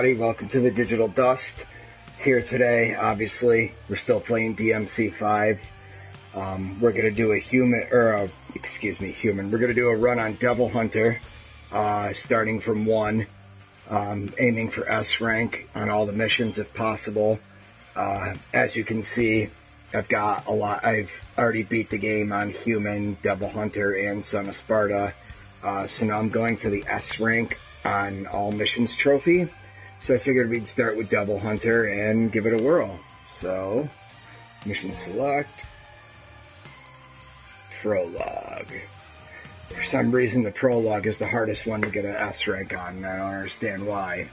Welcome to the Digital Dust. Here today, obviously, we're still playing DMC5. We're gonna do We're gonna do a run on Devil Hunter, starting from 1, aiming for S rank on all the missions if possible. As you can see, I've got a lot. I've already beat the game on Human, Devil Hunter, and Son of Sparta. So now I'm going for the S rank on all missions trophy. So I figured we'd start with Devil Hunter and give it a whirl. So, mission select, prologue. For some reason the prologue is the hardest one to get an S rank on, and I don't understand why.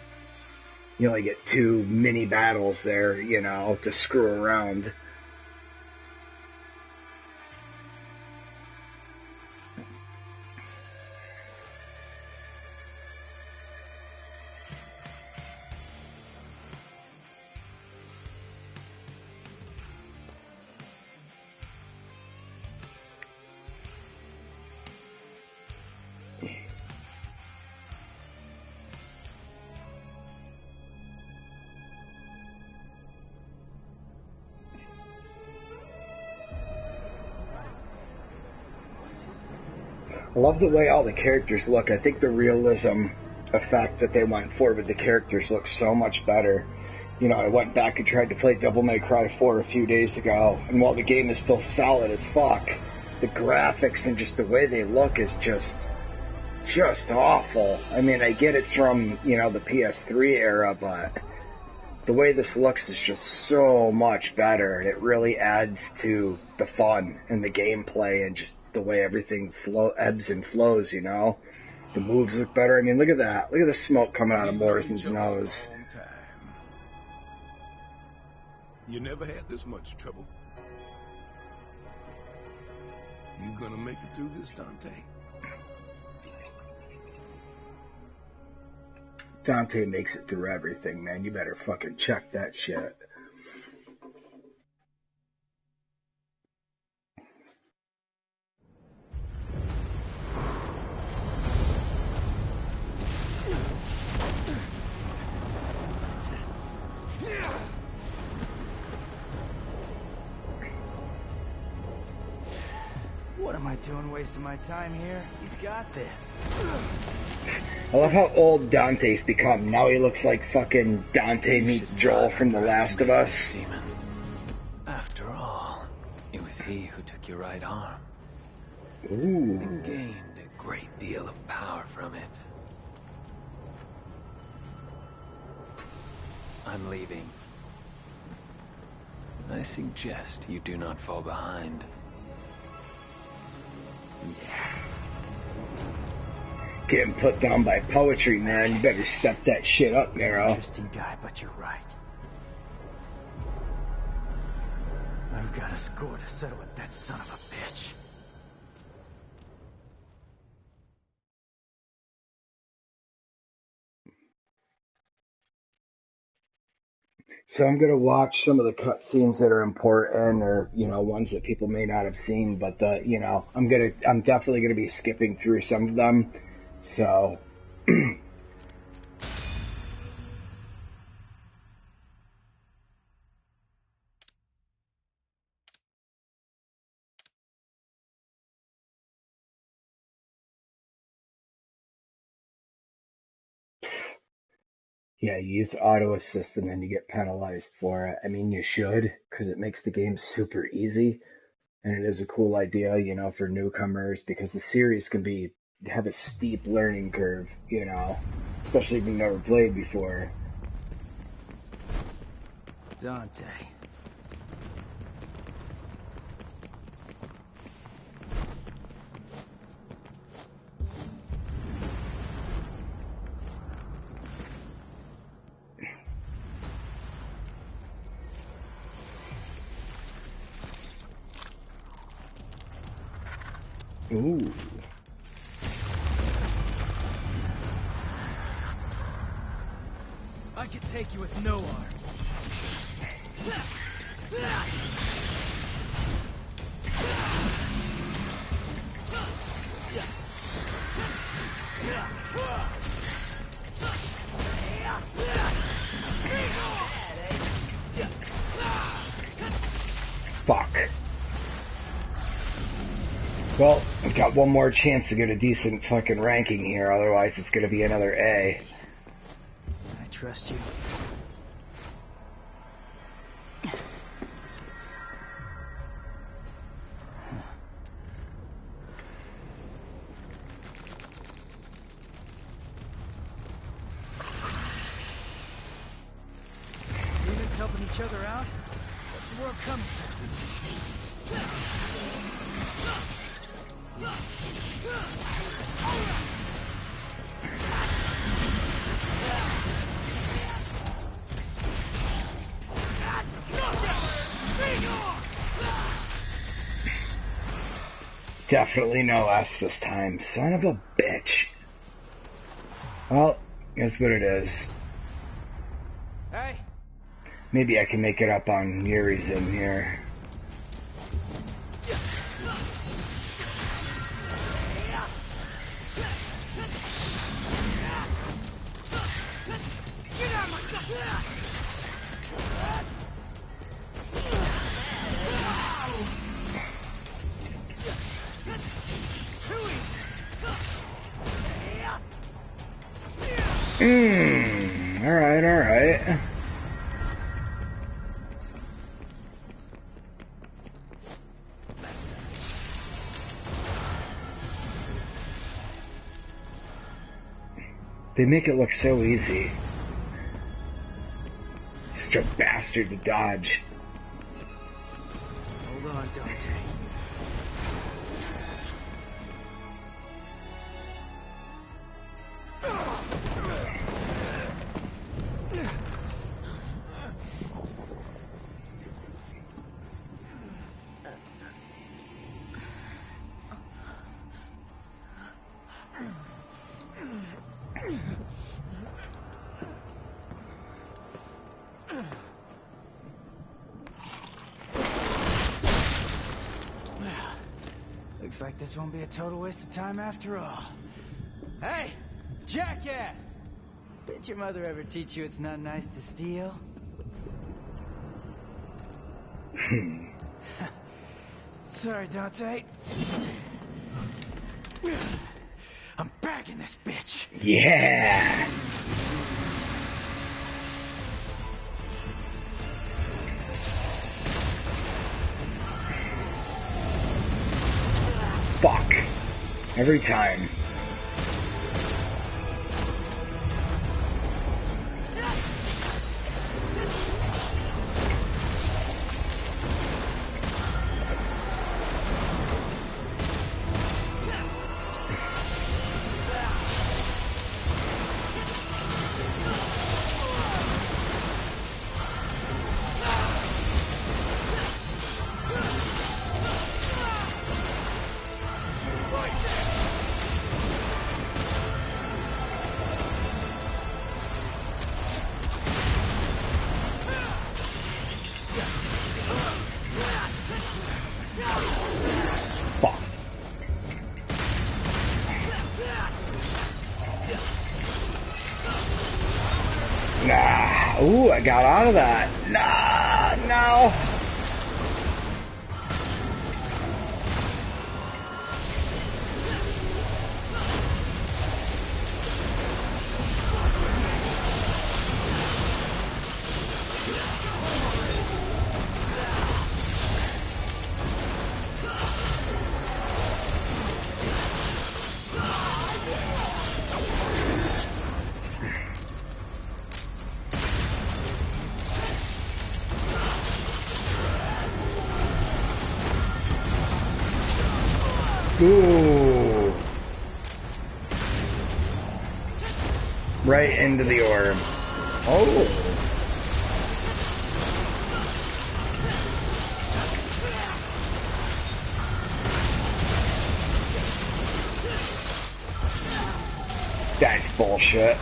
You only get 2 mini battles there, to screw around. I love the way all the characters look. I think the realism effect that they went for with the characters looks so much better. I went back and tried to play Devil May Cry 4 a few days ago, and while the game is still solid as fuck, the graphics and just the way they look is just awful. I mean, I get it's from, the PS3 era, but the way this looks is just so much better. It really adds to the fun and the gameplay and just the way everything ebbs and flows, The moves look better. I mean, look at that. Look at the smoke coming out of Morrison's nose. You never had this much trouble. You gonna make it through this, Dante? Dante makes it through everything, man. You better fucking check that shit. What am I doing wasting my time here? He's got this. I love how old Dante's become. Now he looks like fucking Dante meets Joel from The Last of Us. After all, it was he who took your right arm. Ooh. And gained a great deal of power from it. I'm leaving. I suggest you do not fall behind. Getting put down by poetry, man. You better step that shit up, Nero. Interesting guy, but you're right. I've got a score to settle with that son of a bitch. So I'm gonna watch some of the cutscenes that are important, or ones that people may not have seen. But I'm definitely gonna be skipping through some of them. So. Yeah, you use auto assist and then you get penalized for it. I mean, you should, because it makes the game super easy. And it is a cool idea, for newcomers, because the series can have a steep learning curve, especially if you've never played before. Dante. Ooh. I could take you with no arms. Fuck. Well, I've got one more chance to get a decent fucking ranking here, otherwise it's gonna be another A. I trust you. Demons helping each other out? What's the world coming to? Definitely no S this time. Son of a bitch. Well, that's what it is. Hey! Maybe I can make it up on Yuri's in here. Alright, alright. They make it look so easy. Just a bastard to dodge. Hold on, Dante. Looks like this won't be a total waste of time after all. Hey! Jackass! Did your mother ever teach you it's not nice to steal? Sorry, Dante. I'm bagging this bitch. Yeah! Fuck. Every time. Nah. Ooh, I got out of that. Nah, no. Ooh. Right into the orb. Oh. That's bullshit.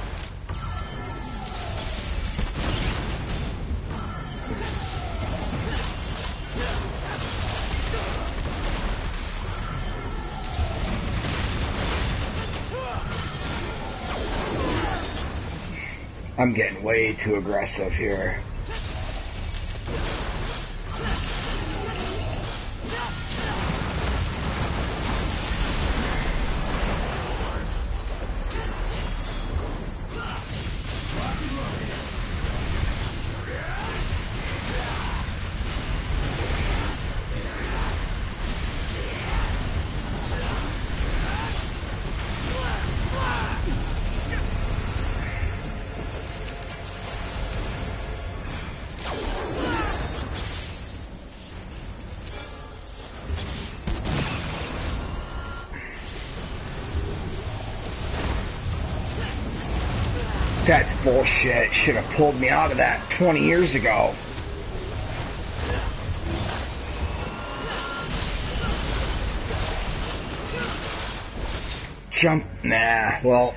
I'm getting way too aggressive here. That's bullshit. Should have pulled me out of that 20 years ago. Jump. Nah, well.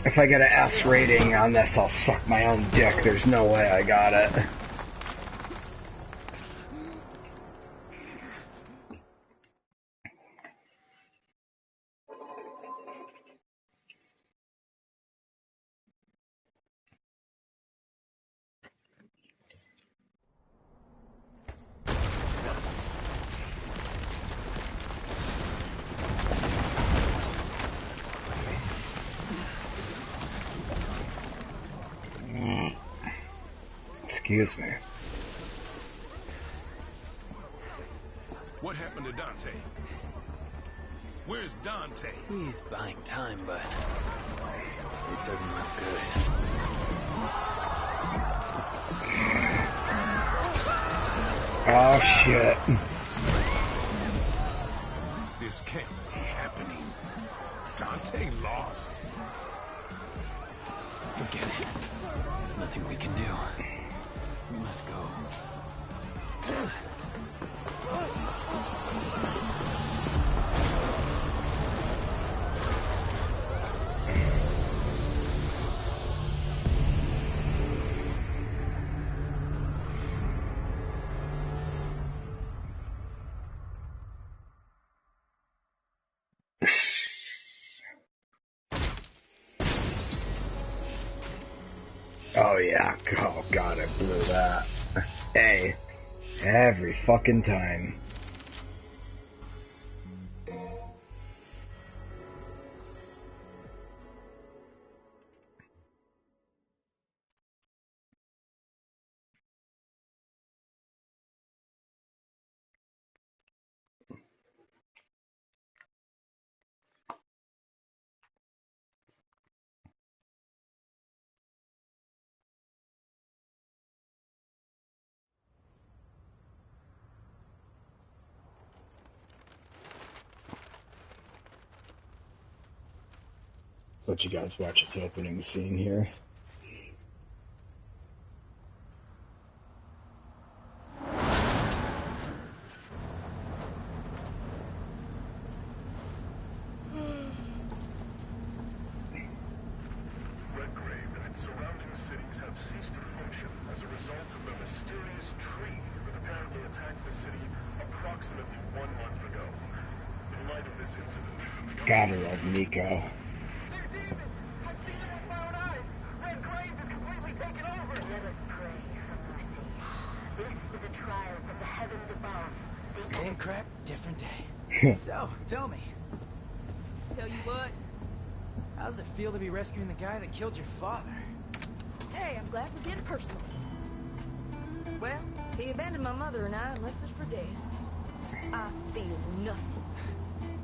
If I get an S rating on this, I'll suck my own dick. There's no way I got it. Excuse me. What happened to Dante? Where's Dante? He's buying time, but it doesn't look good. Oh shit. This can't be happening. Dante lost. Forget it. There's nothing we can do. We must go. Oh yeah, oh god, I blew that. Hey, every fucking time. Let you guys watch this opening scene here. Redgrave and its surrounding cities have ceased to function as a result of the mysterious tree that apparently attacked the city approximately 1 month ago. In light of this incident, Gotta love Nico. Same crap, different day. So, tell me, Tell you what. how does it feel to be rescuing the guy that killed your father? Hey, I'm glad we're getting personal. Well, he abandoned my mother and I and left us for dead. I feel nothing.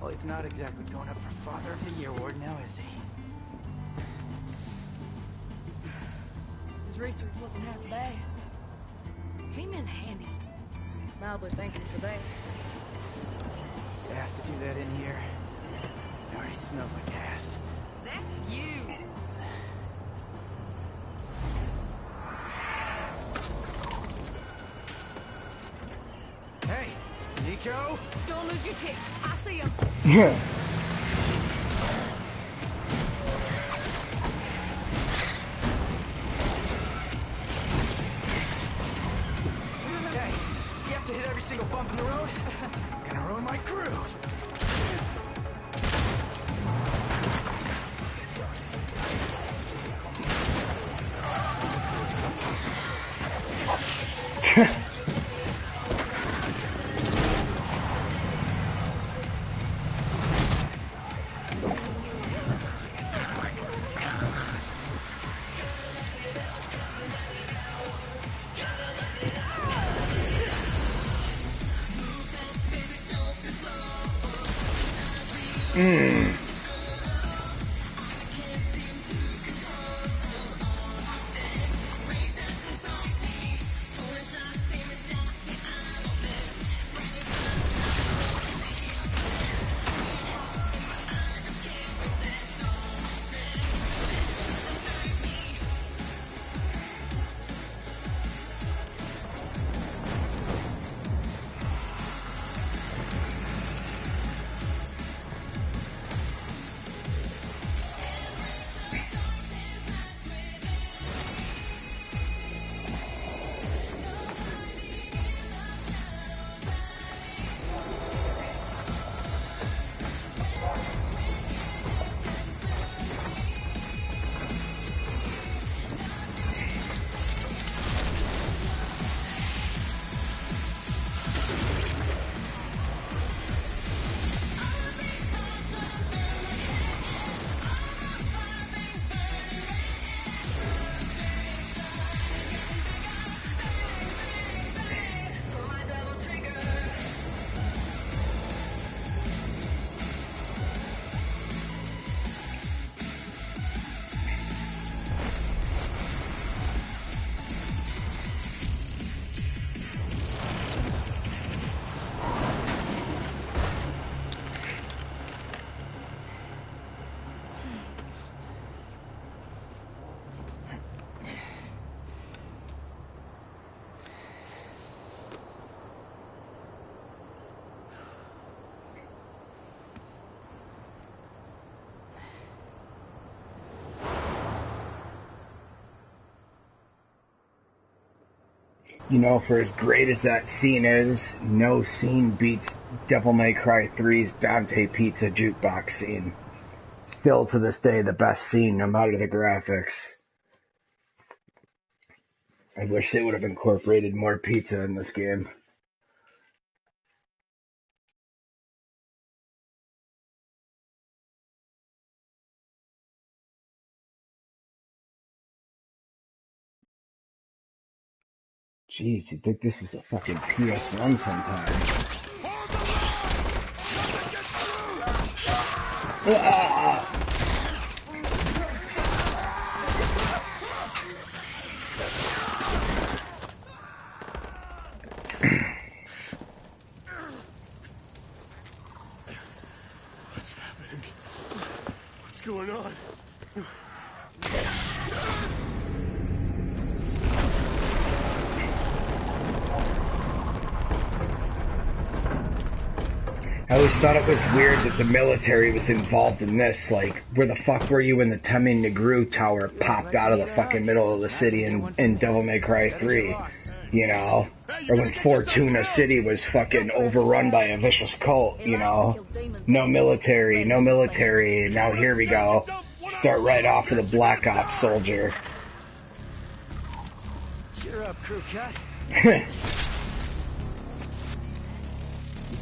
Well, he's not exactly going up for Father of the Year award now, is he? His research wasn't half bad. Came in handy. Mildly thank you for that. You have to do that in here. It already smells like ass. That's you. Hey, Nico? Don't lose your tick. I see him. Hey, you have to hit every single bump in the road? Gonna ruin my groove. You know, for as great as that scene is, no scene beats Devil May Cry 3's Dante Pizza jukebox scene. Still to this day, the best scene, no matter the graphics. I wish they would have incorporated more pizza in this game. Jeez, you'd think this was a fucking PS1 sometimes. Ah! What's happening? What's going on? I always thought it was weird that the military was involved in this. Like, where the fuck were you when the Temi Negru tower popped out of the fucking middle of the city in Devil May Cry 3? You know? Or when Fortuna City was fucking overrun by a vicious cult, you know? No military, no military. Now here we go. Start right off with a Black Ops soldier. Cheer up, crew cut. You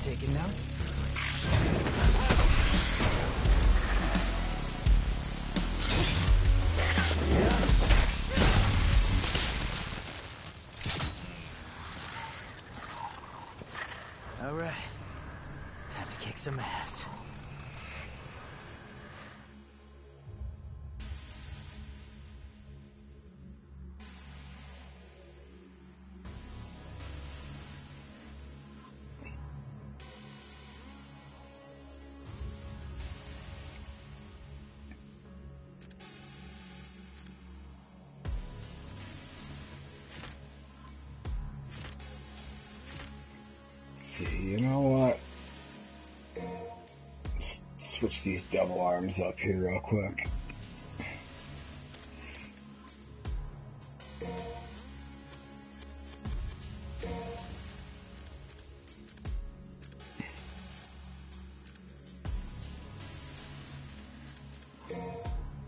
taking notes? All right. Time to kick some ass. You know what? Switch these double arms up here real quick.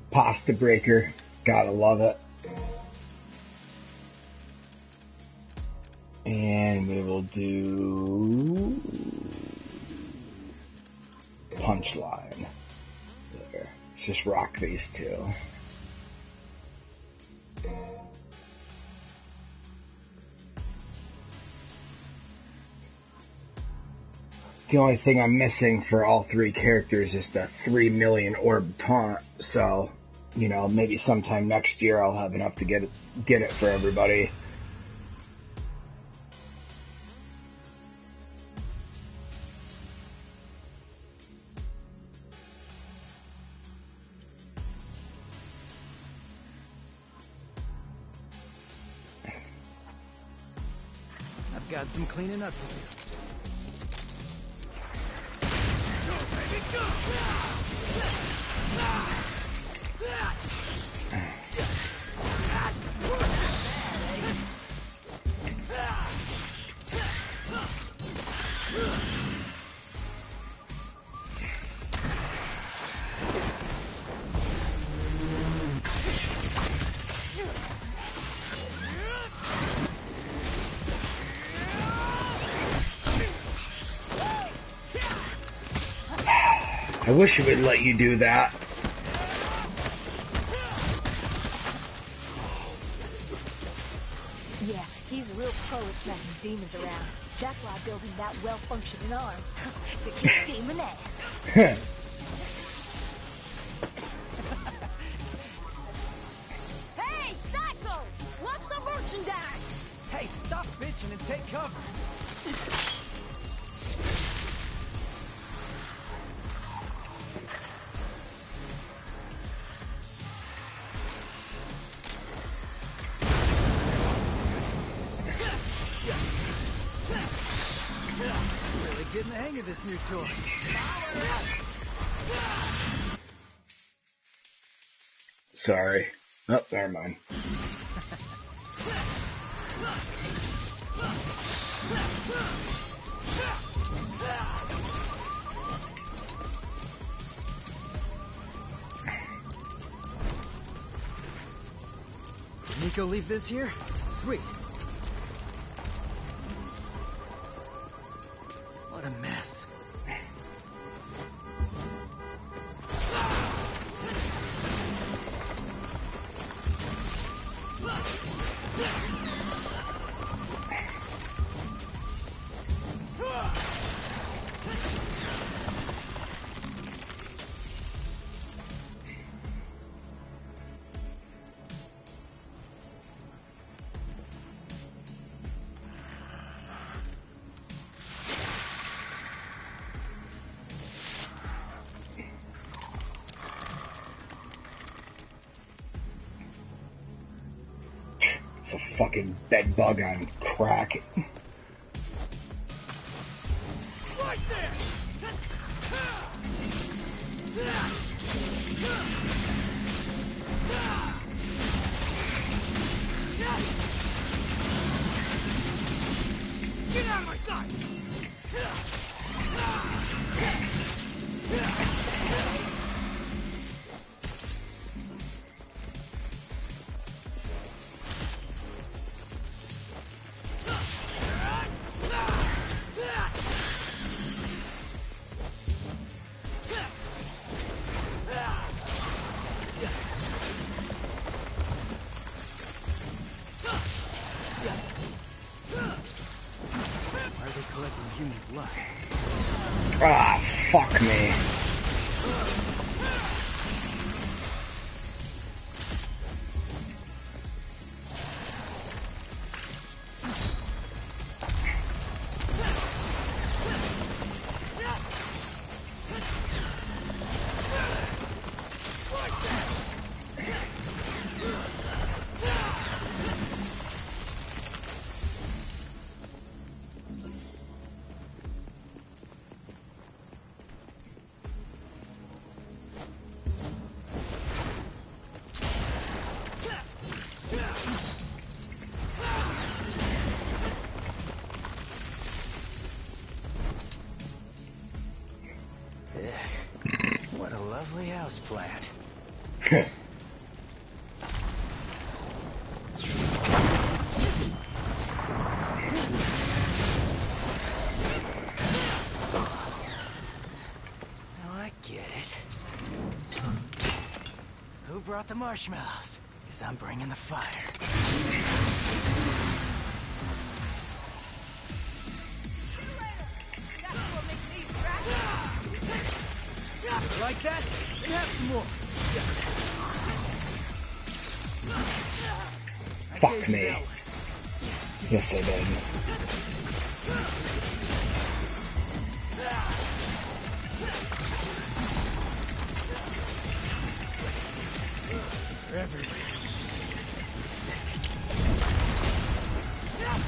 Pasta breaker, gotta love it. And we will do punchline. There. Let's just rock these two. The only thing I'm missing for all three characters is the 3 million orb taunt. So, you know, maybe sometime next year I'll have enough to get it for everybody. Got some cleaning up to do. Go, baby, go! I wish it would let you do that. Yeah, he's a real pro at smacking demons around. That's why I built him that well-functioning arm. To kick demon ass. Hey, Psycho! What's the merchandise? Hey, stop bitching and take cover. Really getting the hang of this new toy. Sorry. Oh, never mind. Did Nico leave this here? Sweet. What a mess. It's a fucking bed bug on crack. Right there! Get out of my sight! Why are they collecting human blood? Ah, fuck me. What a lovely house plant. Now I get it. Who brought the marshmallows? Because I'm bringing the fire. Like that? And have some more. Fuck me. Yes, I did. They're everywhere. Makes me sick.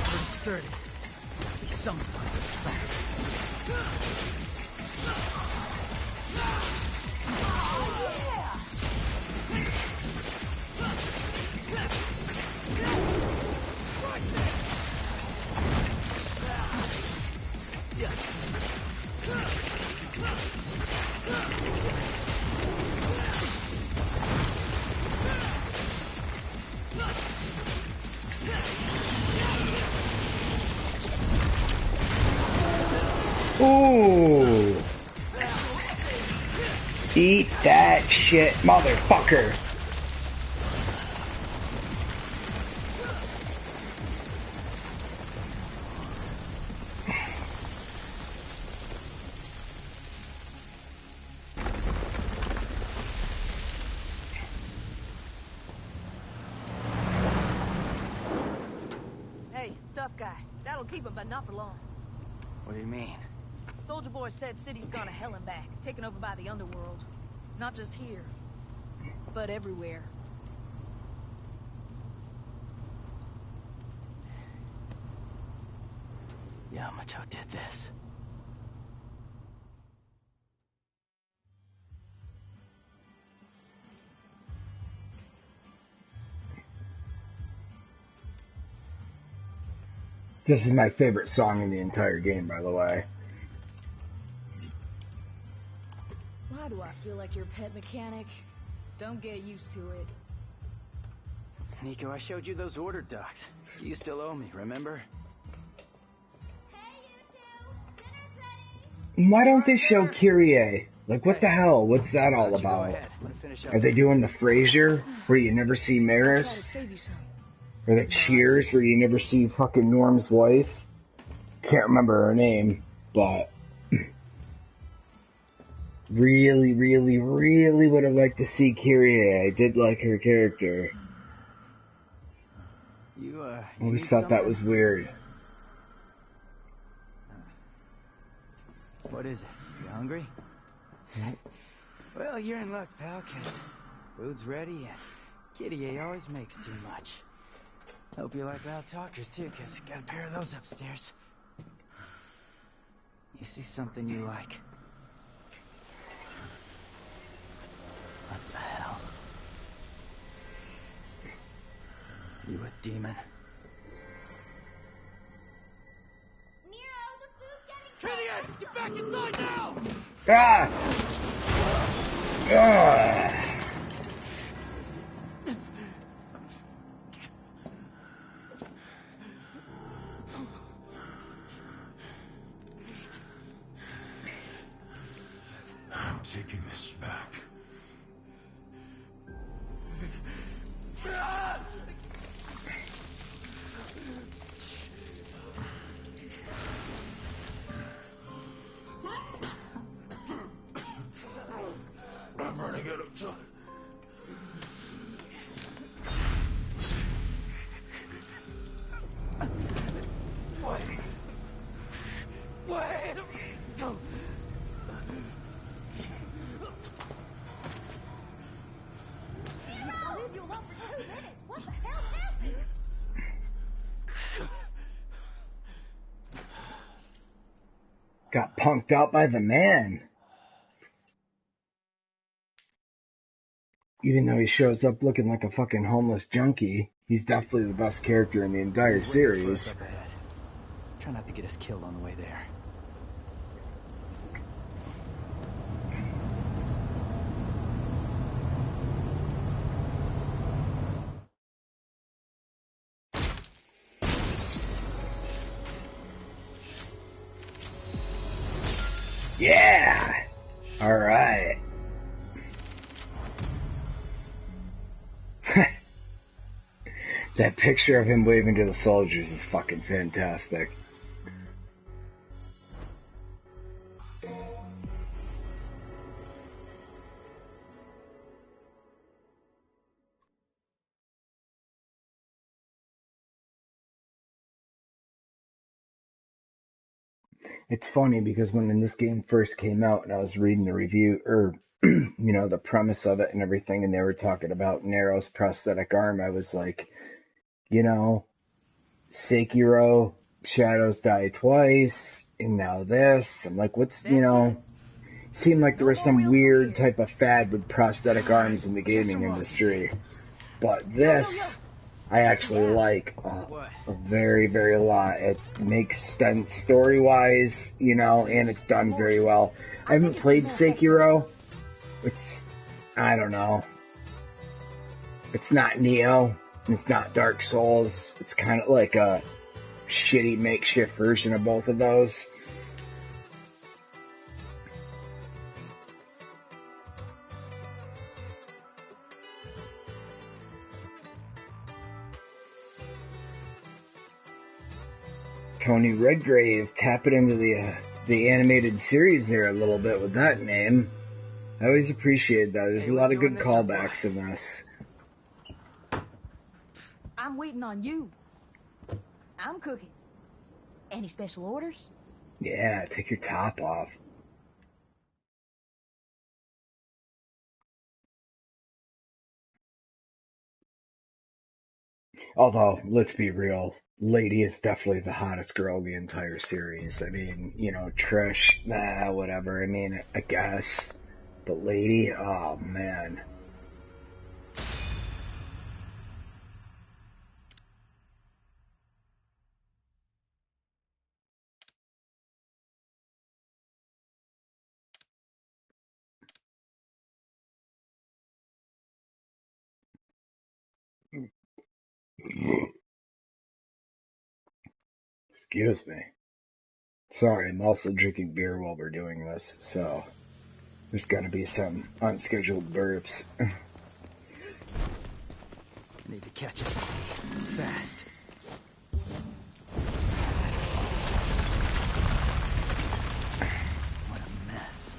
Pretty sturdy. Be some spice or something. Ooh. Eat that shit, motherfucker. Hey, tough guy. That'll keep him, but not for long. What do you mean? Soldier Boy said city's gone to hell and back, taken over by the underworld. Not just here, but everywhere. Yamato did this. This is my favorite song in the entire game, by the way. Why do I feel like your pet mechanic? Don't get used to it. Nico, I showed you those order docs. So you still owe me, remember? Why don't they show Kyrie? Like, what the hell? What's that all about? Are they doing the Frasier, where you never see Maris? Or the Cheers, where you never see fucking Norm's wife? Can't remember her name, but... really, really, really would have liked to see Kyrie. I did like her character. I always thought that was weird. What is it? You hungry? Well, you're in luck, pal, 'cause food's ready and Kitty A always makes too much. Hope you like loud talkers, too, 'cause got a pair of those upstairs. You see something you like? What the hell? You a demon? Get back inside now! Ah! Ah! I'm taking this back. I'm running out of time. Wait! I'll leave you alone for 2 minutes. What the hell happened? Got punked out by the man. Even though he shows up looking like a fucking homeless junkie, he's definitely the best character in the entire series. Try not to get us killed on the way there. Yeah! Alright. That picture of him waving to the soldiers is fucking fantastic. It's funny because when this game first came out and I was reading the review, or, the premise of it and everything, and they were talking about Nero's prosthetic arm, I was like, Sekiro, Shadows Die Twice, and now this. I'm like, seemed like there was some weird type of fad with prosthetic arms in the gaming industry. But this, I actually like a very, very lot. It makes sense story-wise, and it's done very well. I haven't played Sekiro. I don't know. It's not Neo. It's not Dark Souls. It's kind of like a shitty makeshift version of both of those. Tony Redgrave tapping into the animated series there a little bit with that name. I always appreciate that. There's a lot of good callbacks in this. I'm waiting on you. I'm cooking. Any special orders? Yeah, take your top off. Although, let's be real, Lady is definitely the hottest girl in the entire series. I mean, Trish, whatever. I mean, I guess. But Lady, oh man. Excuse me. Sorry, I'm also drinking beer while we're doing this, so there's gonna be some unscheduled burps. I need to catch up fast. What a mess.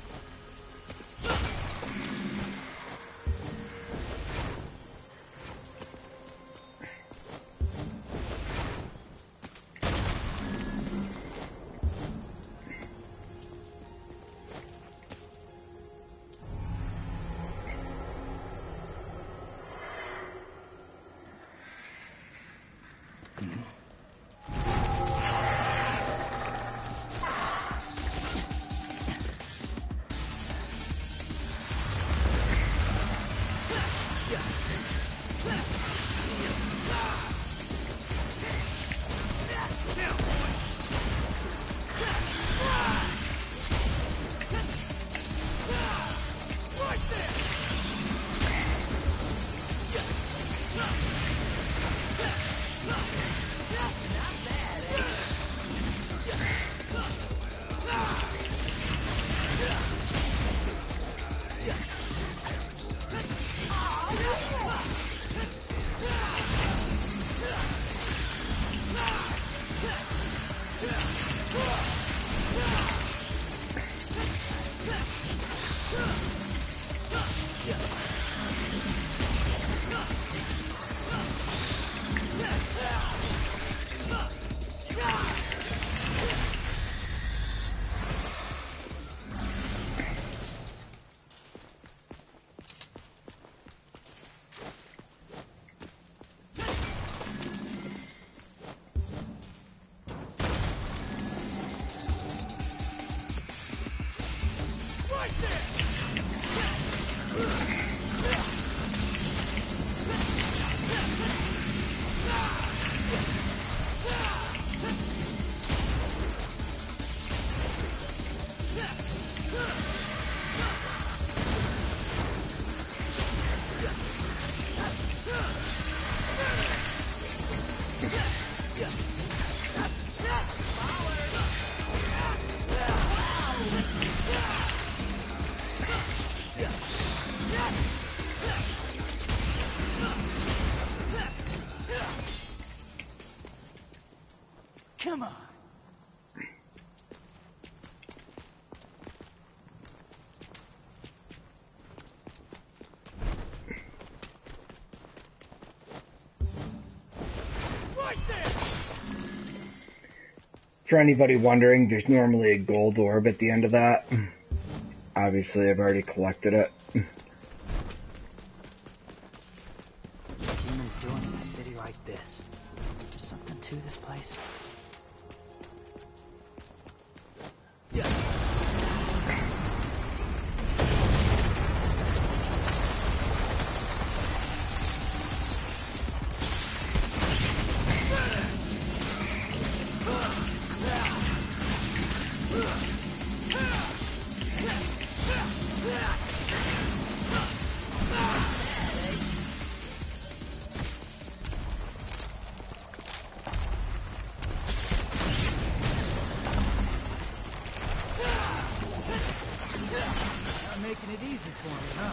Come on. Right there! For anybody wondering, there's normally a gold orb at the end of that. Obviously, I've already collected it. What are humans doing in a city like this? There's something to this place. Making it easy for me, huh?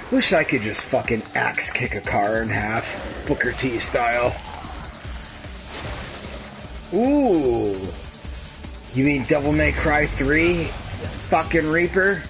Wish I could just fucking axe kick a car in half, Booker T style. Ooh. You mean Devil May Cry 3? Fucking Reaper?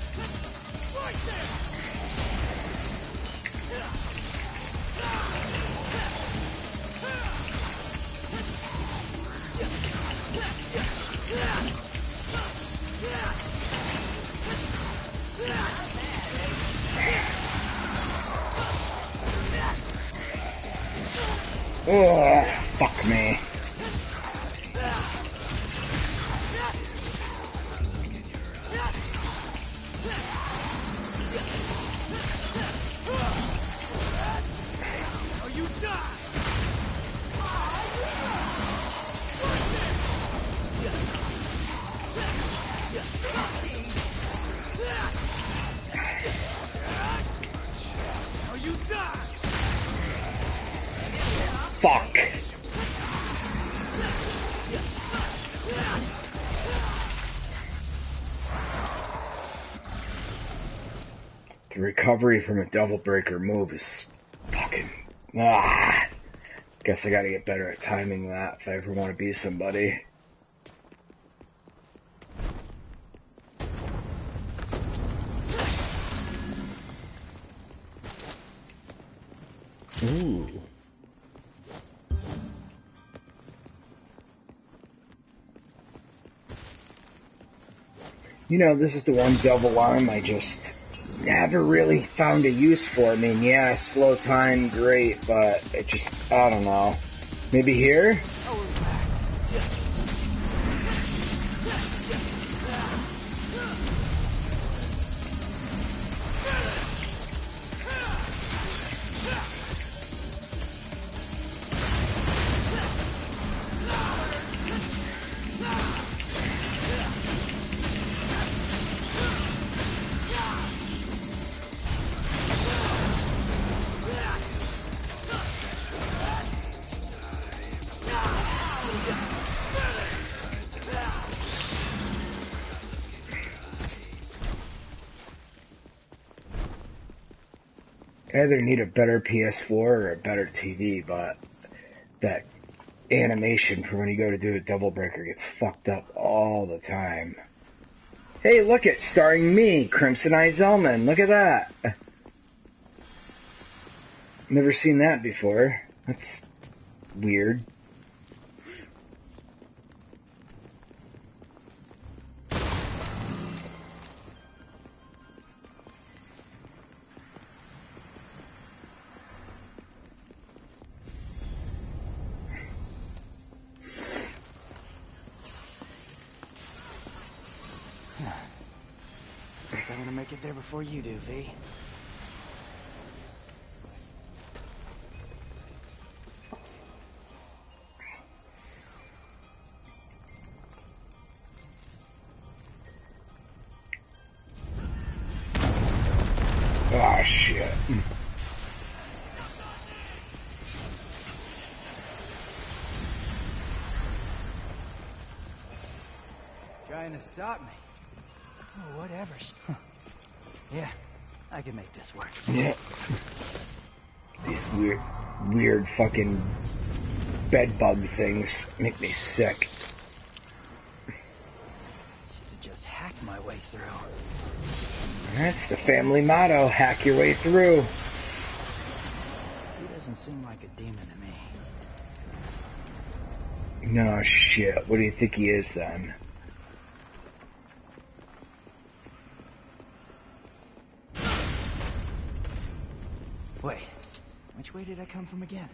Oh, fuck me. The recovery from a double breaker move is fucking... Guess I gotta get better at timing that if I ever want to be somebody. Ooh. You know, this is the one double arm I just never really found a use for. I mean, yeah, slow time, great, but it just, I don't know. Maybe here? I either need a better PS4 or a better TV, but that animation for when you go to do a double breaker gets fucked up all the time. Hey, look it, starring me, Crimson Eye Zellman. Look at that. Never seen that before. That's weird. I'm gonna make it there before you do, V. Ah, shit. Trying to stop me. Oh, whatever. Yeah, I can make this work. Yeah. These weird fucking bed bug things make me sick. Should've just hacked my way through. That's the family motto, hack your way through. He doesn't seem like a demon to me. No shit, what do you think he is then? Wait, which way did I come from again?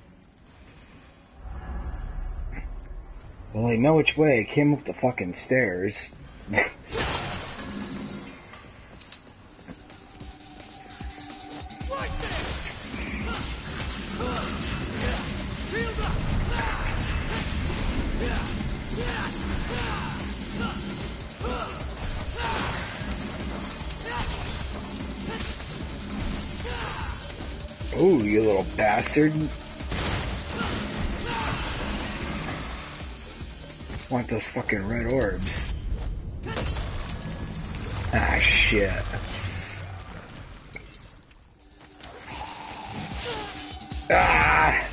Well, I know which way. I came up the fucking stairs. Ooh, you little bastard. Want those fucking red orbs. Ah, shit. Ah!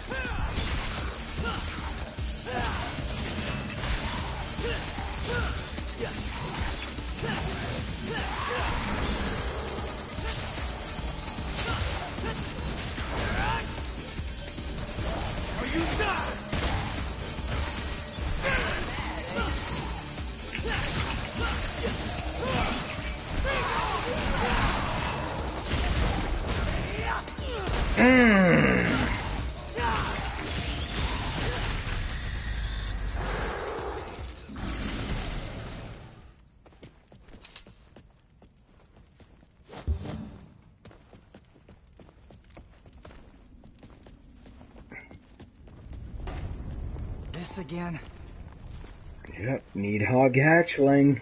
This again? Yep, need hog hatchling.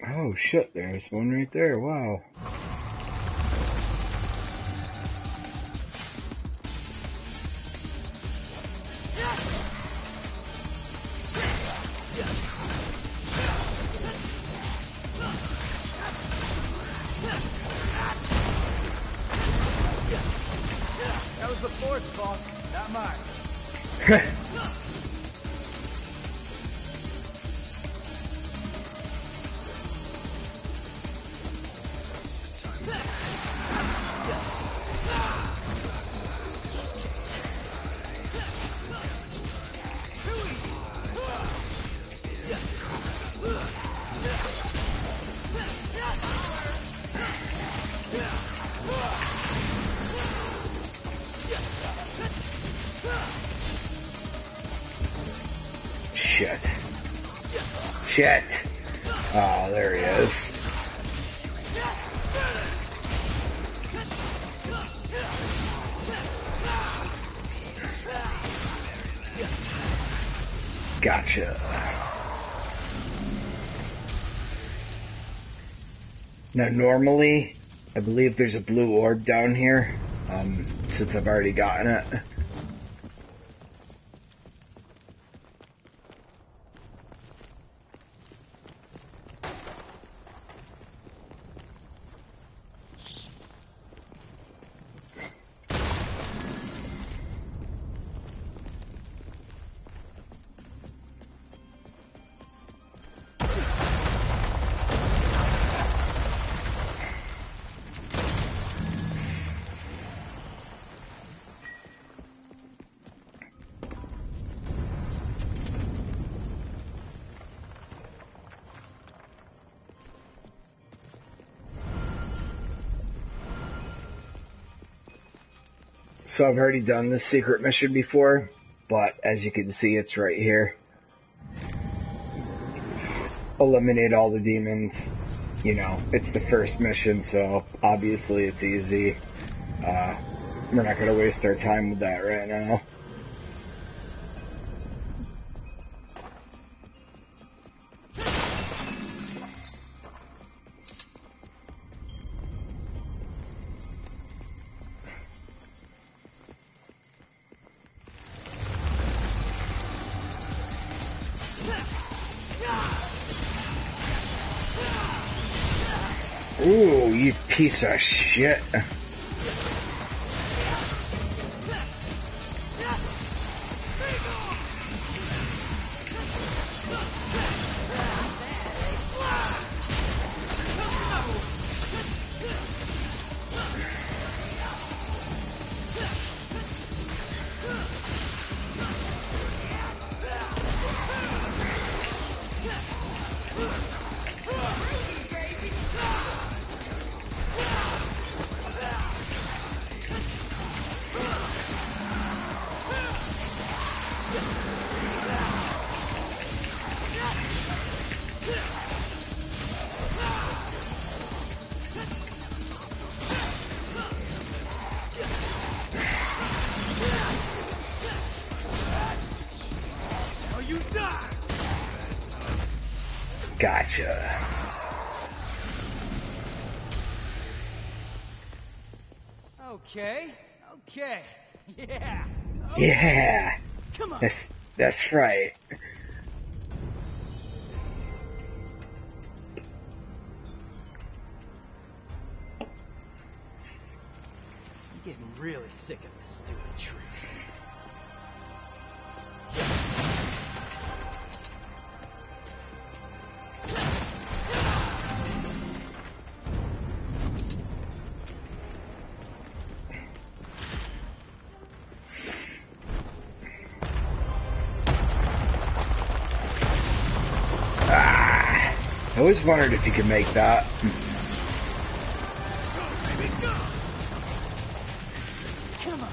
Oh shit, there's one right there, wow. was the Force's fault, not mine. Shit. Shit. Oh, there he is. Gotcha. Now, normally, I believe there's a blue orb down here, since I've already gotten it. So I've already done this secret mission before, but as you can see, it's right here. Eliminate all the demons. You know, it's the first mission, so obviously it's easy. We're not going to waste our time with that right now. Ooh, you piece of shit. Gotcha. Okay. Yeah. Okay. Yeah. Come on. That's right. I'm getting really sick of this stupid tree. I always wondered if you could make that. Come on.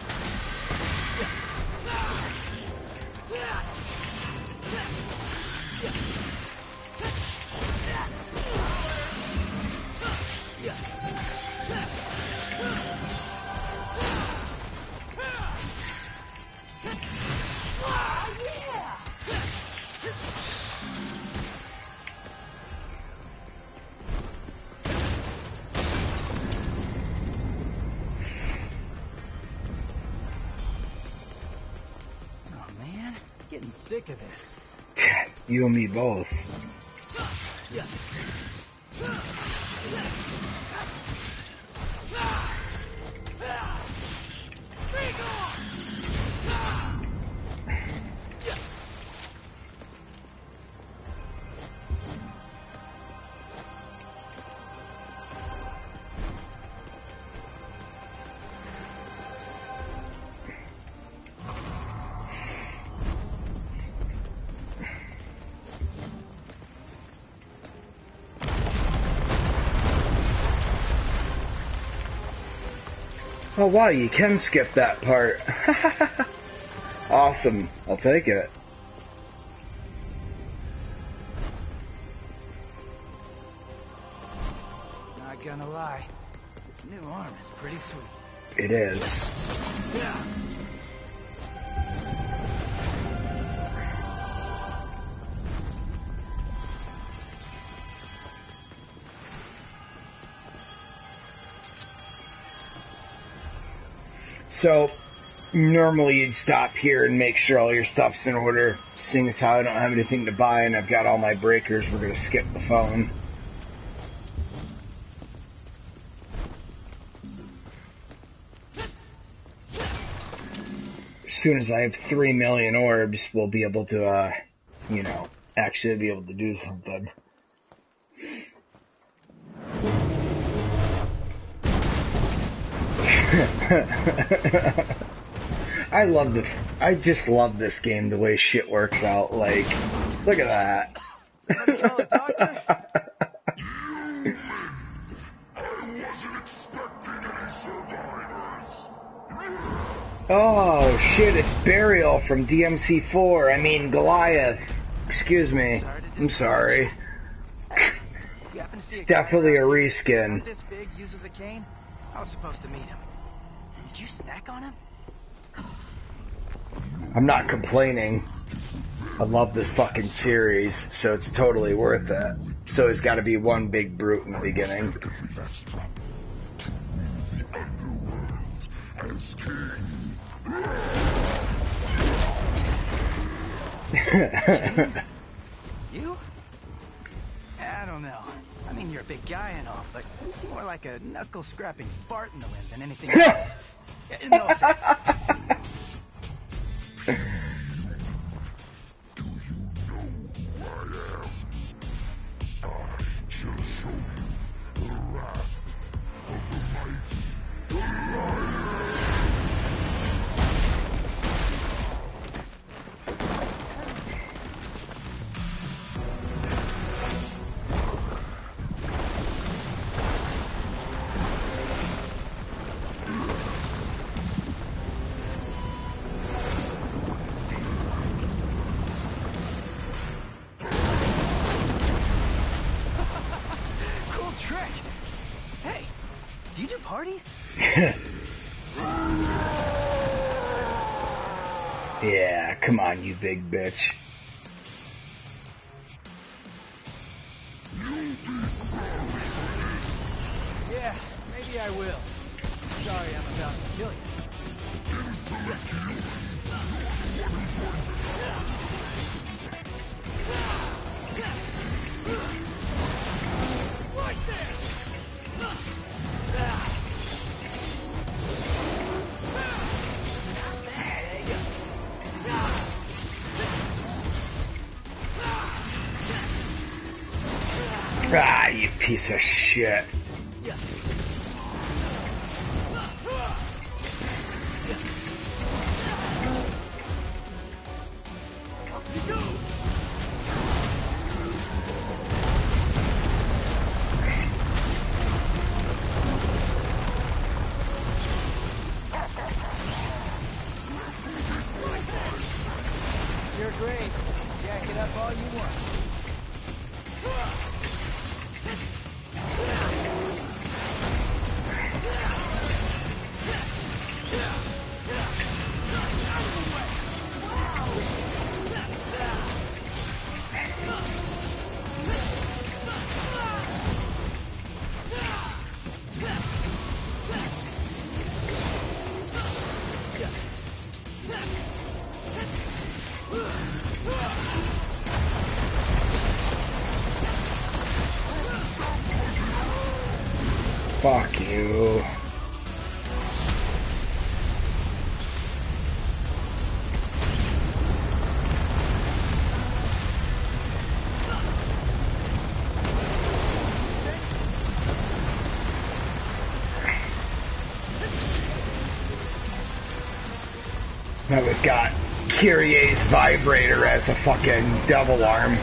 Getting sick of this. You and me both. Be gone! Oh wow, you can skip that part. Awesome. I'll take it. Not gonna lie, this new arm is pretty sweet. It is. Yeah. So, normally you'd stop here and make sure all your stuff's in order. Seeing as how I don't have anything to buy and I've got all my breakers, we're going to skip the phone. As soon as I have 3 million orbs, we'll be able to, actually be able to do something. I just love this game, the way shit works out. Like, look at that. Somebody call a doctor? Oh shit, it's Burial from DMC4. I mean Goliath. Excuse me. I'm sorry. You happen to see It's definitely a guy reskin. this big uses a cane? I was supposed to meet him. Did you snack on him? I'm not complaining. I love this fucking series, so it's totally worth it. So it's gotta be one big brute in the beginning. You? I don't know. I mean, you're a big guy and all, but you seem more like a knuckle-scrapping fart in the wind than anything else. No offense. Cool trick. Hey, do you do parties? Yeah, come on, you big bitch. Yeah, maybe I will. Sorry, I'm about to kill you. Right there! Ah, you piece of shit. You're great. Jack it up all you want. Fuck you. Now we've got Kyrie's vibrator as a fucking devil arm.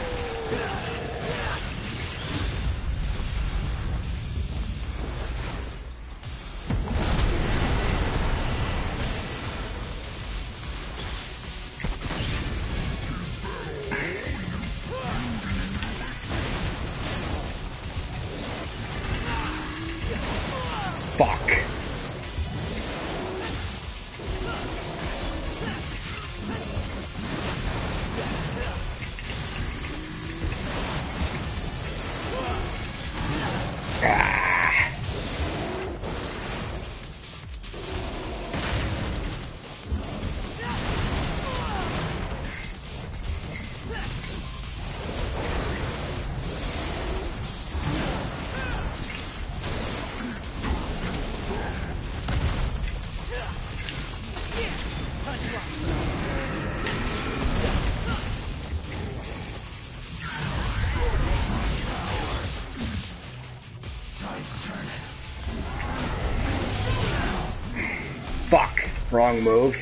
Wrong move.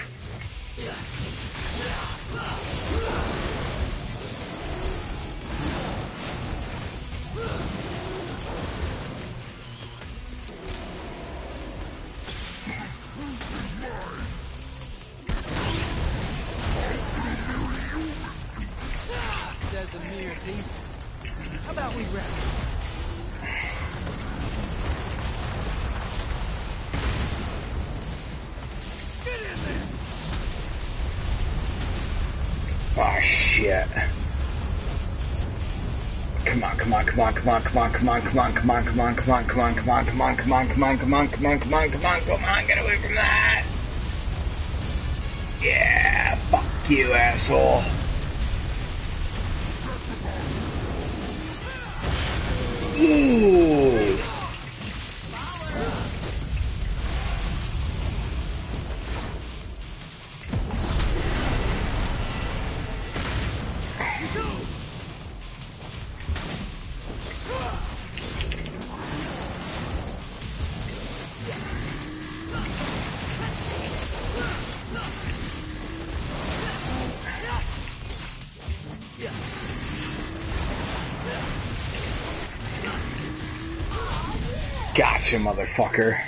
Says a mere demon. How about we rest? Get in there! Oh shit. Come on, come on, come on, come on, come on, come on, come on, come on, come on, come on, come on, come on, come on, come on, come on, come on, come on, come on, come on, come on, get away from that. Yeah, fuck you, asshole. Ooh. Gotcha, motherfucker.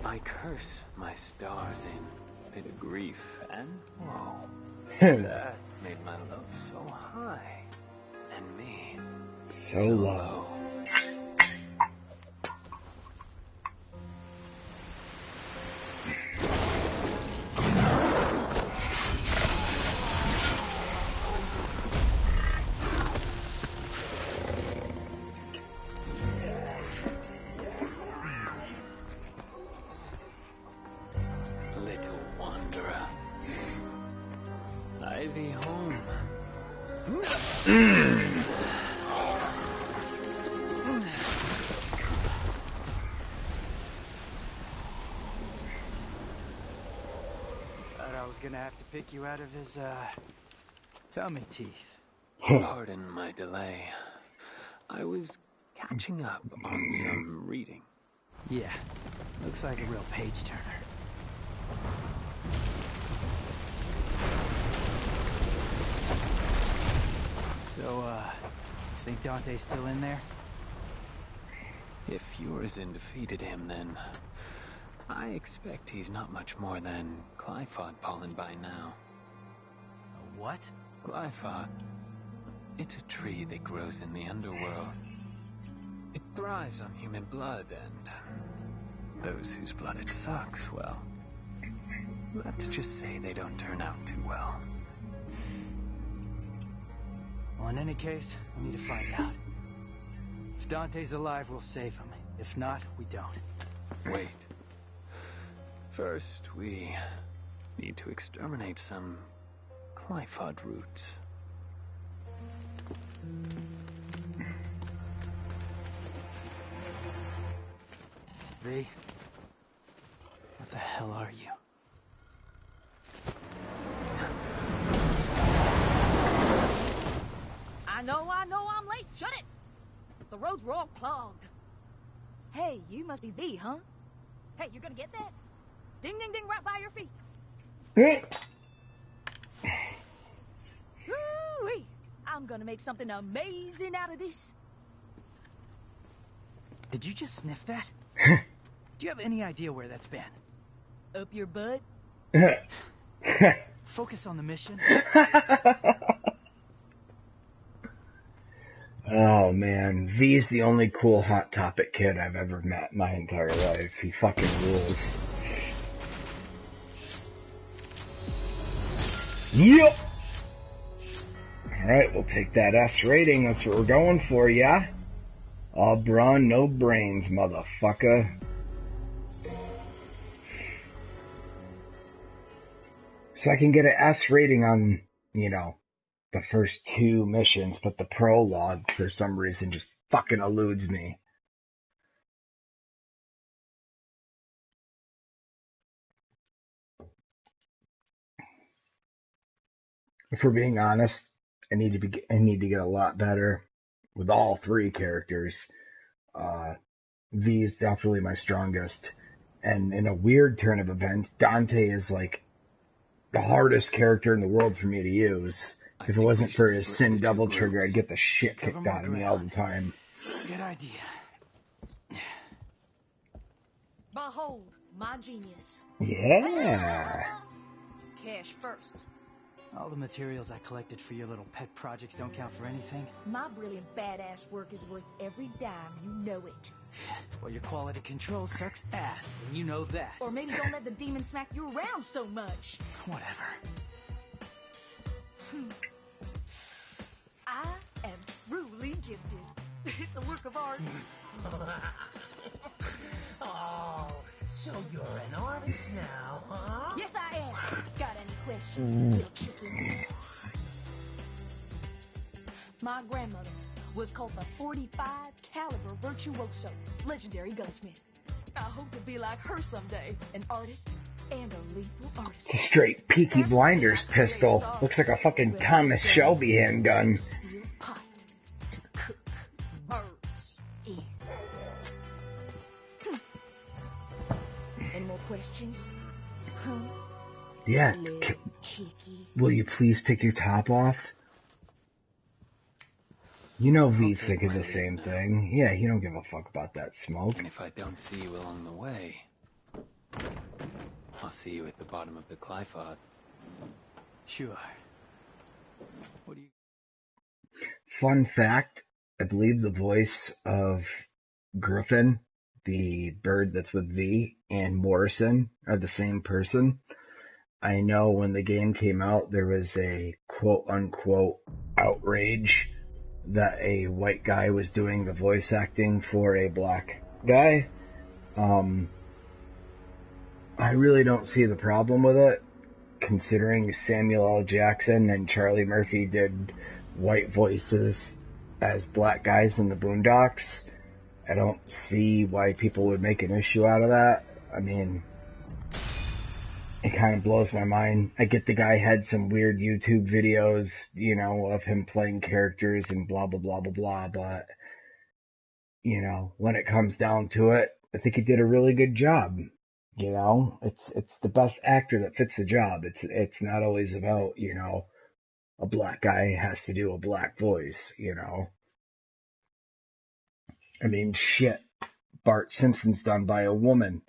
I curse my stars in pit of grief and woe. That made my love so high, and me so low. Gonna have to pick you out of his, tummy teeth. Pardon my delay. I was catching up on some reading. Yeah, looks like a real page-turner. So, think Dante's still in there? If Morrison defeated him, then I expect he's not much more than Glyphod pollen by now. A what? Glyphod. It's a tree that grows in the underworld. It thrives on human blood, and those whose blood it sucks, well, let's just say they don't turn out too well. Well, in any case, we need to find out. If Dante's alive, we'll save him. If not, we don't. Wait. First, we need to exterminate some Glyphod roots. V, what the hell are you? I know, I'm late. Shut it! The roads were all clogged. Hey, you must be V, huh? Hey, you're gonna get that? Ding, ding, ding, right by your feet. Woo-wee! I'm gonna make something amazing out of this. Did you just sniff that? Do you have any idea where that's been? Up your butt? Focus on the mission. Oh man, V's the only cool Hot Topic kid I've ever met in my entire life. He fucking rules. Yep! Alright, we'll take that S rating. That's what we're going for, yeah? All brawn, no brains, motherfucker. So I can get an S rating on you know, the first 2 missions, but the prologue, for some reason, just fucking eludes me. If we're being honest, I need to get a lot better with all 3 characters. V is definitely my strongest. And in a weird turn of events, Dante is like the hardest character in the world for me to use. If it wasn't for his Sin Devil Trigger, I'd get the shit kicked out of me all the time. Good idea. Behold, my genius. Yeah. Cash first. All the materials I collected for your little pet projects don't count for anything? My brilliant badass work is worth every dime, you know it. Well, your quality control sucks ass, and you know that. Or maybe don't let the demon smack you around so much. Whatever. I am truly gifted. It's a work of art. Oh, so you're an artist now, huh? Yes, I am. Got any questions, little chicken? My grandmother was called the 45 caliber virtuoso, legendary gunsmith. I hope to be like her someday, an artist and a lethal artist. It's a straight Peaky Blinders pistol. Looks like a fucking Thomas Shelby handgun. Steel pot to cook birds in. Any more questions? Huh? Yeah. Little chickie. Will you please take your top off? You know V's thinking the same thing. Yeah, he don't give a fuck about that smoke. And if I don't see you along the way, I'll see you at the bottom of the Clyfod. Sure. What do you... Fun fact, I believe the voice of Griffin, the bird that's with V, and Morrison are the same person. I know when the game came out, there was a quote-unquote outrage that a white guy was doing the voice acting for a black guy. I really don't see the problem with it, considering Samuel L. Jackson and Charlie Murphy did white voices as black guys in the Boondocks. I don't see why people would make an issue out of that. I mean, it kind of blows my mind. I get the guy had some weird YouTube videos, you know, of him playing characters and blah, blah, blah, blah, blah, but, you know, when it comes down to it, I think he did a really good job. You know, it's the best actor that fits the job. It's not always about, you know, a black guy has to do a black voice, you know. I mean, shit. Bart Simpson's done by a woman.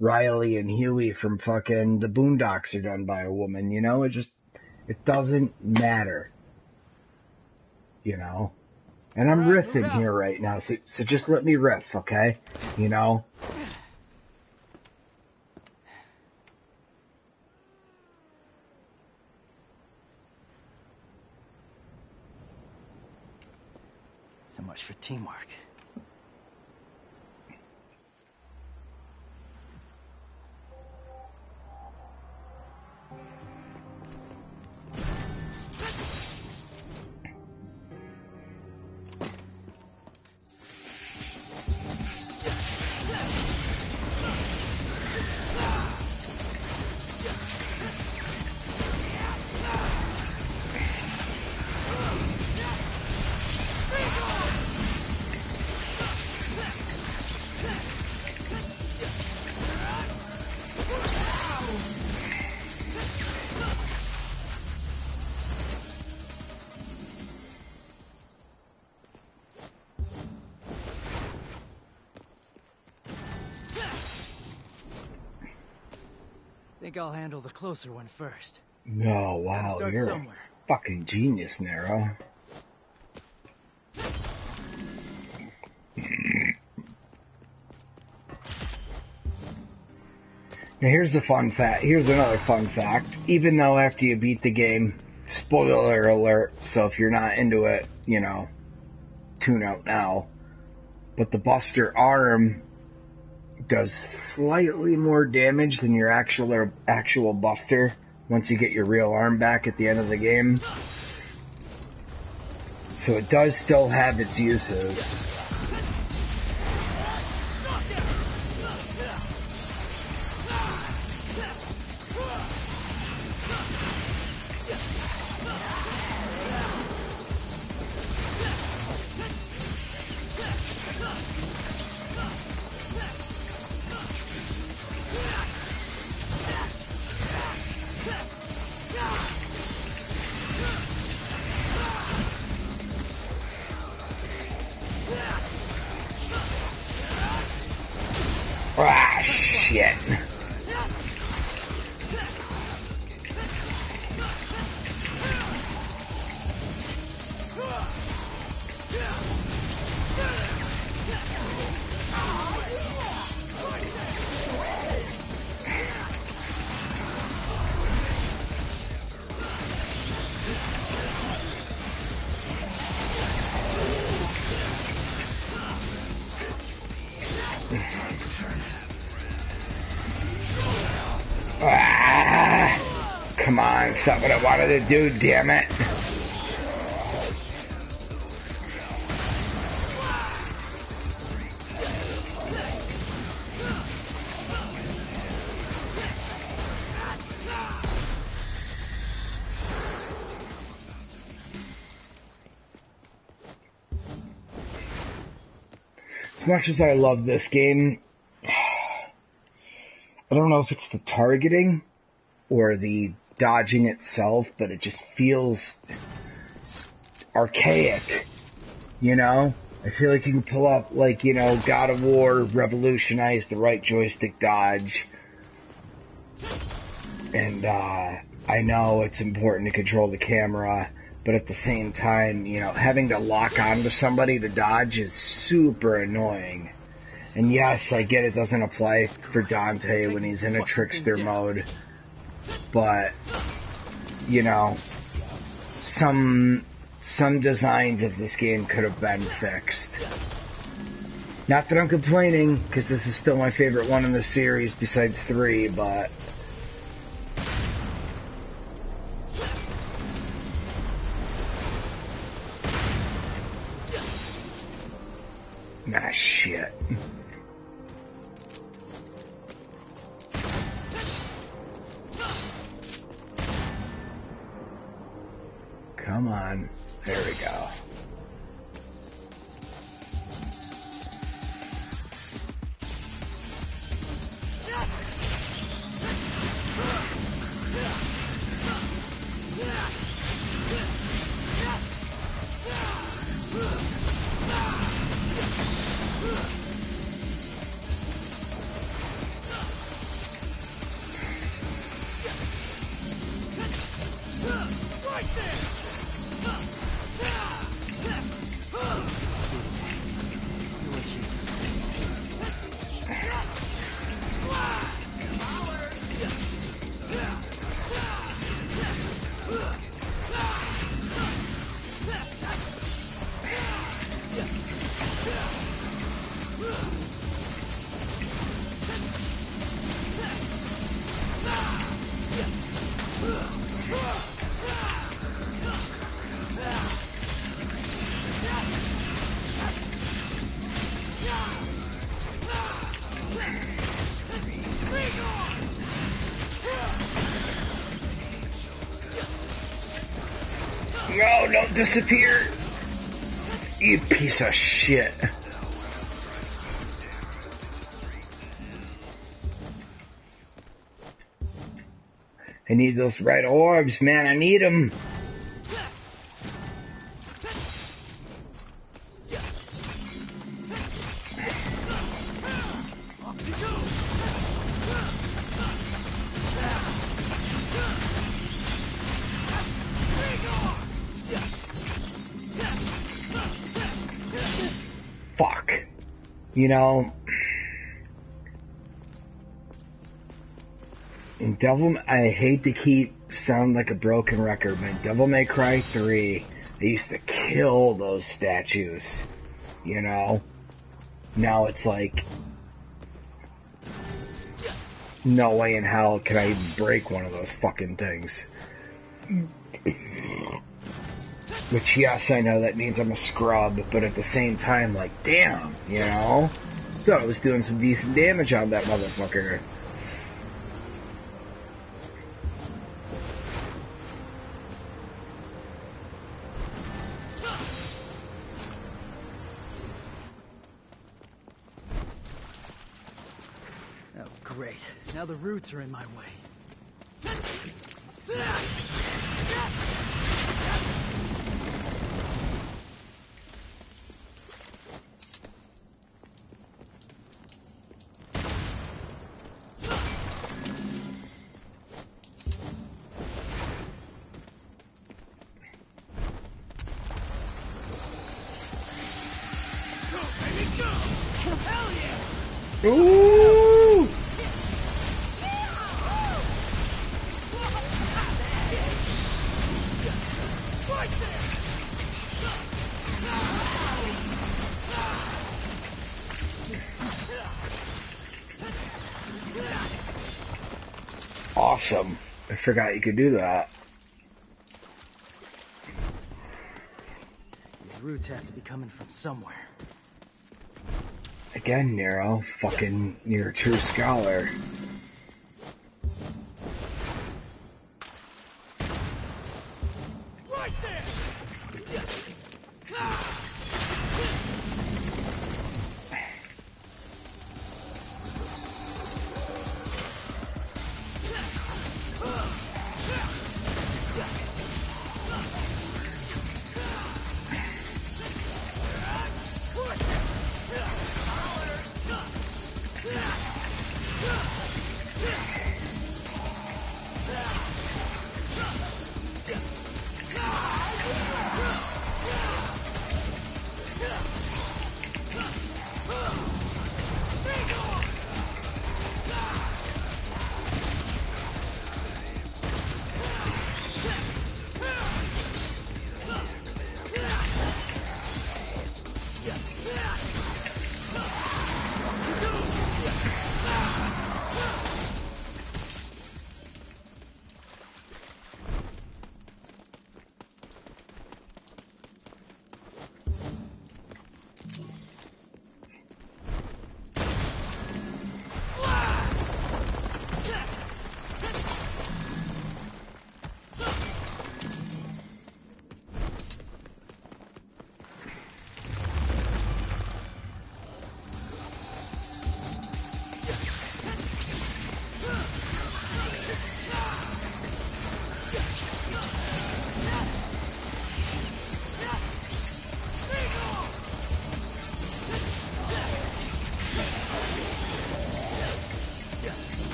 Riley and Huey from fucking the Boondocks are done by a woman, you know? It doesn't matter. You know? And I'm riffing here right now, so just let me riff, okay? You know? So much for teamwork. Think I'll handle the closer one first. Oh, wow, Start you're somewhere. a fucking genius, Nero. Now here's another fun fact. Even though after you beat the game, spoiler alert, so if you're not into it, you know, tune out now. But the Buster arm does slightly more damage than your actual Buster once you get your real arm back at the end of the game. So it does still have its uses. Ah, shit. Ah, come on, it's not what I wanted to do, damn it. As much as I love this game, I don't know if it's the targeting or the dodging itself, but it just feels archaic, you know? I feel like you can pull up, like, you know, God of War revolutionized the right joystick dodge. And I know it's important to control the camera, but at the same time, you know, having to lock onto somebody to dodge is super annoying. And yes, I get it doesn't apply for Dante when he's in a trickster mode, but, you know, some designs of this game could have been fixed. Not that I'm complaining, because this is still my favorite one in the series besides 3, but... Ah, shit. Come on. There we go. No, don't disappear. You piece of shit. I need those red orbs, man. I need them. Fuck. You know, in I hate to keep sound like a broken record, but in Devil May Cry 3, they used to kill those statues, you know? Now it's like, No way in hell can I even break one of those fucking things. Which, yes, I know that means I'm a scrub, but at the same time, like, damn, you know? Thought I was doing some decent damage on that motherfucker. Oh, great. Now the roots are in my way. Ooh! Awesome. I forgot you could do that. These roots have to be coming from somewhere. Again, Nero, fucking, you're a true scholar. Right there!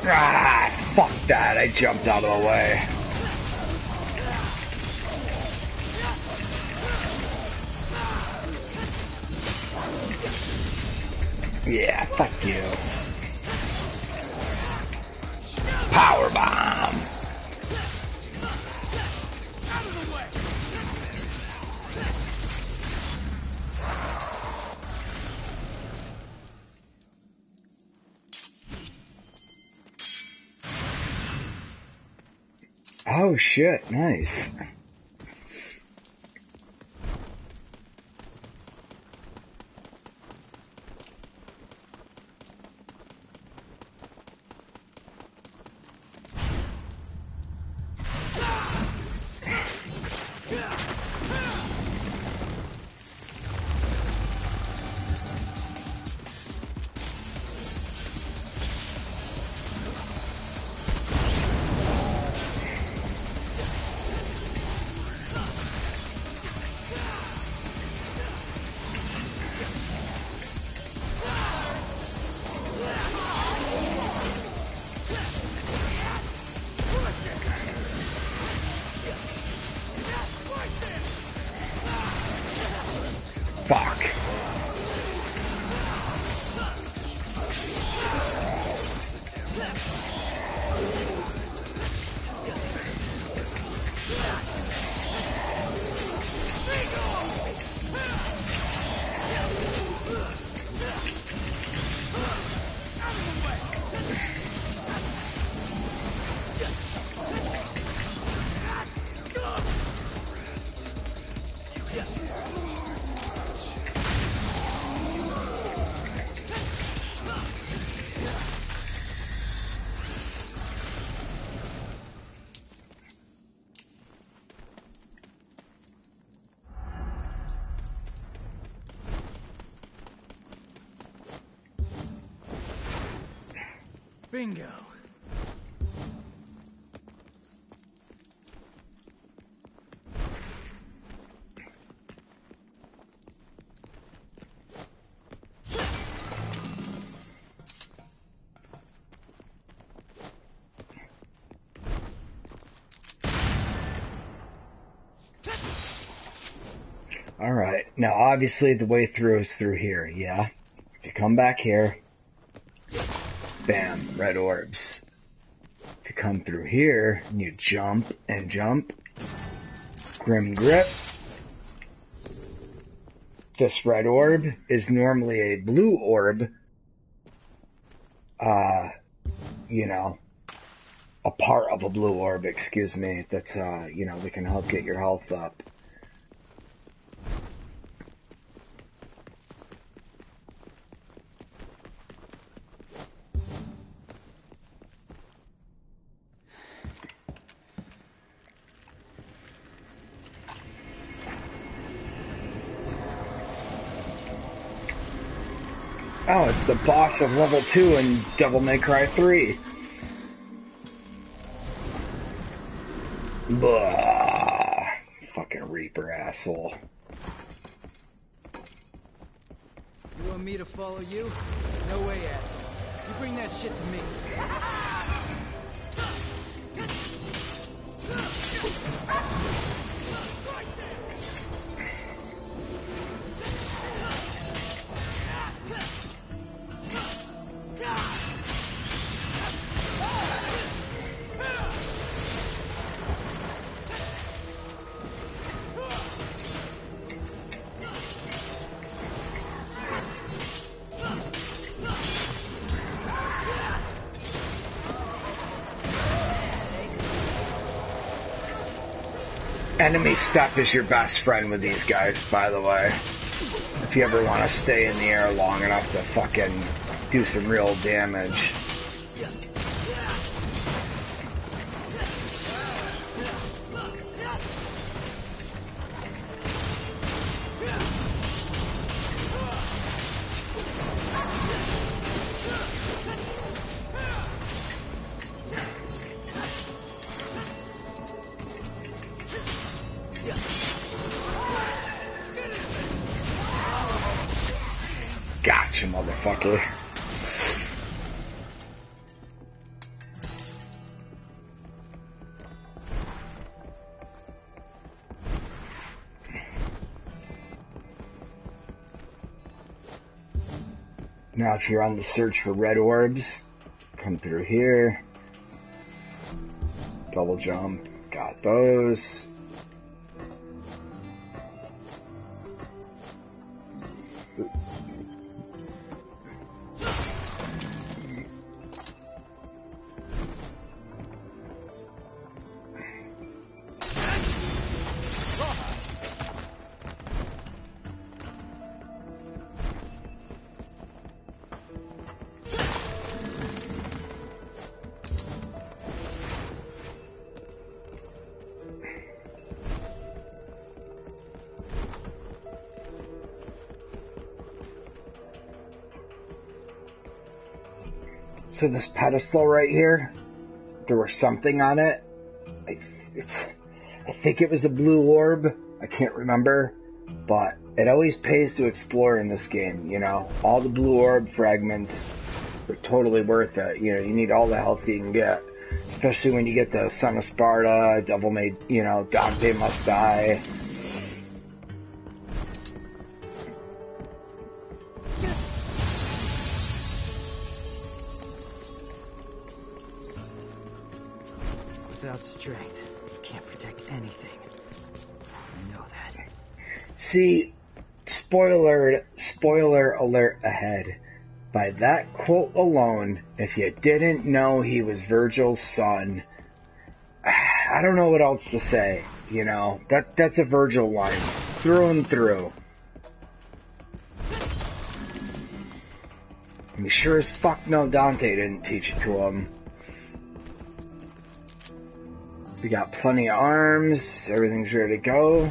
Ah, fuck that. I jumped out of the way. Yeah, fuck you. Power bomb. Oh shit, nice. Fuck. Bingo. Alright, now obviously the way through is through here, yeah? If you come back here, bam, red orbs. If you come through here, and you jump and jump, grim grip. This red orb is normally a blue orb, you know, a part of a blue orb, excuse me, that's, you know, that can help get your health up. Oh, it's the boss of level 2 in Devil May Cry 3. Blah. Fucking Reaper asshole. You want me to follow you? No way, asshole. You bring that shit to me. Enemy step is your best friend with these guys, by the way. If you ever want to stay in the air long enough to fucking do some real damage. Gotcha, motherfucker. Now if you're on the search for red orbs, come through here. Double jump, got those. So this pedestal right here, there was something on it. I think it was a blue orb. I can't remember. But it always pays to explore in this game, you know. All the blue orb fragments are totally worth it. You know, you need all the health you can get. Especially when you get the Son of Sparta, Devil May, you know, Dante Must Die. without strength, you can't protect anything. I know that. See, spoiler alert ahead. By that quote alone, if you didn't know he was Virgil's son, I don't know what else to say. You know, that's a Virgil line, through and through. I mean, sure as fuck no Dante didn't teach it to him. We got plenty of arms, everything's ready to go.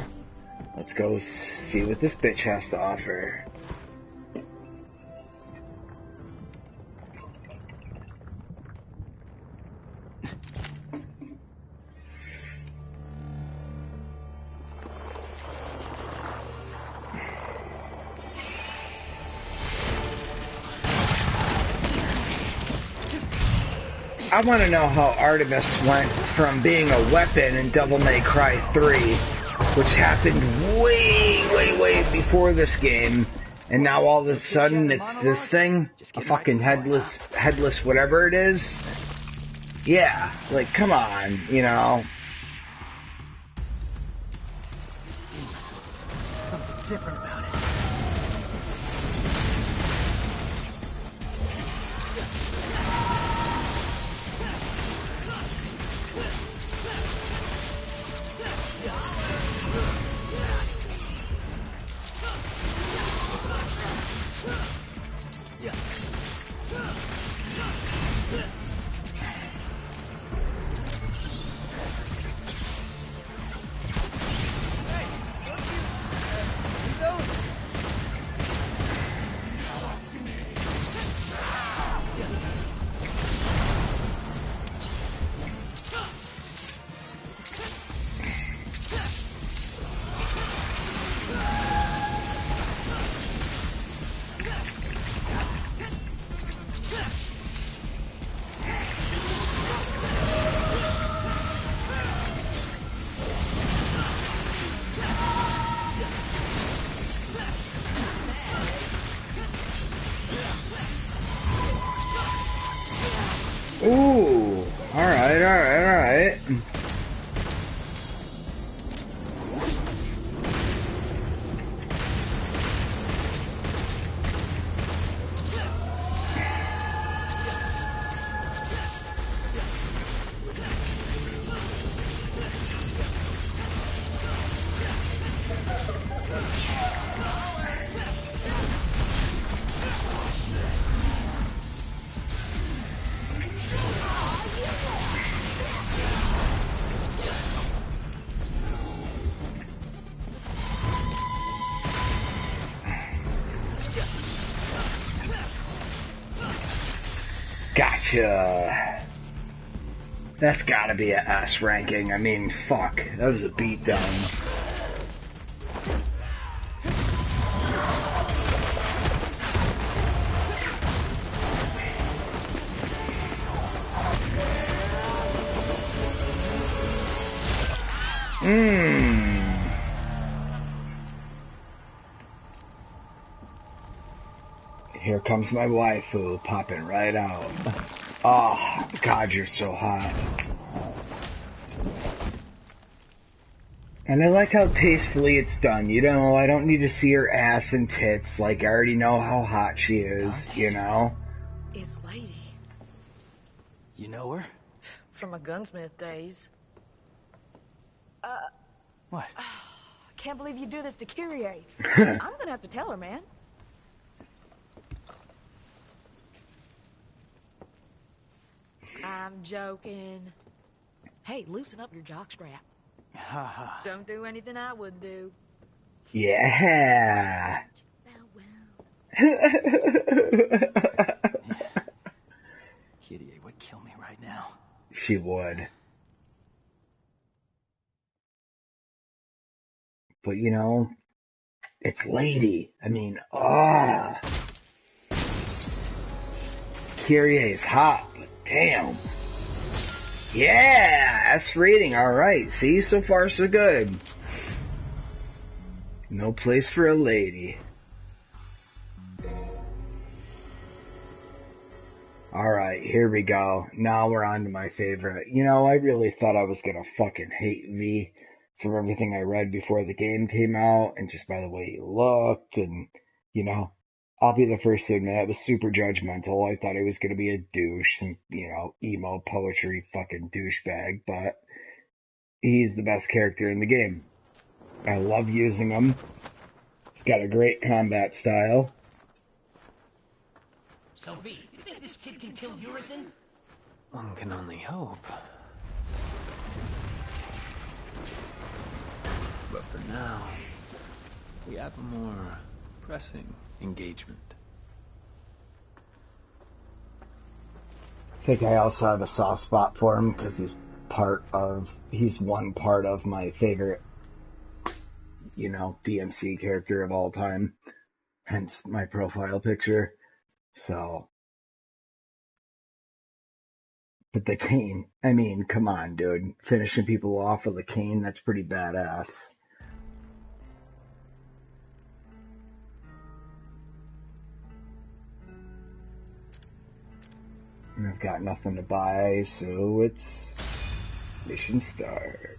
Let's go see what this bitch has to offer. I want to know how Artemis went from being a weapon in Devil May Cry 3, which happened way before this game, and now all of a sudden it's this thing, a fucking headless whatever it is. Yeah, like, come on, you know. Something different about it. Ooh, alright. Gotcha. That's gotta be a S ranking. I mean, fuck. That was a beatdown. Here comes my waifu popping right out. Oh, God, you're so hot. And I like how tastefully it's done. You know, I don't need to see her ass and tits. Like, I already know how hot she is, you know? It's Lady. You know her? From my gunsmith days. What? Can't believe you do this to Kyrie. I'm gonna have to tell her, man. I'm joking. Hey, loosen up your jockstrap. Haha. Don't do anything I would do. Yeah. Kitty would kill me right now. She would. But, you know, it's Lady. I mean, Kyrie is hot, but damn. Yeah, that's rating. All right. See, so far so good. No place for a lady. Alright, here we go. Now we're on to my favorite. You know, I really thought I was gonna fucking hate V from everything I read before the game came out, and just by the way he looked, and, you know, I'll be the first to admit I was super judgmental. I thought he was gonna be a douche, some, you know, emo poetry fucking douchebag, but he's the best character in the game. I love using him. He's got a great combat style. So, V, you think this kid can kill Morrison? One can only hope. But for now, we have a more pressing engagement. I think I also have a soft spot for him because he's one part of my favorite, you know, DMC character of all time. Hence my profile picture. So, but the cane, I mean, come on, dude. Finishing people off with a cane, that's pretty badass. And I've got nothing to buy, so it's mission start.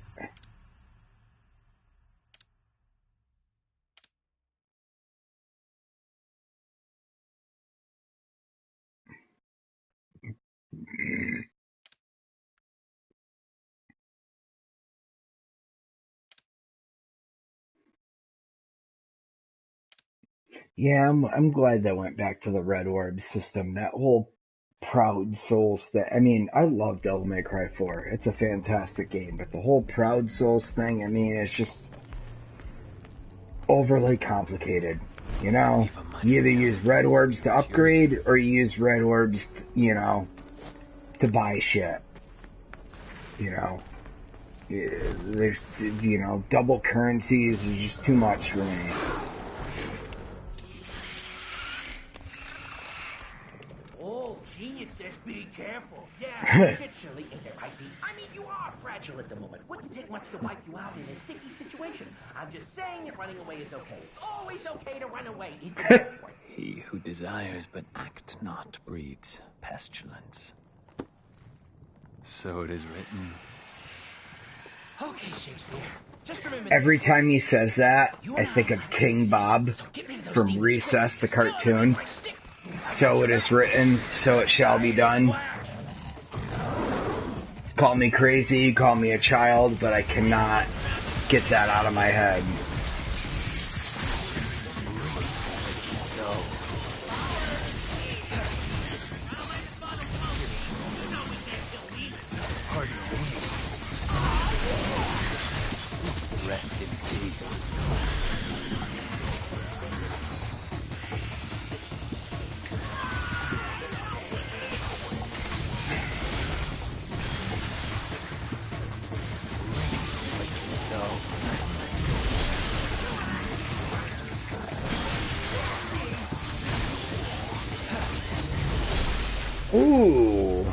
Yeah, I'm glad they went back to the Red Orb system. That whole Proud Souls thing. I mean, I love Devil May Cry 4. It's a fantastic game, but the whole Proud Souls thing, I mean, it's just overly complicated. You know, you either use Red Orbs to upgrade, or you use Red Orbs, you know, to buy shit. You know, there's, you know, double currencies is just too much for me. Oh, genius says be careful. Yeah, shit, Shirley, ain't that right, V? I mean, you are fragile at the moment. Wouldn't take much to wipe you out in a sticky situation. I'm just saying that running away is okay. It's always okay to run away. He who desires but act not breeds pestilence. So it is written. Okay, Shakespeare. Just remember Every this. time he says that, I think of King Bob from Recess, the cartoon. So it is written, so it shall be done. Call me crazy, call me a child, but I cannot get that out of my head. Rest in peace. Ooh.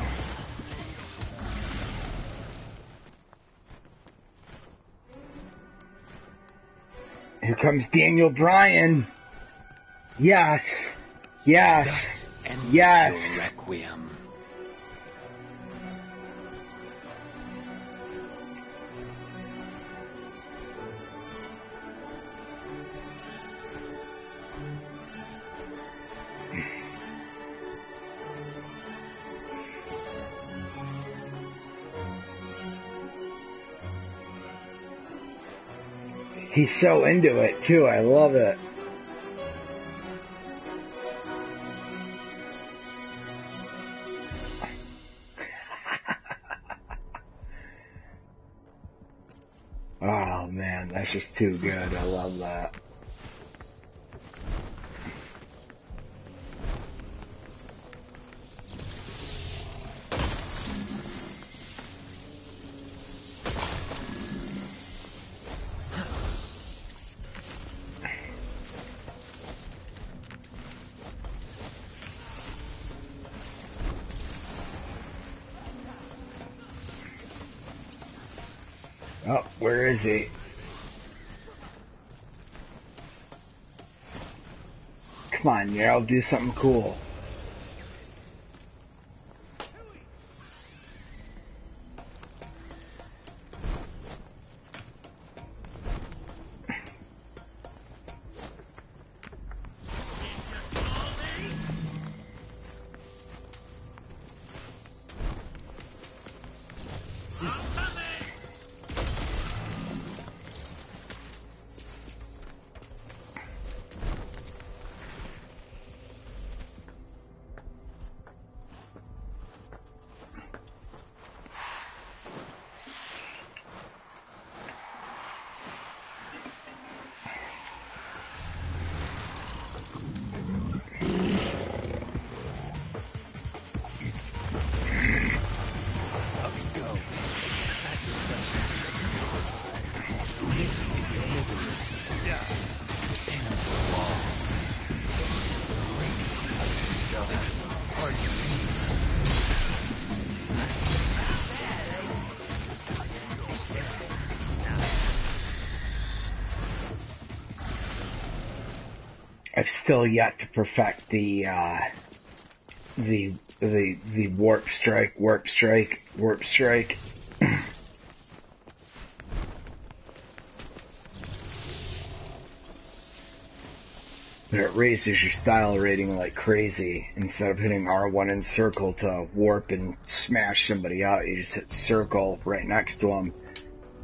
Here comes Daniel Bryan. Yes. Yes. Yes. Requiem. He's so into it, too. I love it. Oh, man, that's just too good. I love that. Oh, where is he? Come on, Yarl, do something cool. I've still yet to perfect the warp strike. But it raises your style rating like crazy. Instead of hitting R1 in circle to warp and smash somebody out, you just hit circle right next to them,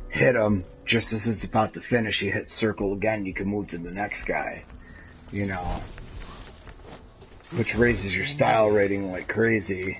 hit them, just as it's about to finish, you hit circle again, you can move to the next guy, you know, which raises your style rating like crazy.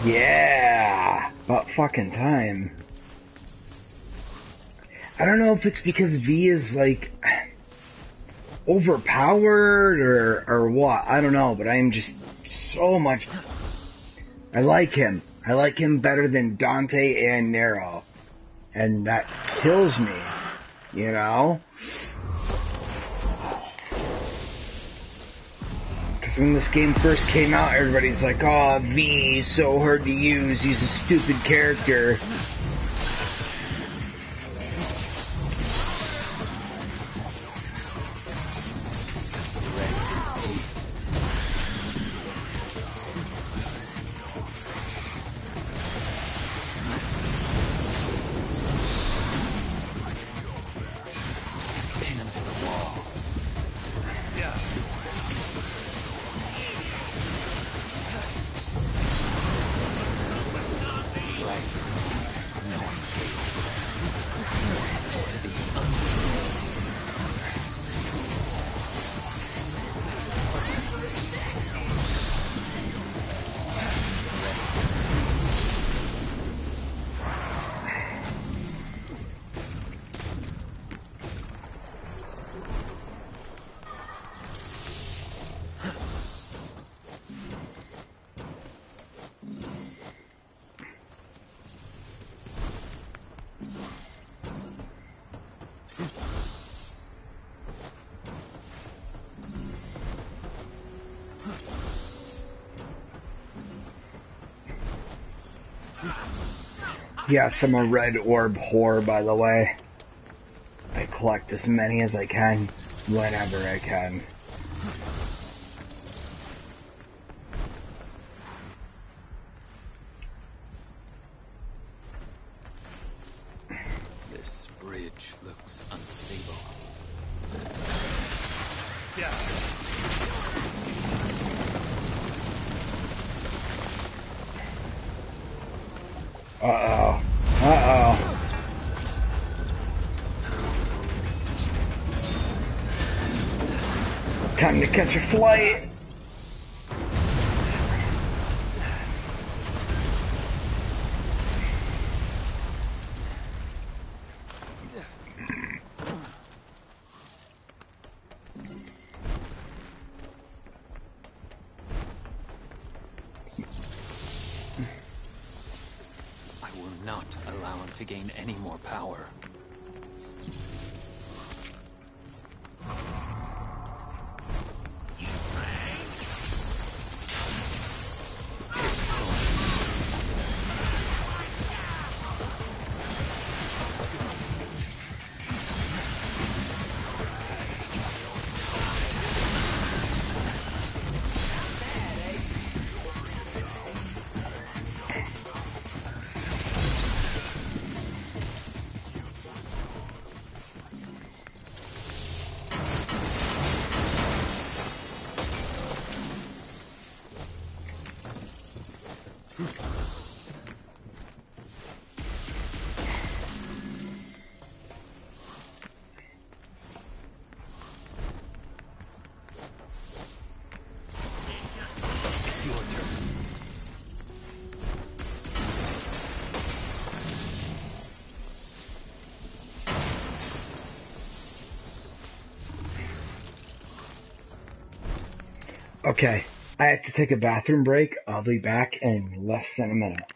Yeah, about fucking time. I don't know if it's because V is like overpowered or what. I don't know, but I am just so much. I like him. I like him better than Dante and Nero, and that kills me. You know. When this game first came out, everybody's like, oh, V is so hard to use, he's a stupid character. Yes, I'm a red orb whore, by the way. I collect as many as I can, whenever I can. This bridge looks unstable. Uh-oh. Uh-oh. Time to catch a flight. Not allow him to gain any more power. Okay, I have to take a bathroom break. I'll be back in less than a minute.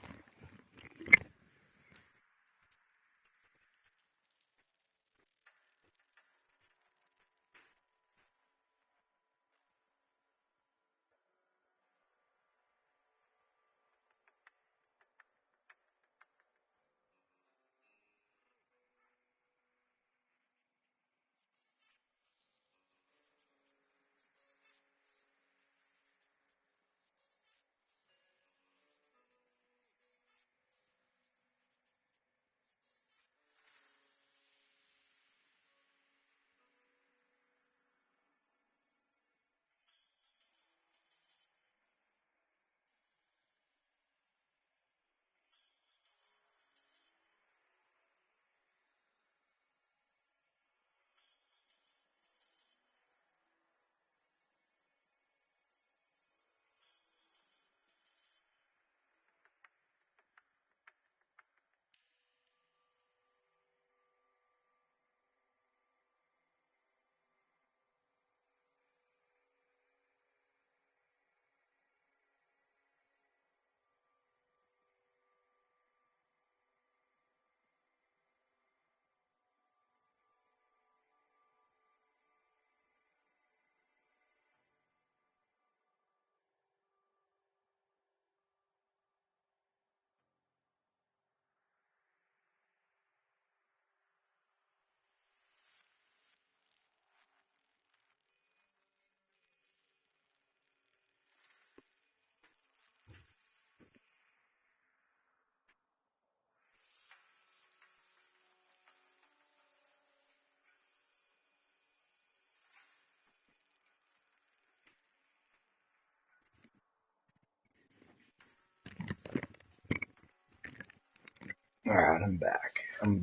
Alright, I'm back. I'm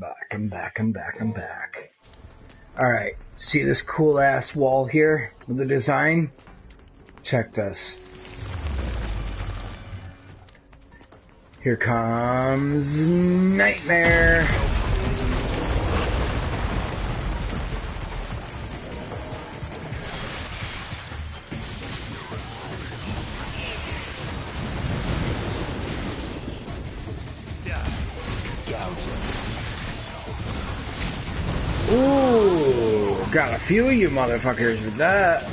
back. Alright, see this cool ass wall here with the design? Check this. Here comes Nightmare. Ooh, got a few of you motherfuckers with that.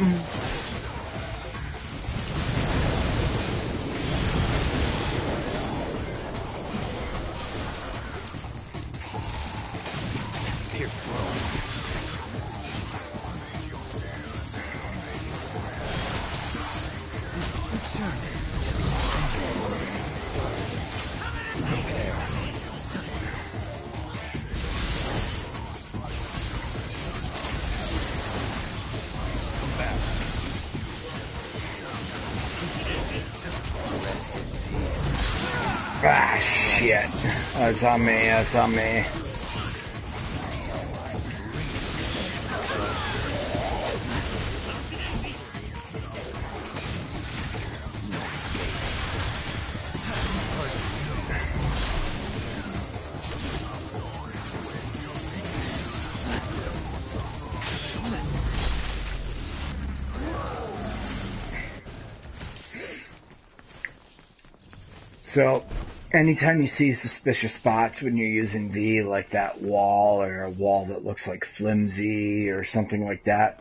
Ah, shit. That's on me. So, anytime you see suspicious spots when you're using V, like that wall or a wall that looks like flimsy or something like that,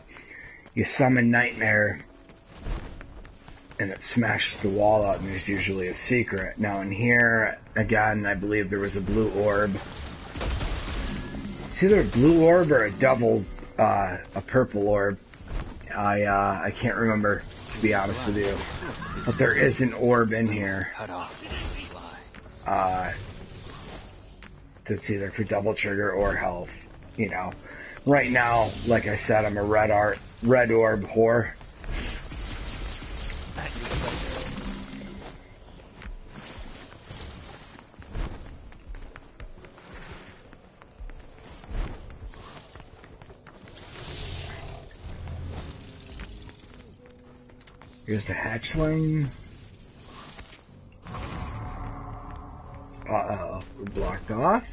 you summon Nightmare and it smashes the wall out and there's usually a secret. Now in here, again, I believe there was a blue orb. It's either a blue orb or a purple orb. I can't remember, to be honest with you. But there is an orb in here. That's either for double trigger or health. You know, right now, like I said, I'm a red orb whore. Here's the hatchling. Uh-oh, we're blocked off.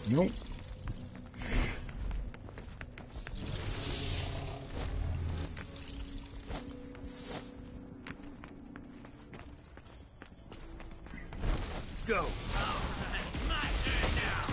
Nope. Go. My turn now.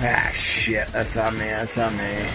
Ah, shit, that's on me, that's on me.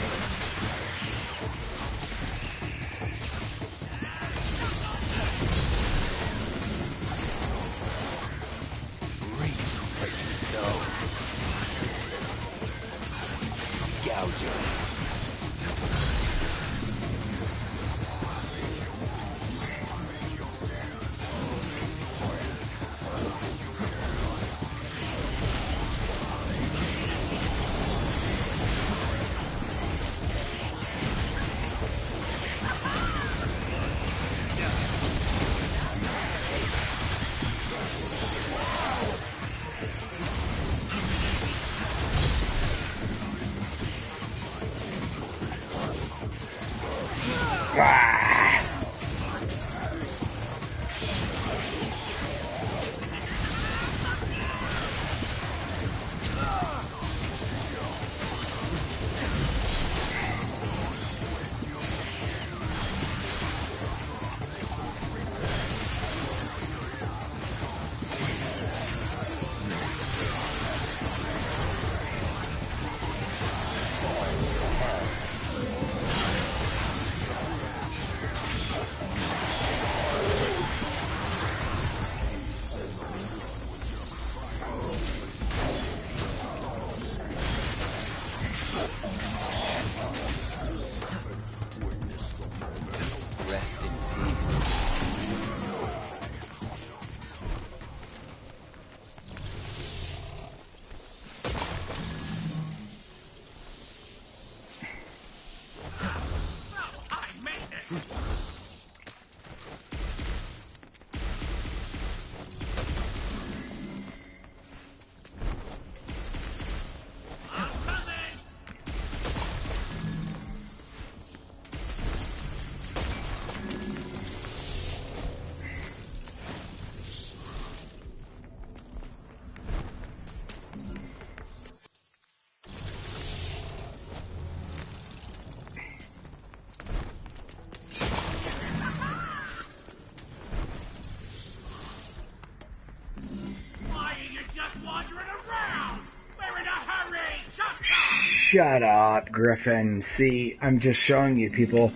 Shut up, Griffin. See, I'm just showing you people.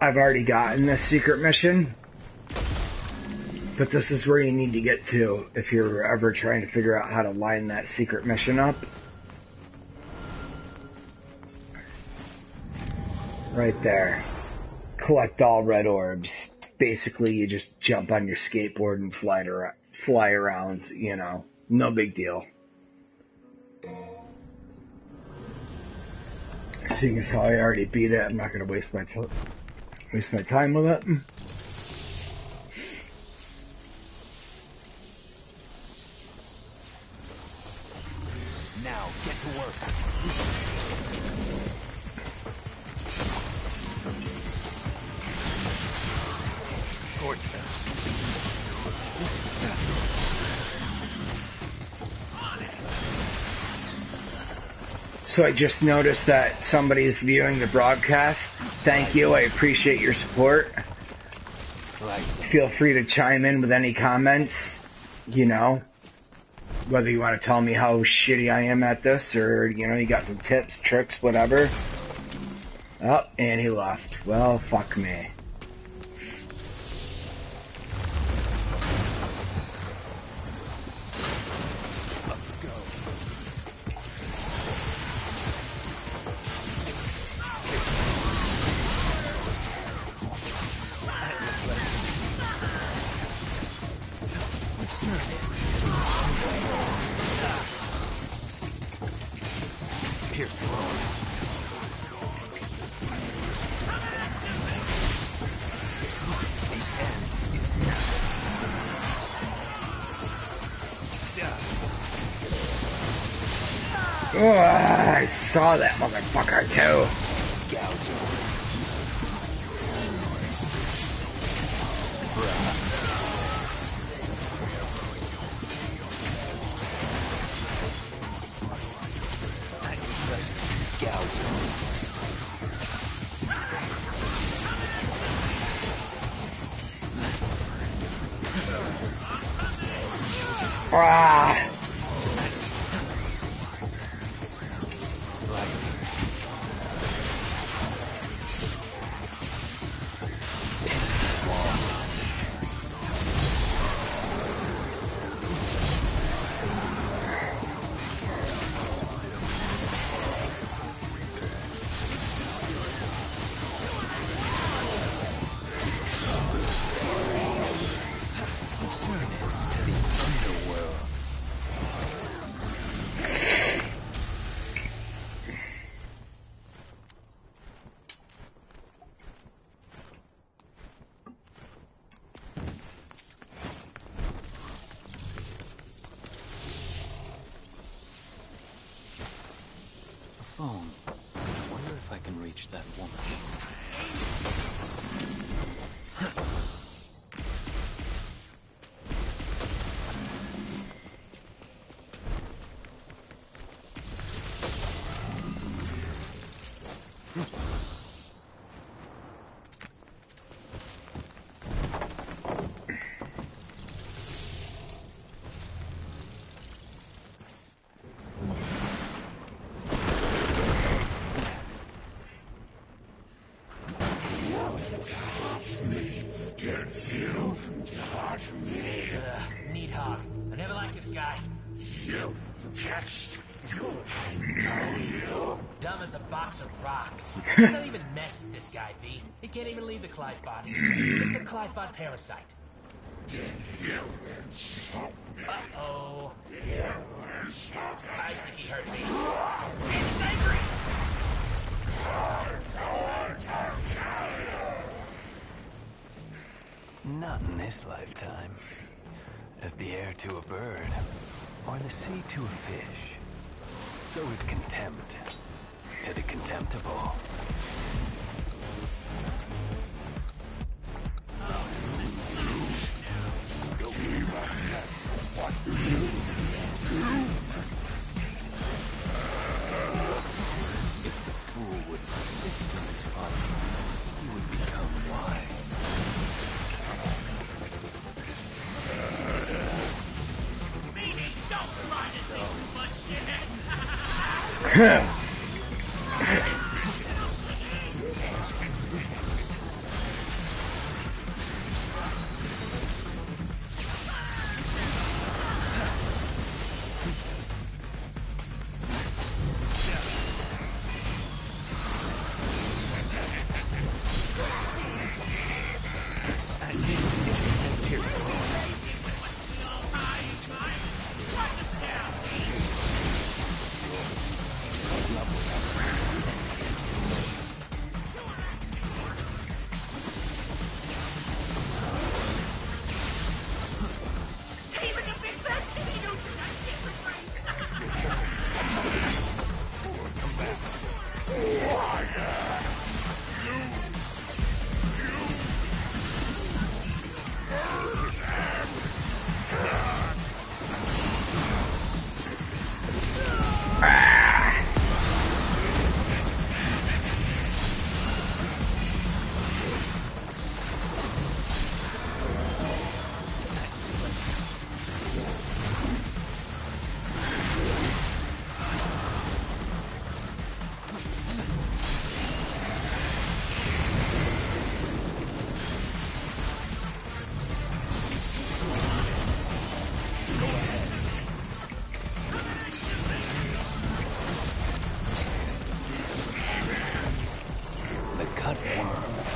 I've already gotten this secret mission. But this is where you need to get to if you're ever trying to figure out how to line that secret mission up. Right there. Collect all red orbs. Basically, you just jump on your skateboard and fly around, you know. No big deal. Seeing as how I already beat it, I'm not going to waste my time with it. Now, get to work. Towards them. So I just noticed that somebody's viewing the broadcast. Thank you. I appreciate your support. Feel free to chime in with any comments, you know, whether you want to tell me how shitty I am at this or, you know, you got some tips, tricks, whatever. Oh, and he left. Well, fuck me. Oh, I saw that motherfucker too. Bro. Ah! Phone. Wonder if I can reach that woman. Neat hog. I never liked this guy. You catched. Dumb as a box of rocks. You don't even mess with this guy, V. He can't even leave the Clifod. Just a Clifod parasite. Uh-oh. I think he hurt me. He's angry! Not in this lifetime. As the air to a bird, or the sea to a fish, so is contempt to the contemptible. If the fool would persist in his folly, he would become wise.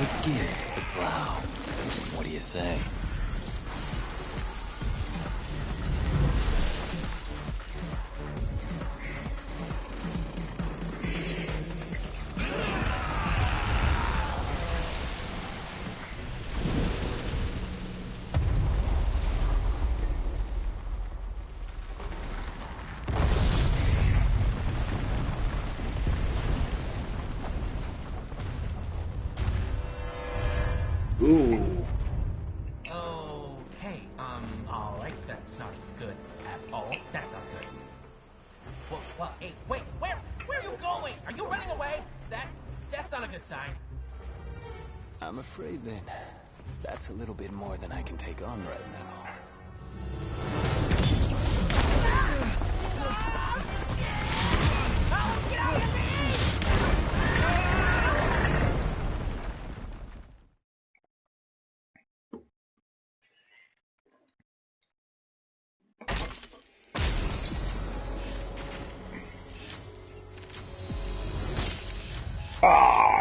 Begins the plow. What do you say? Ooh. Okay, alright, that's not good at all. That's not good. Well, hey, wait, where are you going? Are you running away? That's not a good sign. I'm afraid then that's a little bit more than I can take on right now.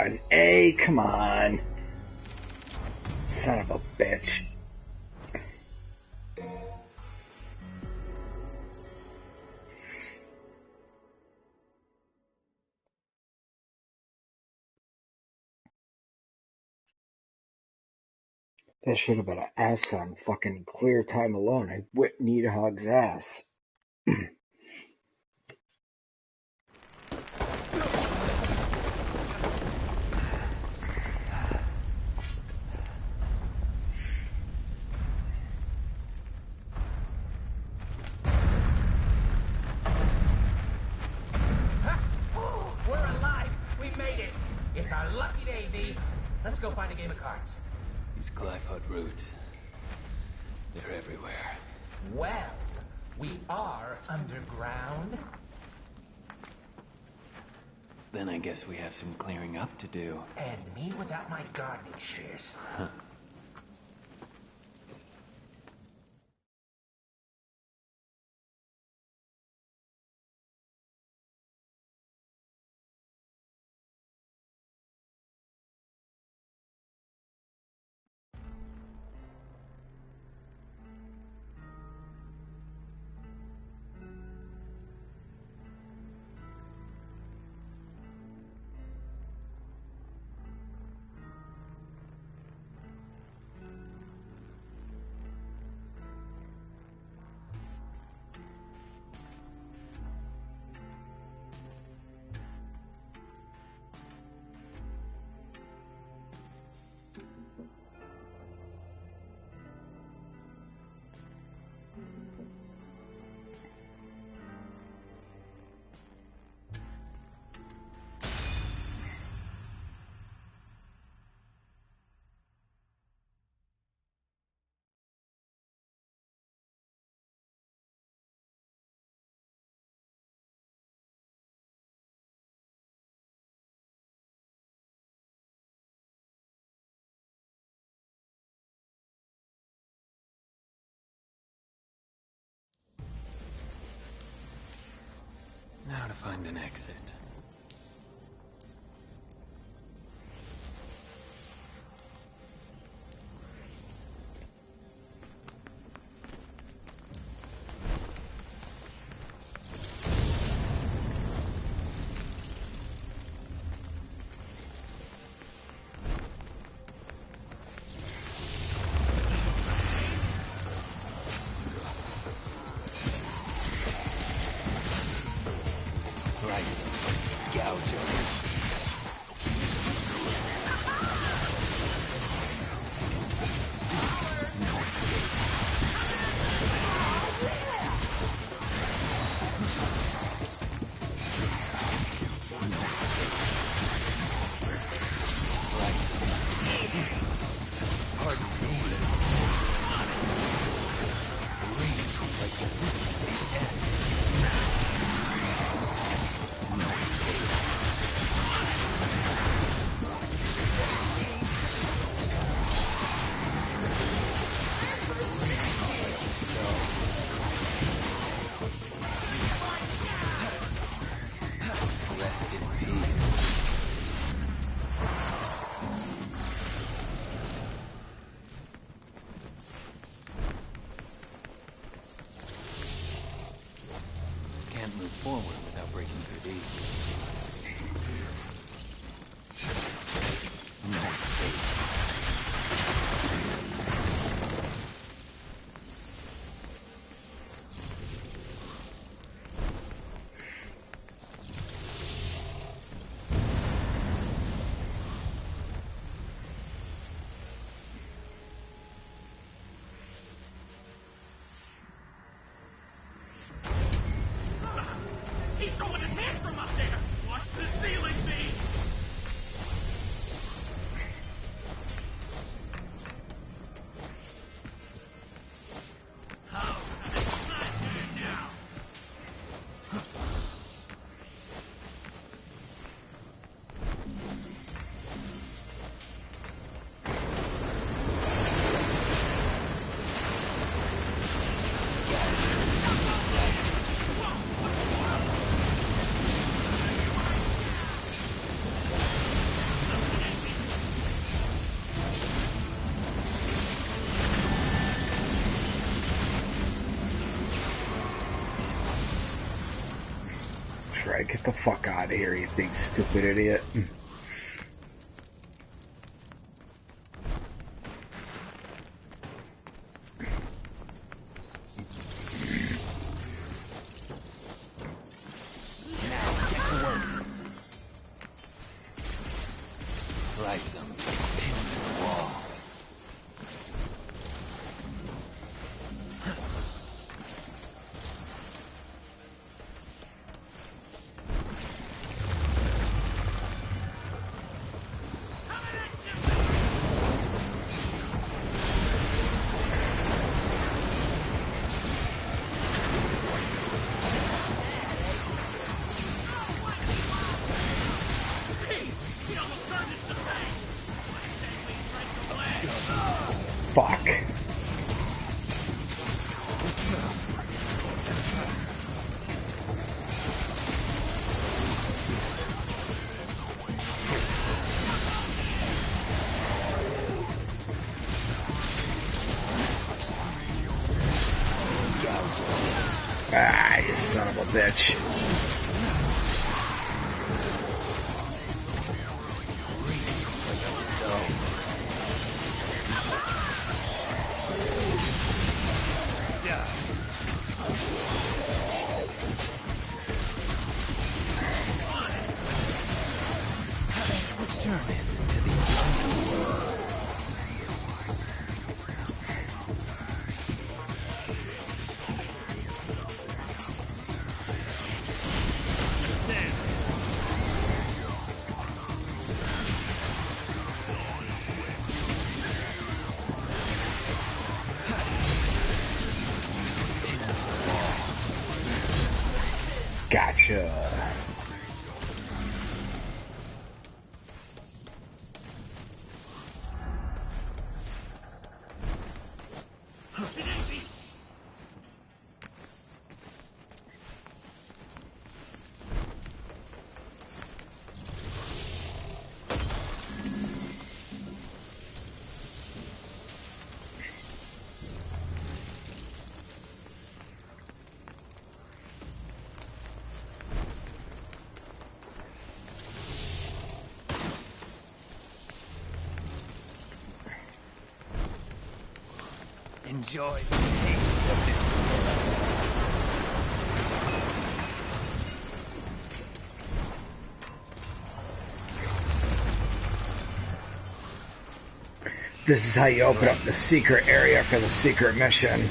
an A, come on. Son of a bitch. That should have been an S on fucking Clear Time Alone. I whipped Needhog's ass. We're alive. We made it. It's our lucky day, V. Let's go find a game of cards. These Glyphod roots. They're everywhere. Well, we are underground. Then I guess we have some clearing up to do. And me without my gardening shears. Huh. Now to find an exit. Right. Alright, get the fuck out of here, you big stupid idiot. Fuck. Ah, you son of a bitch. Gotcha. Enjoy the taste of this world. This is how you open up the secret area for the secret mission.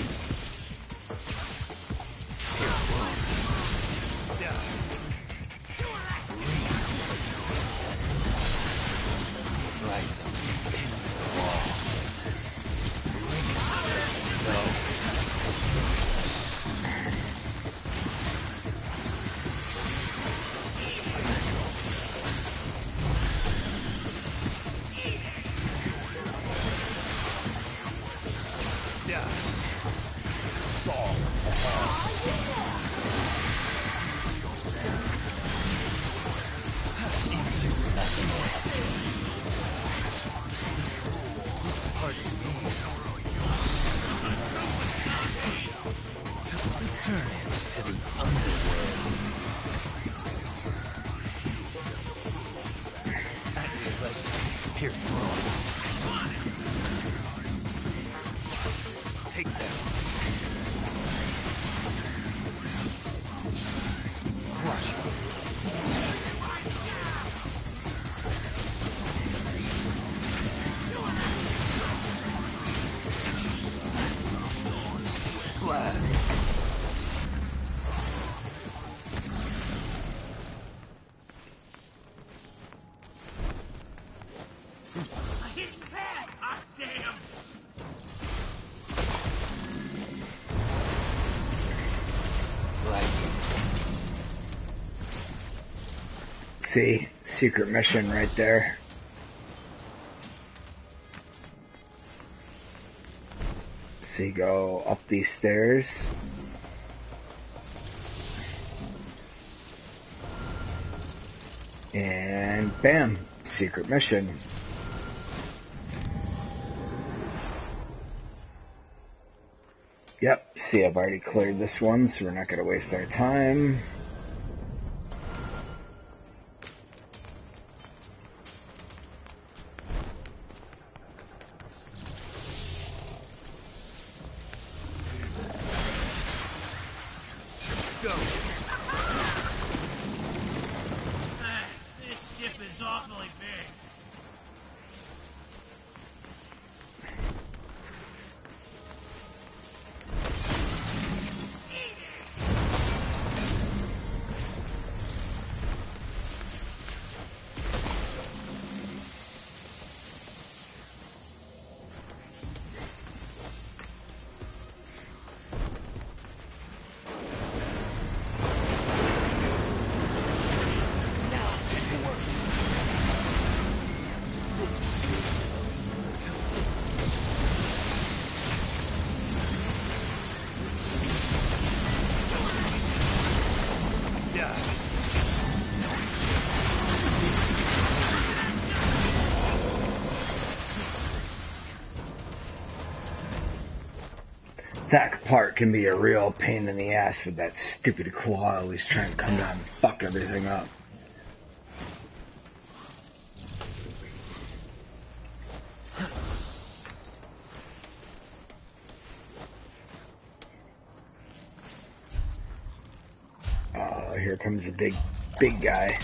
See, secret mission right there. See, go up these stairs. And bam, secret mission. Yep, see, I've already cleared this one, so we're not going to waste our time. That part can be a real pain in the ass with that stupid claw always trying to come down and fuck everything up. Oh, here comes the big guy.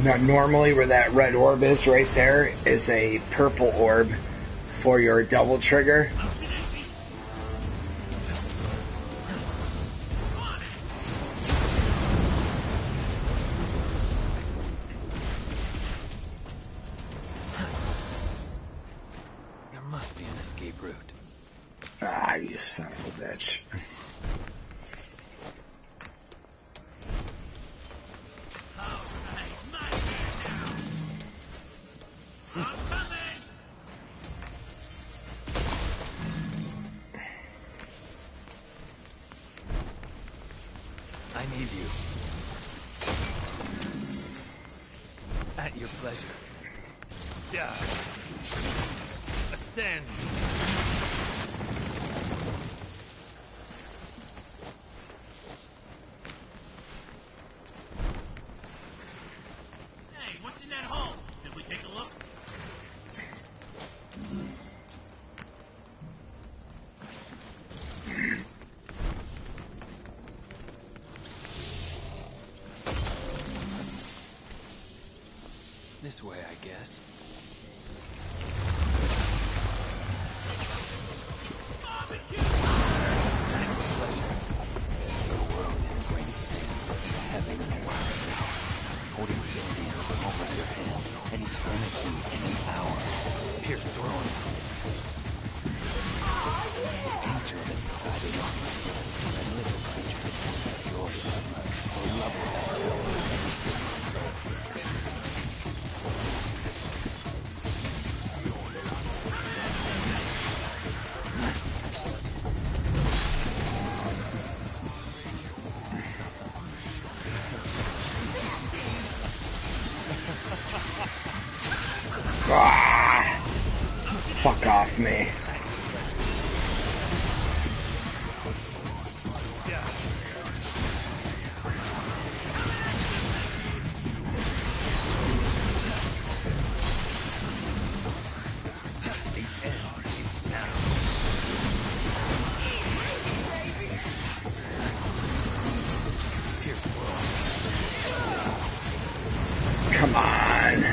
Now, normally where that red orb is right there is a purple orb for your double trigger. There must be an escape route. Ah, you son of a bitch. I need you. At your pleasure. Yeah. Ascend. Hey, what's in that hole? Did we take a look? This way, I guess. Barbecue! At your pleasure. The world in its greatest state. Heaven and wild power. Holding infinity in the palm of your hand. And eternity in an hour. Pierce throne. The angel that decided on me is a little creature. Your blood, for love without hope. Ah, fuck off me. Come on.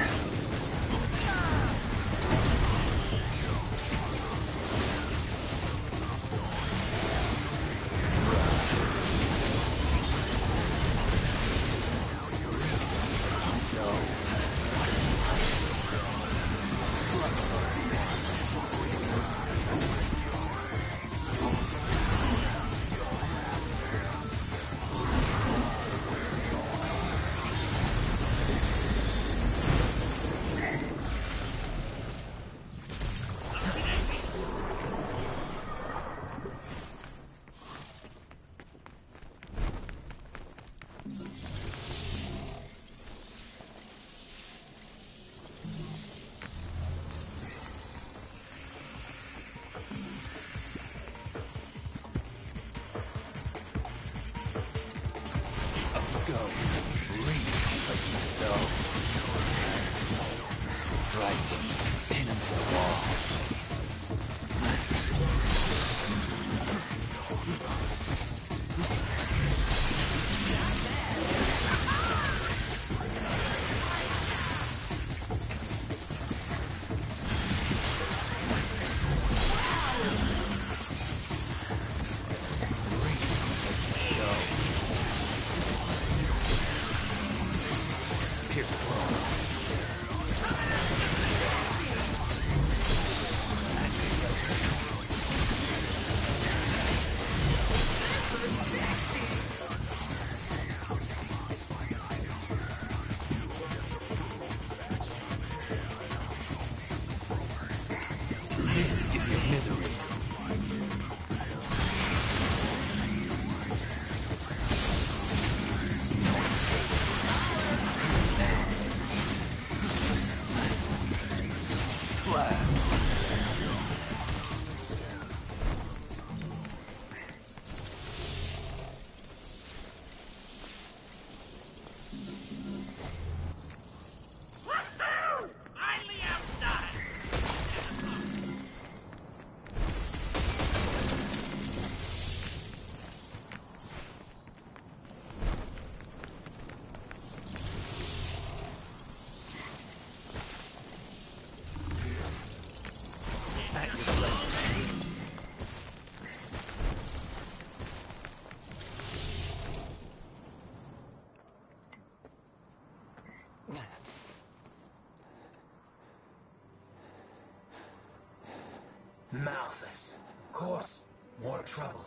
Malthus. Of course, more trouble.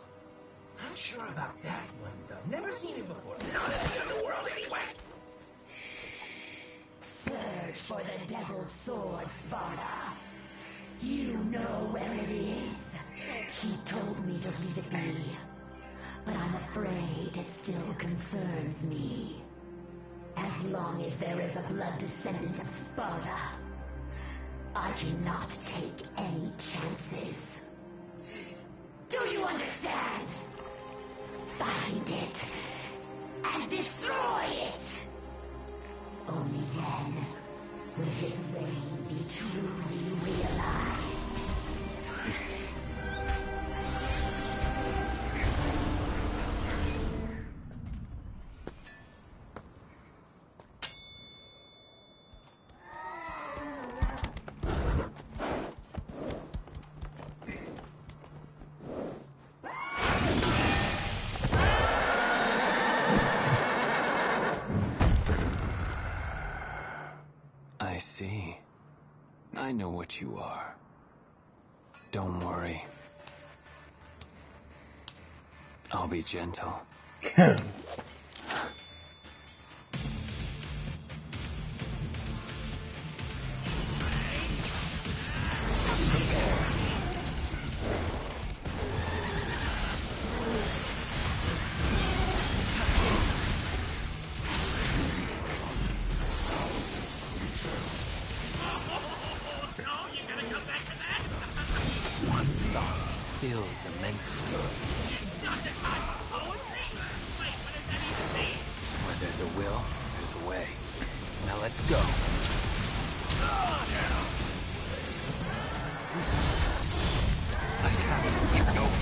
Not sure about that one, though. Never seen it before. Not in the underworld, anyway. Search for the Devil's Sword, Sparta. You know where it is. He told me to leave it be, but I'm afraid it still concerns me. As long as there is a blood descendant of Sparta, I cannot take any chances. Do you understand? Find it and destroy it. Only then will his reign be truly realized. I see. I know what you are. Don't worry. I'll be gentle. One thought fills immensely. Where there's a will, there's a way. Now let's go. I have to keep going.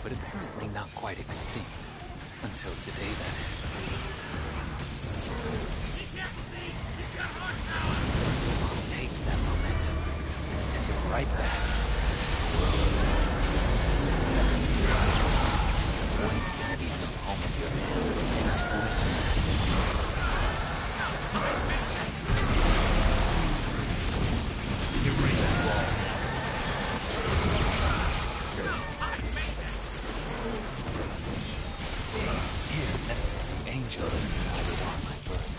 But apparently not quite extinct. Until today, that is. I'll take that momentum and send it right back to the world. One infinity in the palm of your hand and turn it to erase that wall. Angel, I want my birth.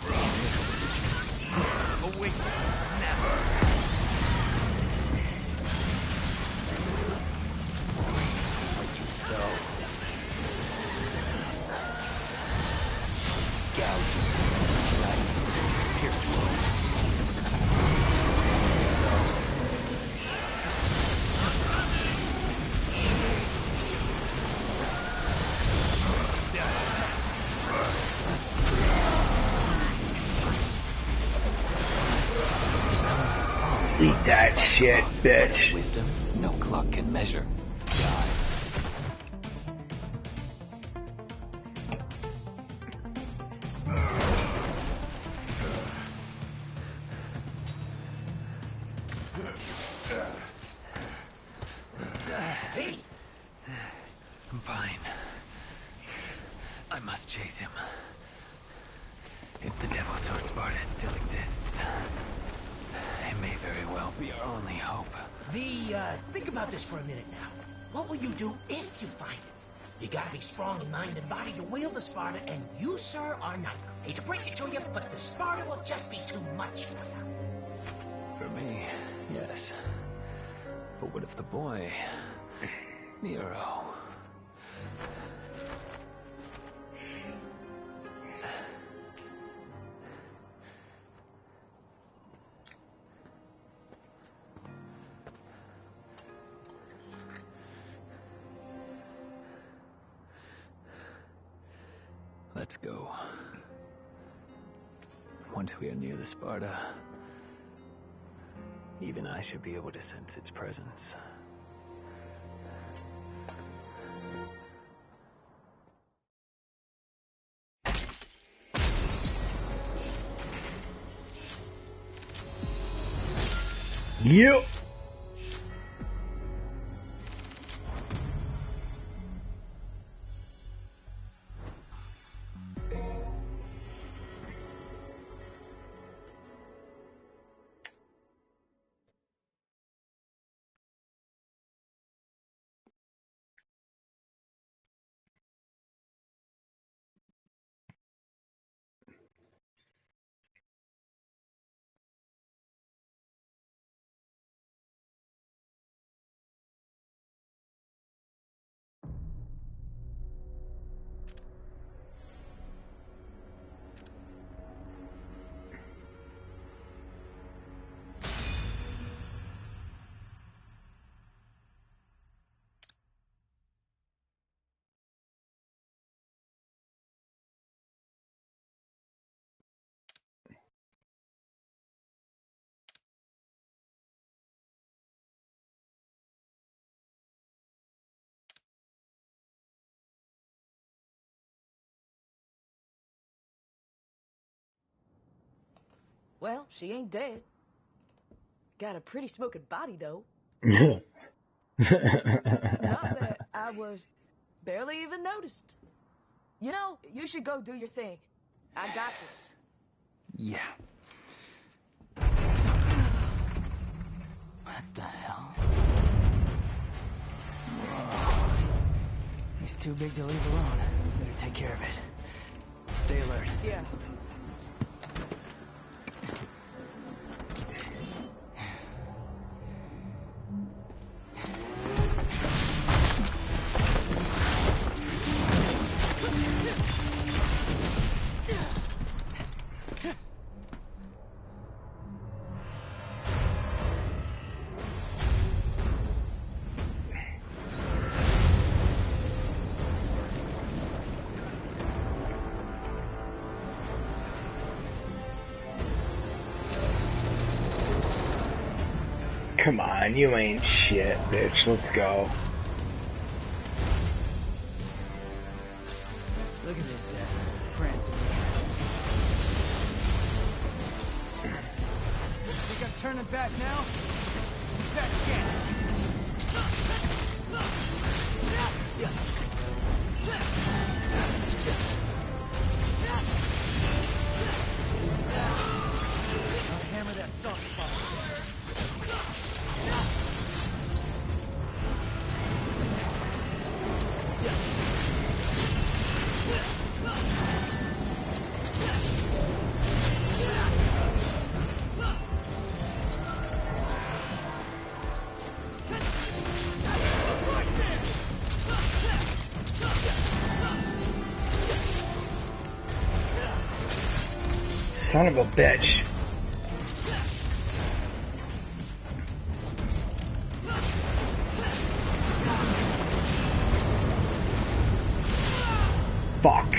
Awake, never. What you sow. Gouge, light, pierce wound. Eat that shit, bitch. Wisdom no clock can measure. God. Hey! I'm fine. I must chase him. If the Devil's Sword Sparta still exists, it may very well be our only hope. Think about this for a minute now. What will you do if you find it? You gotta be strong in mind and body to wield the Sparta, and you, sir, are neither. Hate to break it to you, but the Sparta will just be too much for you. For me, yes. But what if the boy, Nero... Let's go. Once we are near the Sparta, even I should be able to sense its presence. Yep. Well, she ain't dead. Got a pretty smoking body, though. Yeah. Not that I was barely even noticed. You know, you should go do your thing. I got this. Yeah. What the hell? Whoa. He's too big to leave alone. Better take care of it. Stay alert. Yeah. Come on, you ain't shit, bitch. Let's go. Look at this ass. Prancing. Think I'm turning back now? Back again. I'll hammer that soft spot. Son of a bitch. Fuck.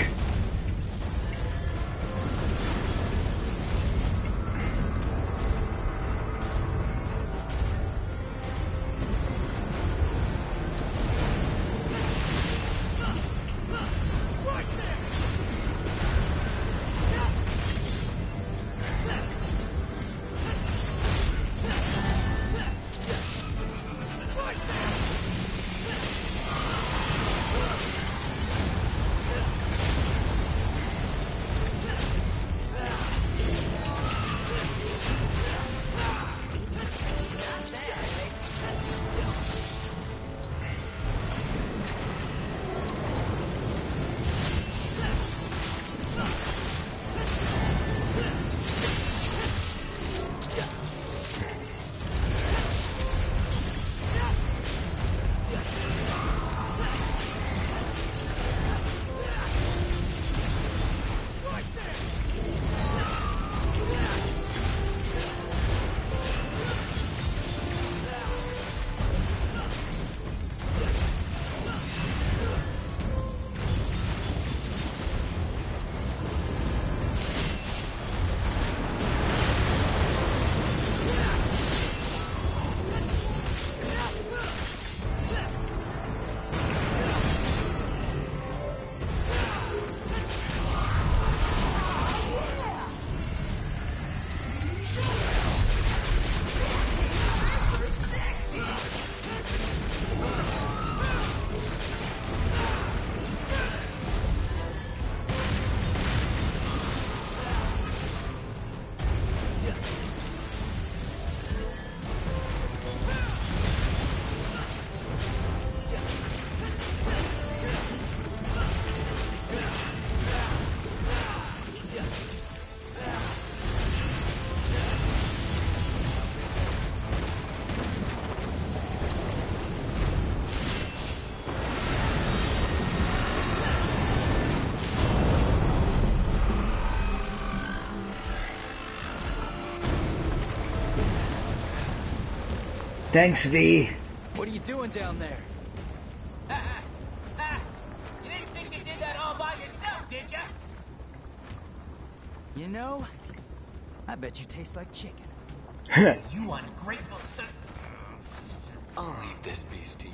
Thanks, V. What are you doing down there? You didn't think you did that all by yourself, did ya? You know, I bet you taste like chicken. You ungrateful son. I'll leave this beast to you.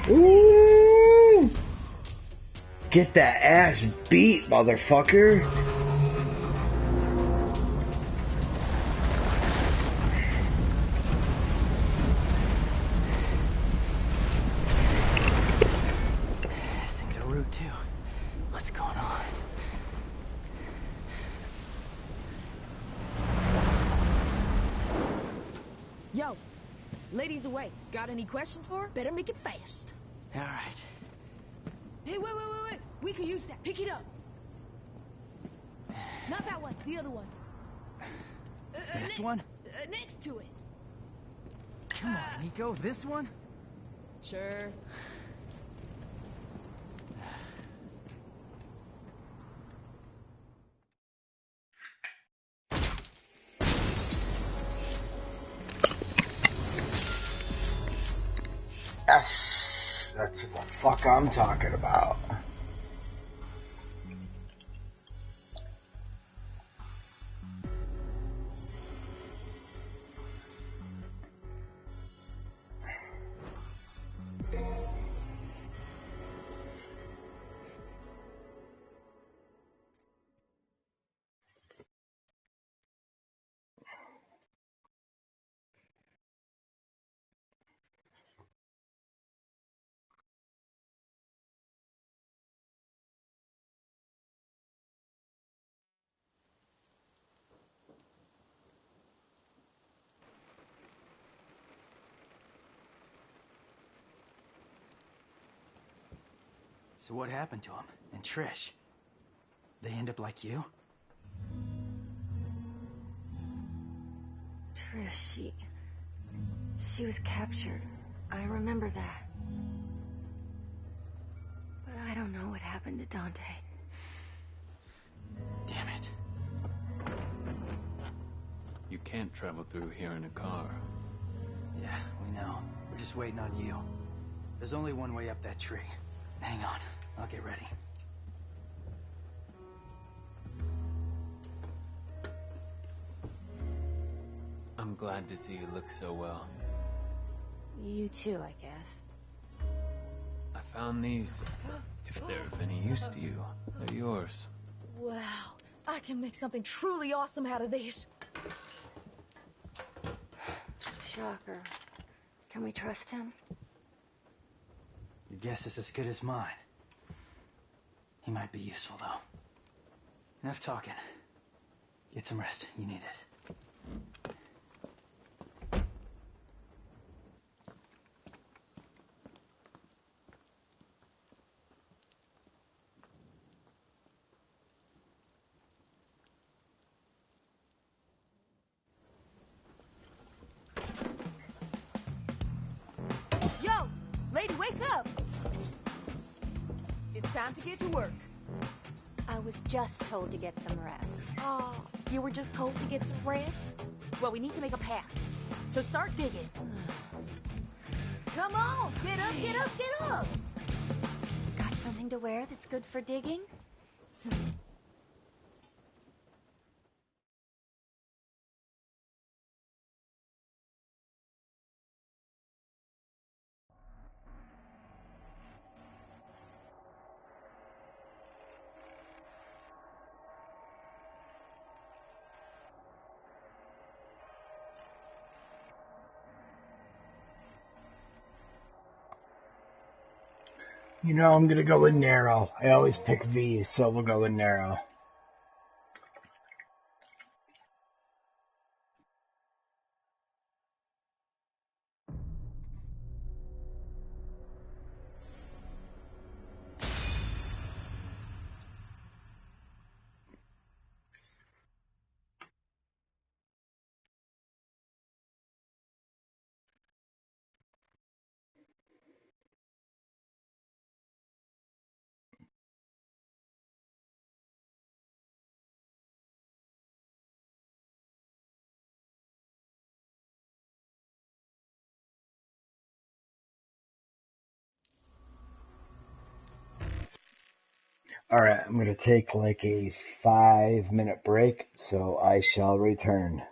Ooh! Get that ass beat, motherfucker. This thing's a root too. What's going on? Yo, ladies away. Got any questions for her? Better make it fast. All right. Hey, wait. We could use that. Pick it up. Not that one. The other one. This one? Next to it. Come on, Nico. This one? Sure. Yes, that's what the fuck I'm talking about. So what happened to him? And Trish? They end up like you? Trish, she was captured. I remember that. But I don't know what happened to Dante. Damn it. You can't travel through here in a car. Yeah, we know. We're just waiting on you. There's only one way up that tree. Hang on, I'll get ready. I'm glad to see you look so well. You too, I guess. I found these. If they're of any use to you, they're yours. Wow, I can make something truly awesome out of this. Shocker. Can we trust him? Your guess is as good as mine. He might be useful, though. Enough talking. Get some rest. You need it. Yo, lady, wake up! It's time to get to work. I was just told to get some rest. Oh, you were just told to get some rest? Well, we need to make a path. So start digging. Come on, get up, get up, get up! Got something to wear that's good for digging? You know, I'm gonna go with narrow. I always pick V, so we'll go with narrow. Alright, I'm gonna take like a 5-minute break, so I shall return.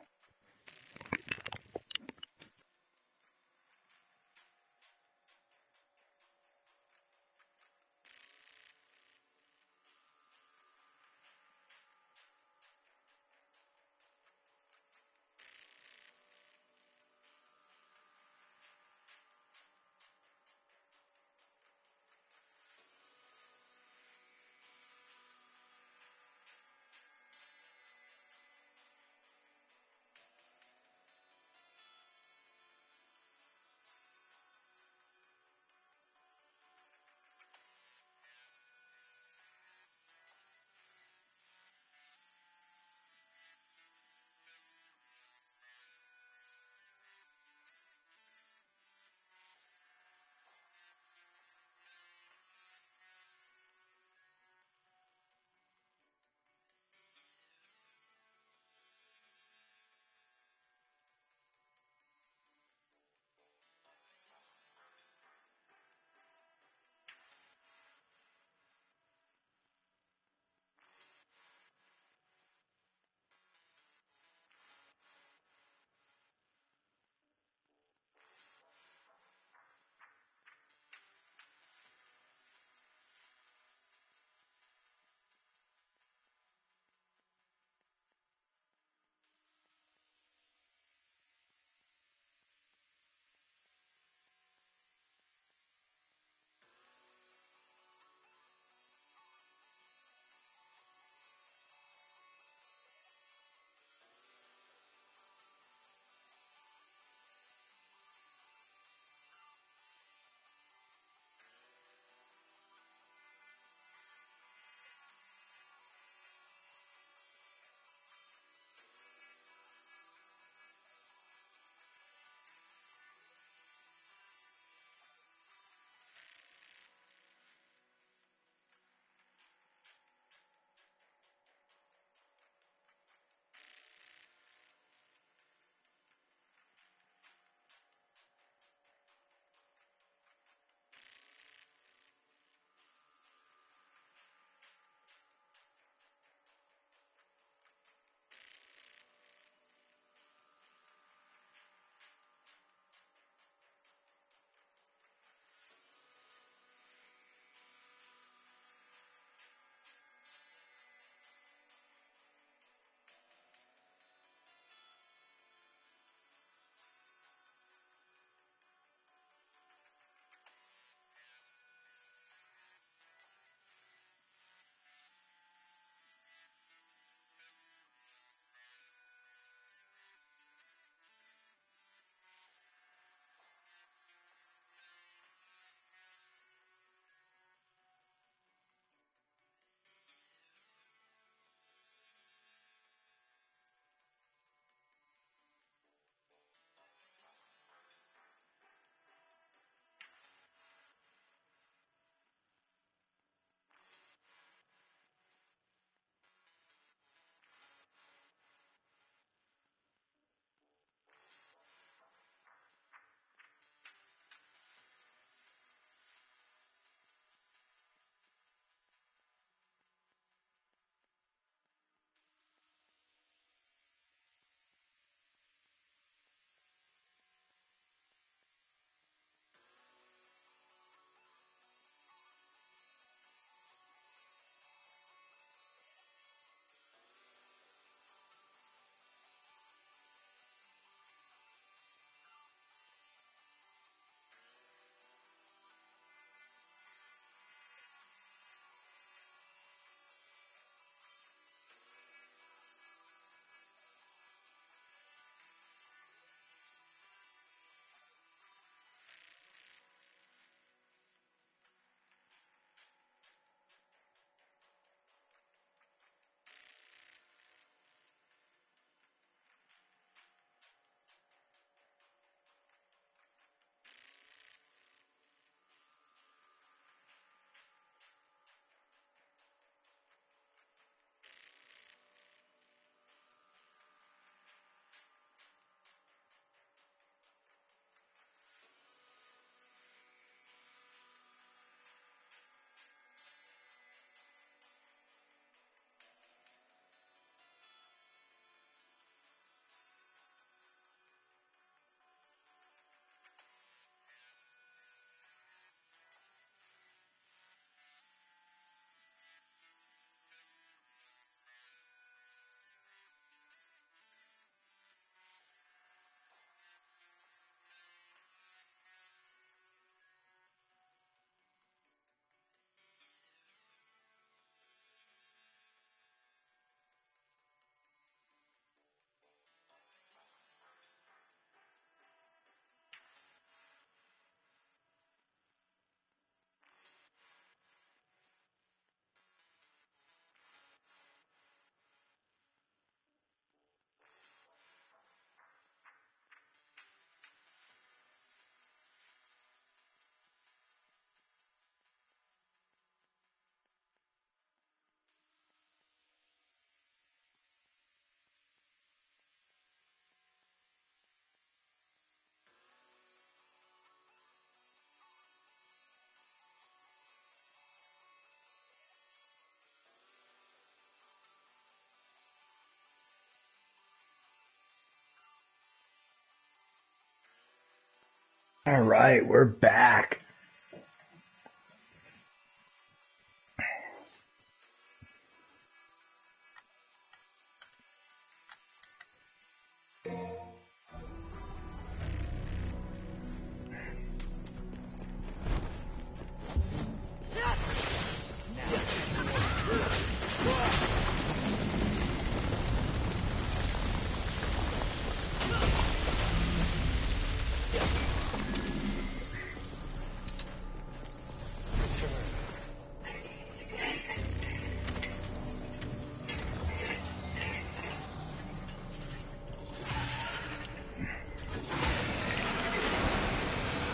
All right, we're back.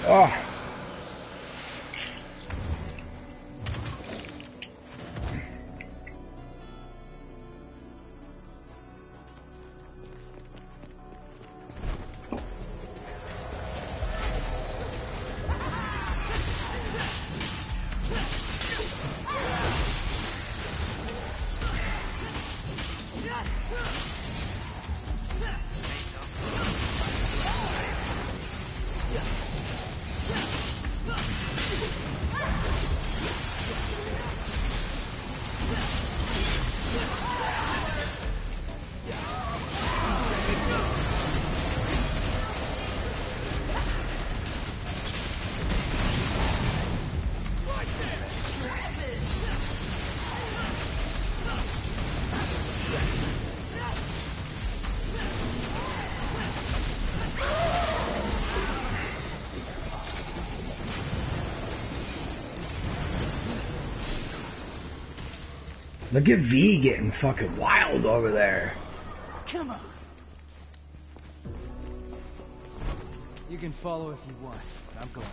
Oh. Look at V getting fucking wild over there. Come on. You can follow if you want, but I'm going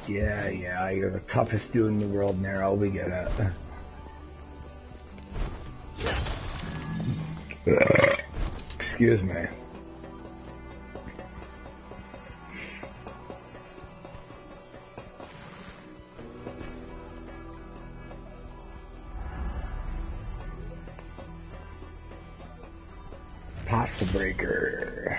ahead. Yeah, you're the toughest dude in the world, Nero. We get it. Excuse me. Pasta breaker.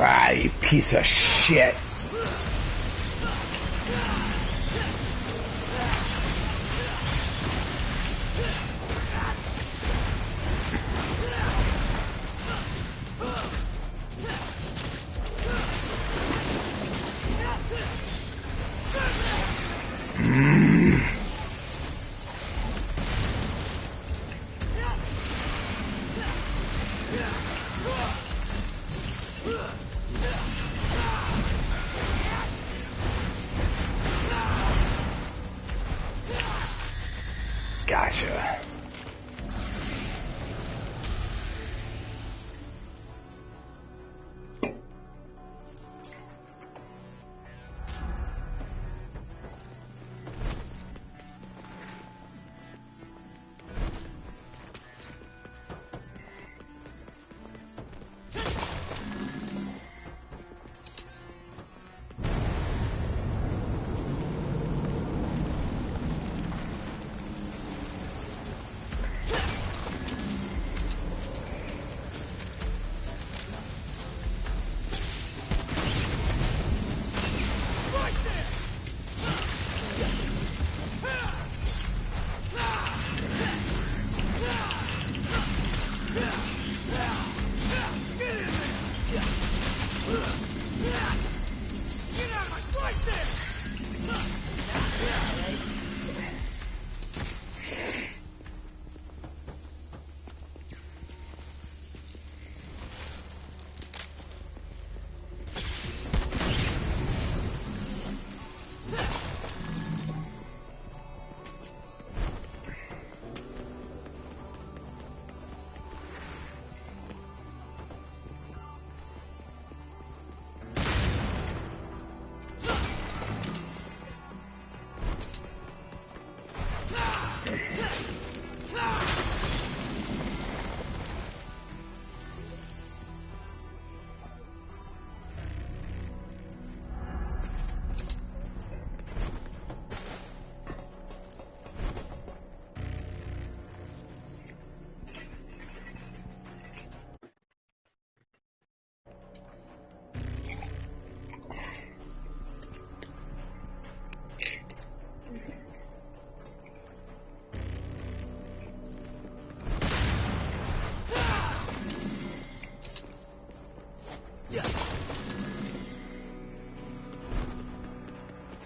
Ah, you piece of shit. Gotcha.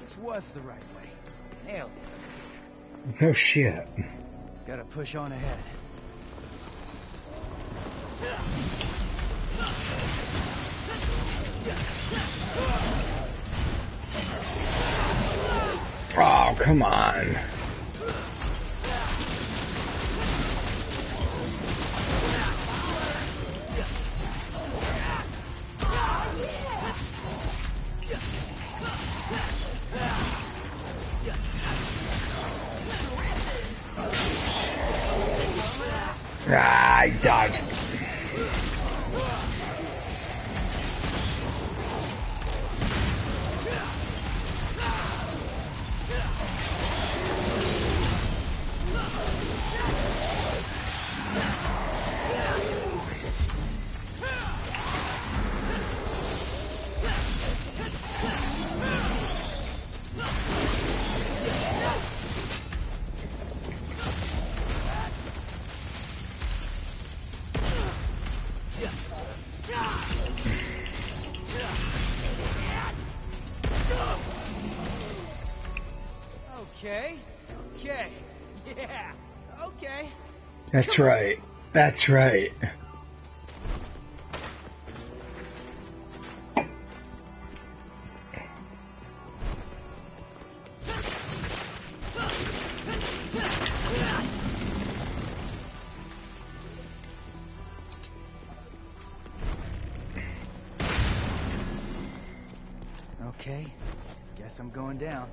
This was the right way. Nailed it. No shit. Gotta push on ahead. Oh, come on. Ah, I dodged. Okay. Okay. Yeah. Okay. That's right. That's right. Okay. Guess I'm going down.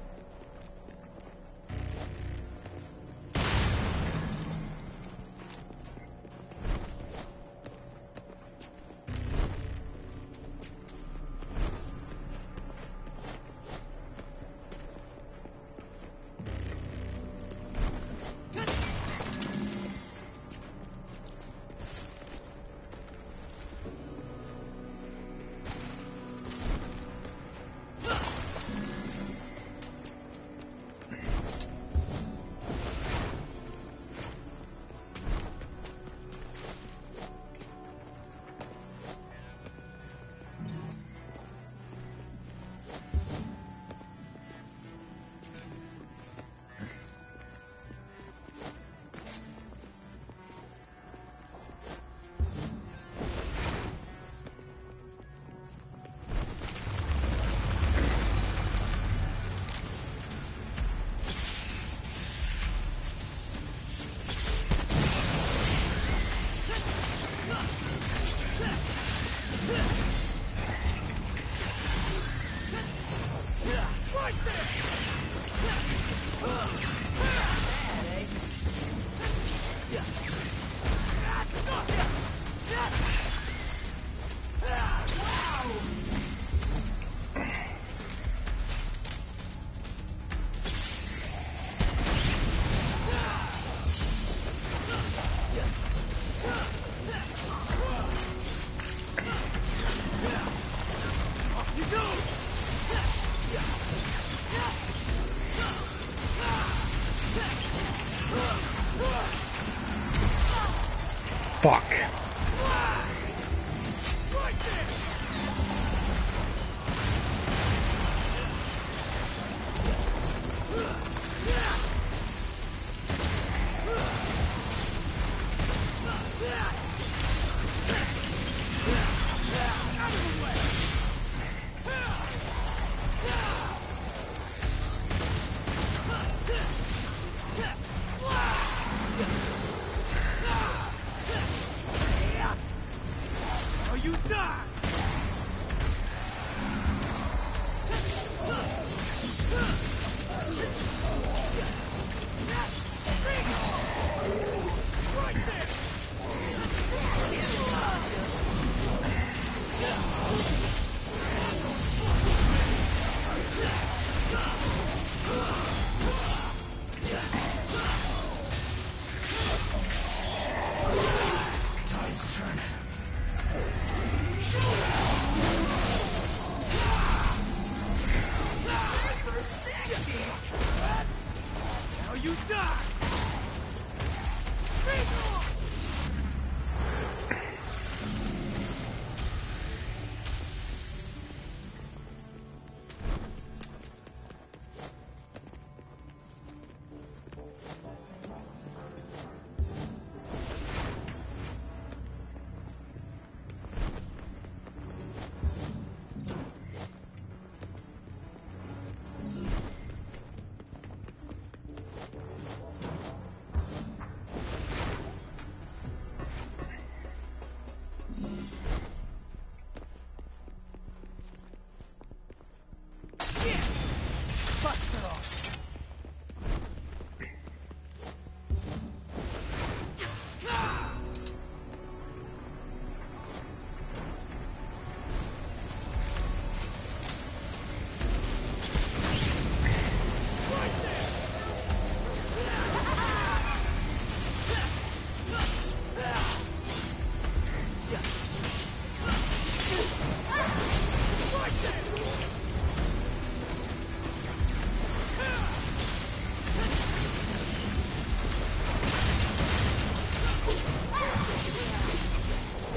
Fuck.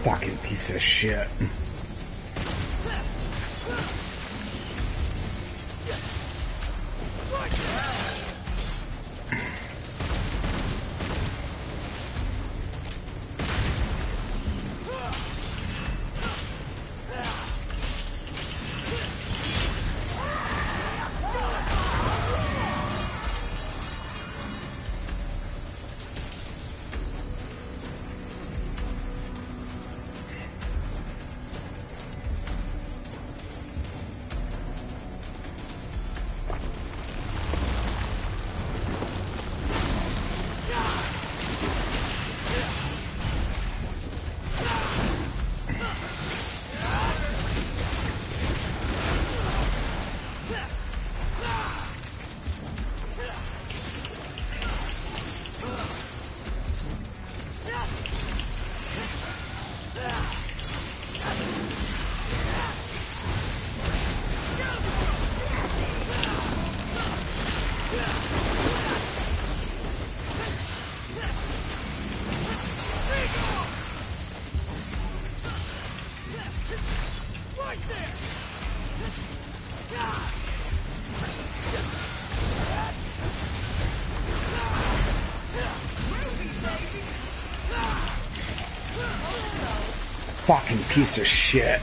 Fucking piece of shit. Fucking piece of shit.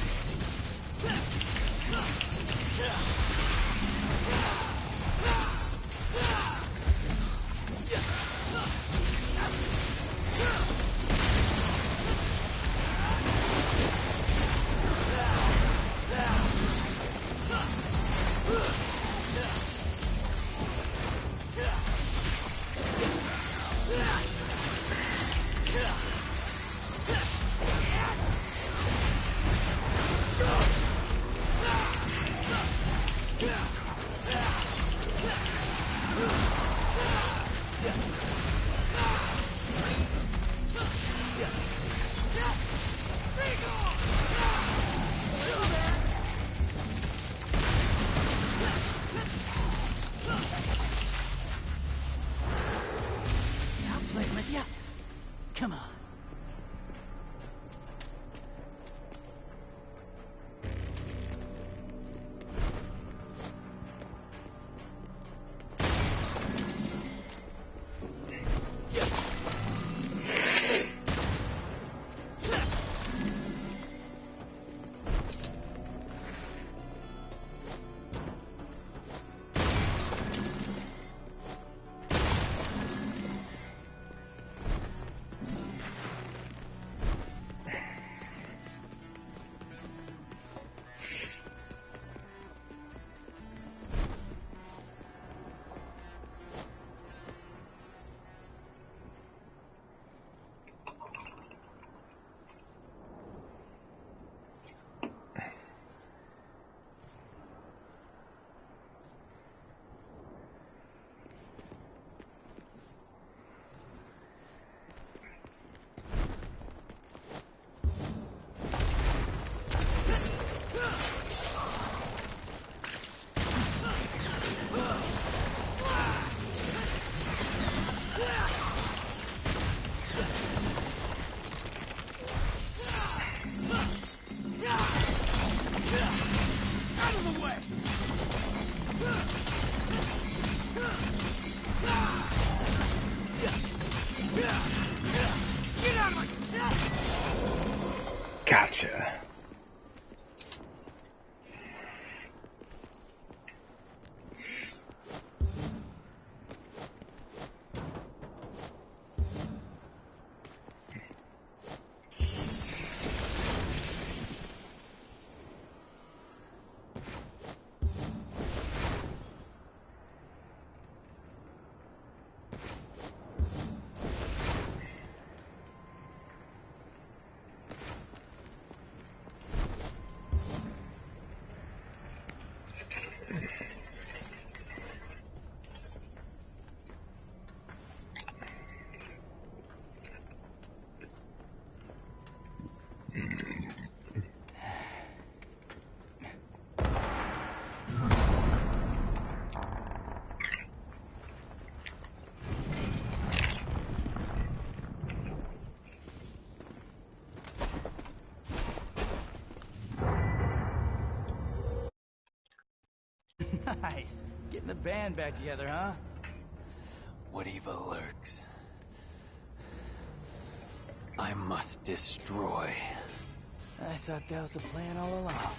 Gotcha. Nice. Getting the band back together, huh? What evil lurks? I must destroy. I thought that was the plan all along.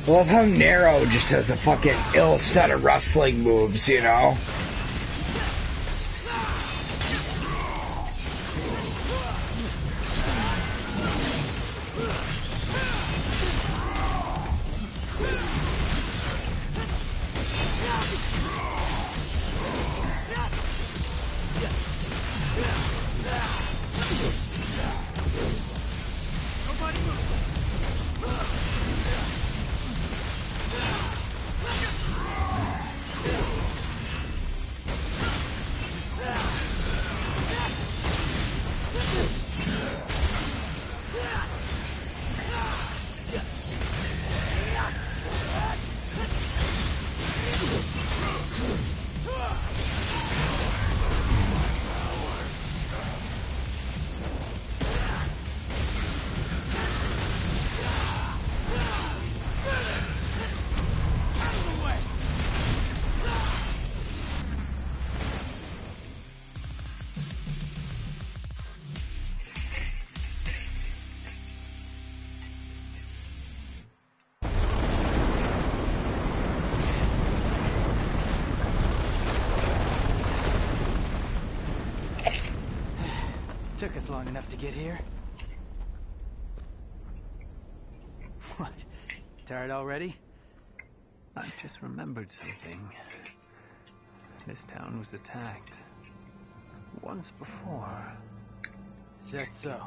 I love how Nero just has a fucking ill set of wrestling moves, you know? took us long enough to get here. What? Tired already? I've just remembered something. This town was attacked. Once before. Is that so?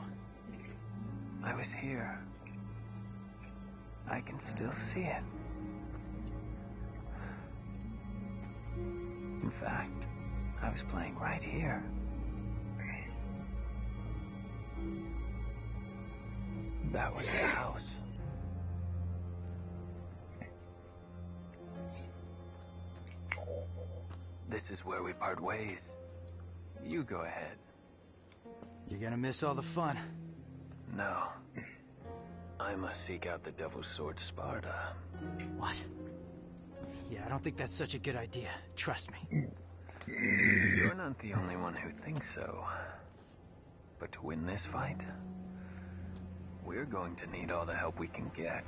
I was here. I can still see it. In fact, I was playing right here. That was the house. This is where we part ways. You go ahead. You're gonna miss all the fun. No. I must seek out the Devil's Sword Sparta. What? Yeah, I don't think that's such a good idea. Trust me. You're not the only one who thinks so. But to win this fight, we're going to need all the help we can get.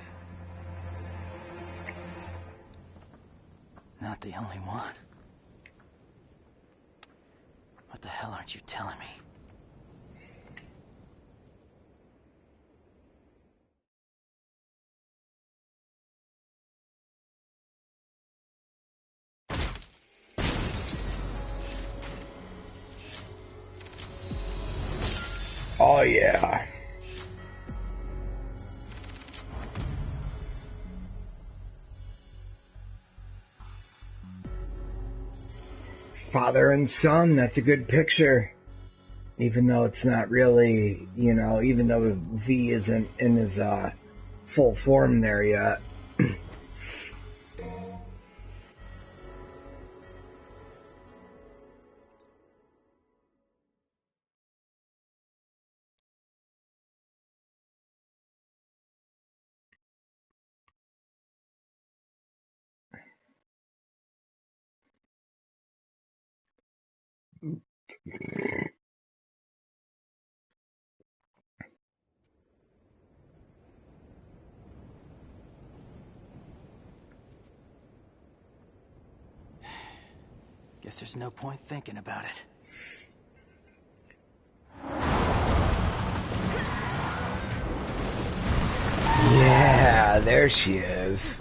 Not the only one. What the hell aren't you telling me? Oh yeah. Father and son, that's a good picture. Even though it's not really, you know, even though V isn't in his full form there yet. Guess there's no point thinking about it. Yeah, there she is.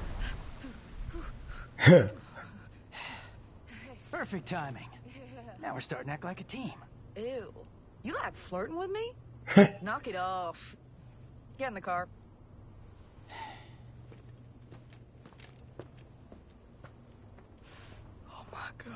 Perfect timing. Now we're starting to act like a team. Ew. You like flirting with me? Knock it off. Get in the car. Oh my God.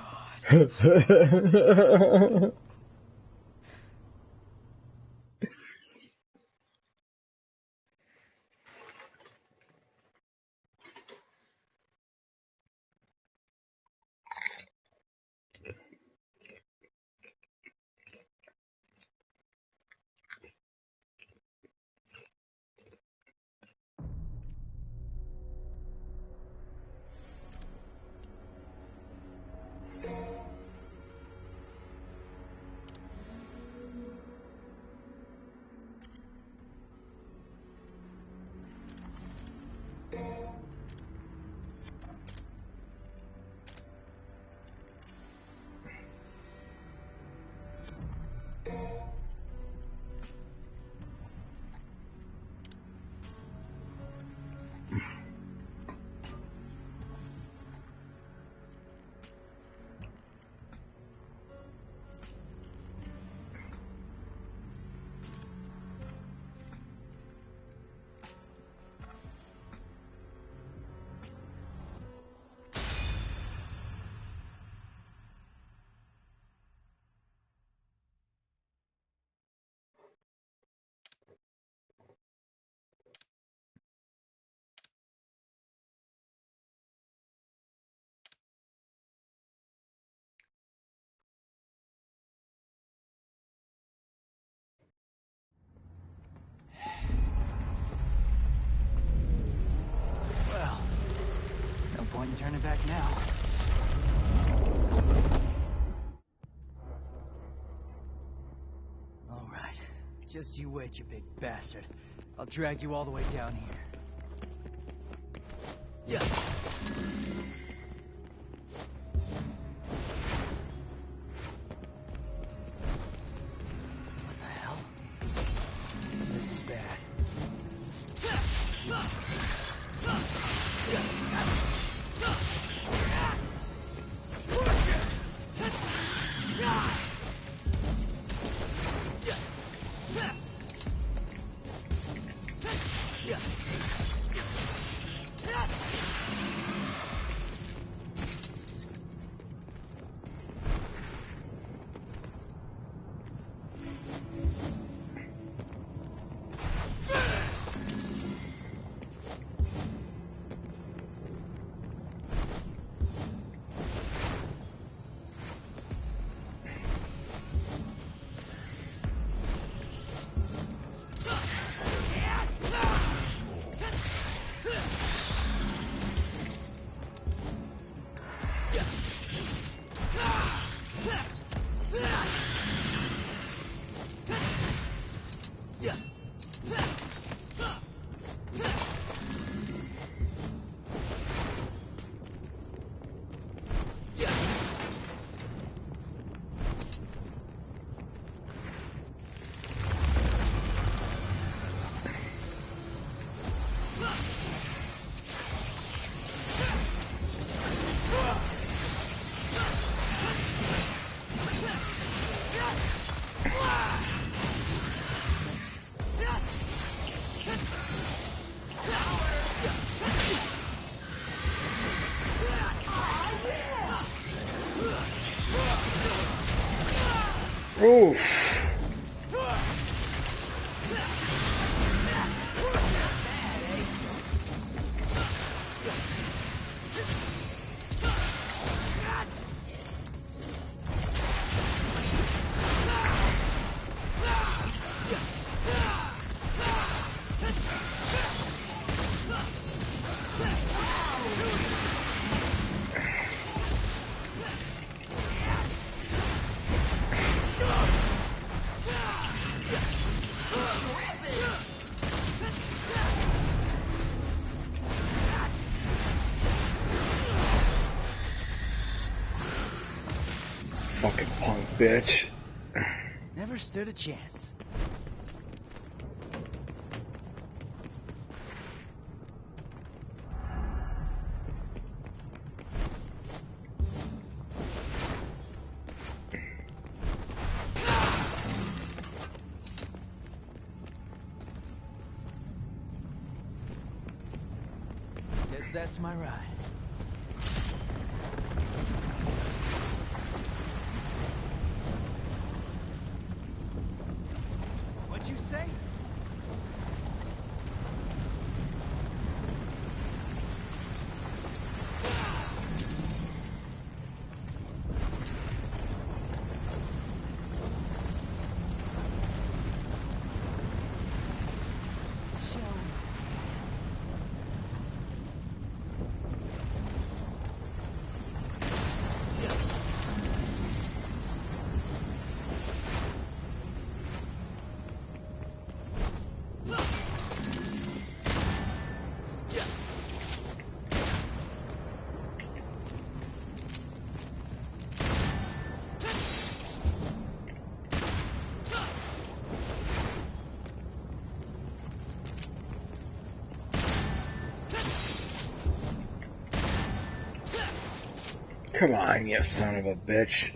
Well, no point in turning back now. All right. Just you wait, you big bastard. I'll drag you all the way down here. Yeah. What the hell? Oof. Fucking punk bitch. Never stood a chance. Guess that's my ride. What'd you say? Come on, you son of a bitch.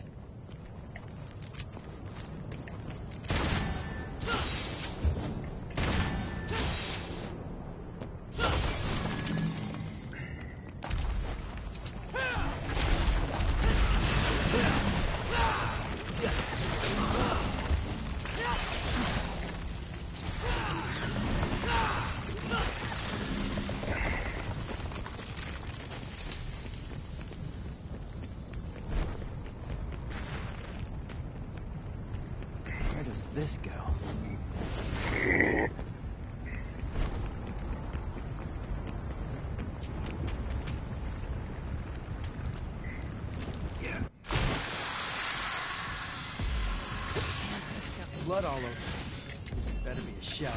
Where does this go? Yeah. Got blood all over. This better be a shower.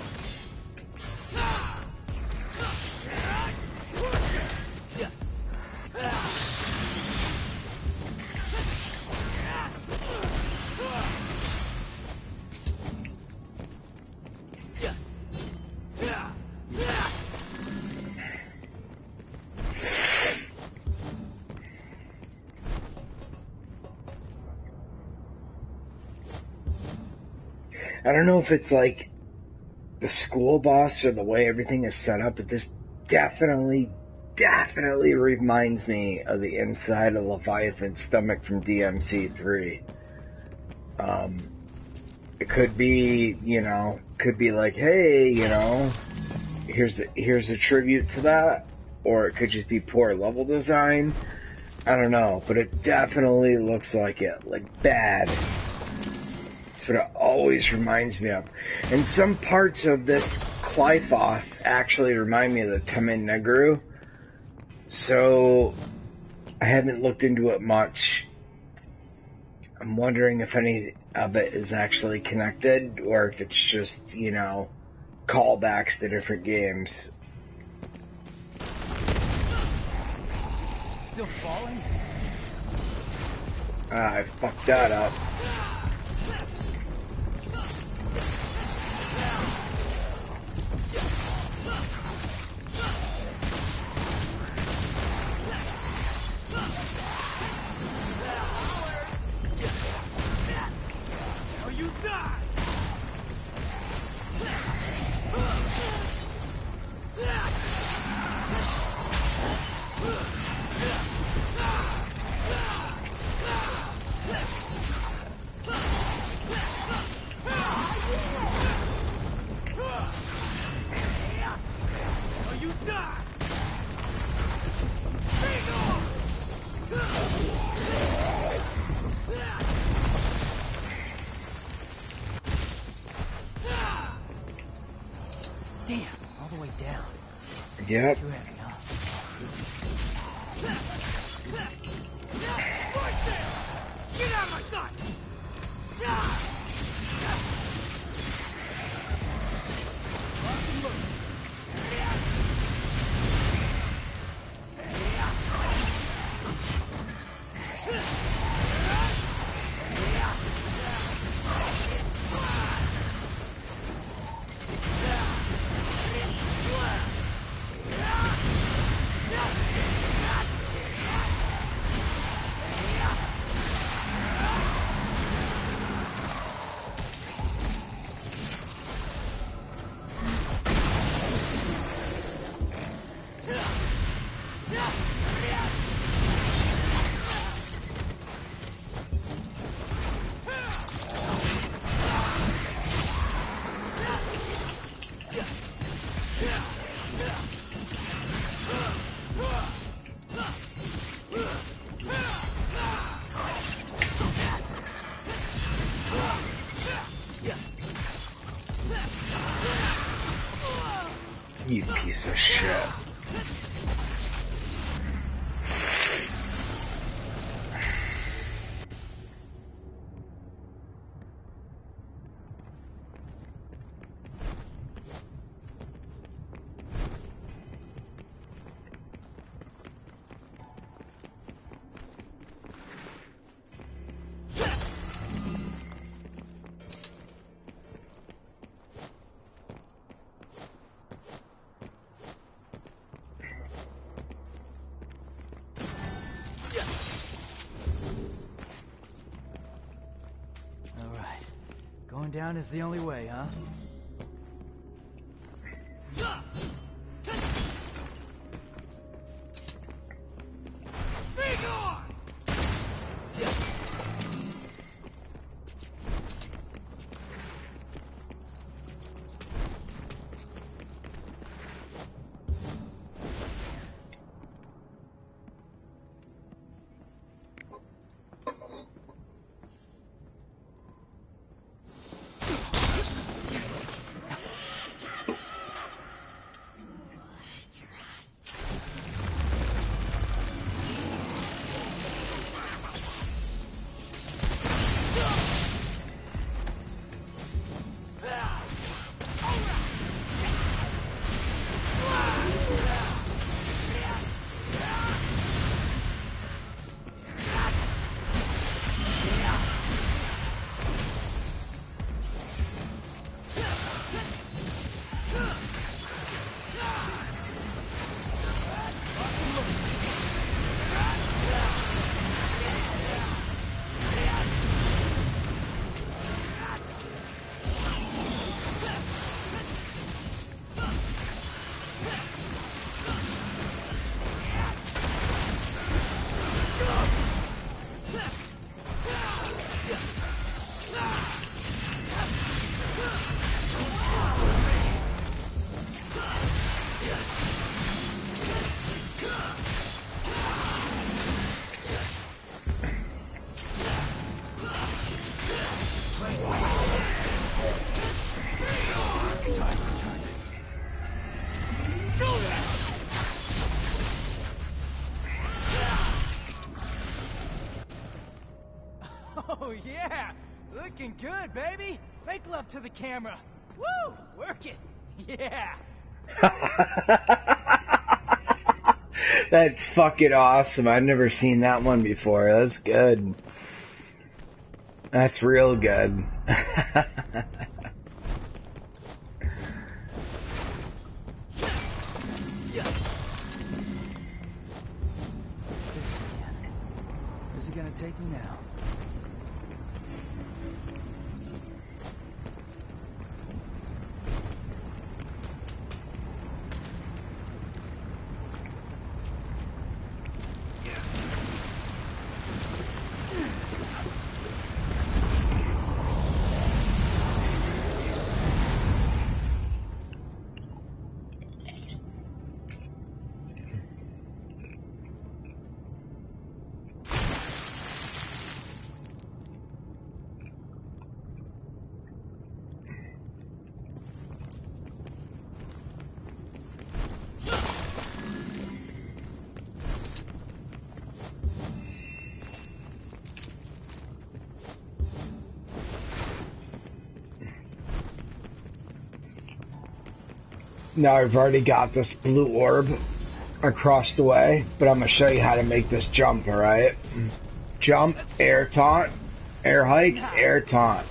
I don't know if it's like the school boss or the way everything is set up, but this definitely reminds me of the inside of Leviathan's stomach from DMC3. It could be, could be like, hey, here's a tribute to that, or it could just be poor level design. I don't know, but it definitely looks like it, like bad. That's what it always reminds me of. And some parts of this Qliphoth actually remind me of the Tamin Negru. So I haven't looked into it much. I'm wondering if any of it is actually connected or if it's just, callbacks to different games. Still falling? I fucked that up. Yep. Too heavy, huh? Get out of my sight! You piece of shit. Going down is the only way, huh? Oh, yeah! Looking good, baby! Make love to the camera! Woo! Work it! Yeah! That's fucking awesome. I've never seen that one before. That's good. That's real good. Where's he gonna take me now? Now I've already got this blue orb across the way, but I'm going to show you how to make this jump, alright? Jump, air taunt, air hike, air taunt.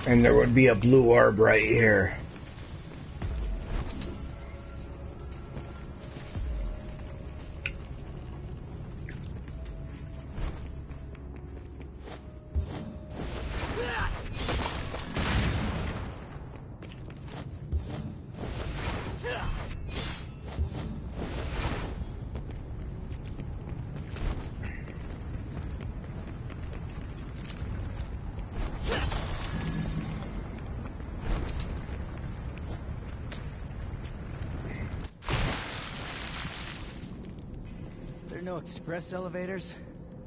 And there would be a blue orb right here. No express elevators?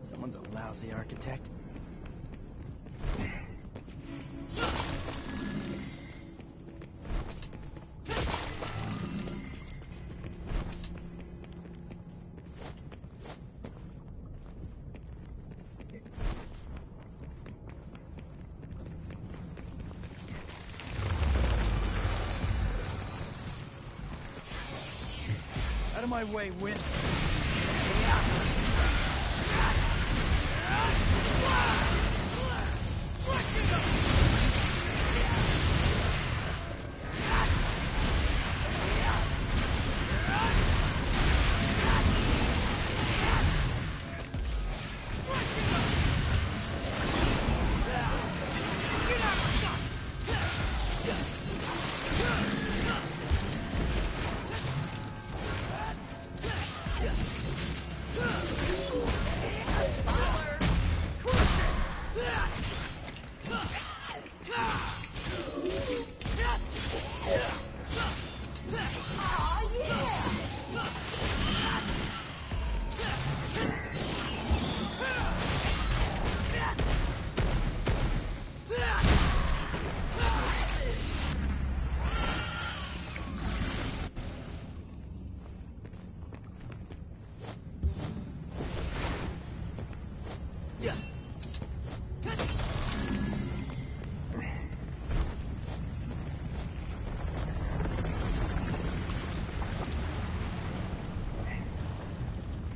Someone's a lousy architect. Out of my way, Win.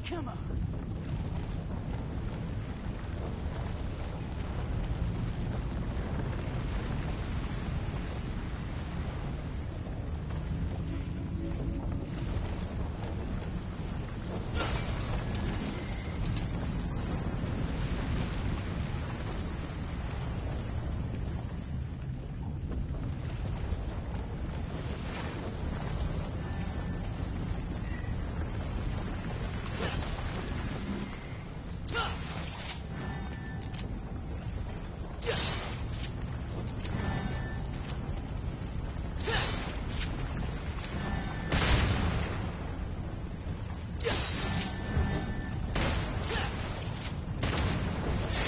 Come on.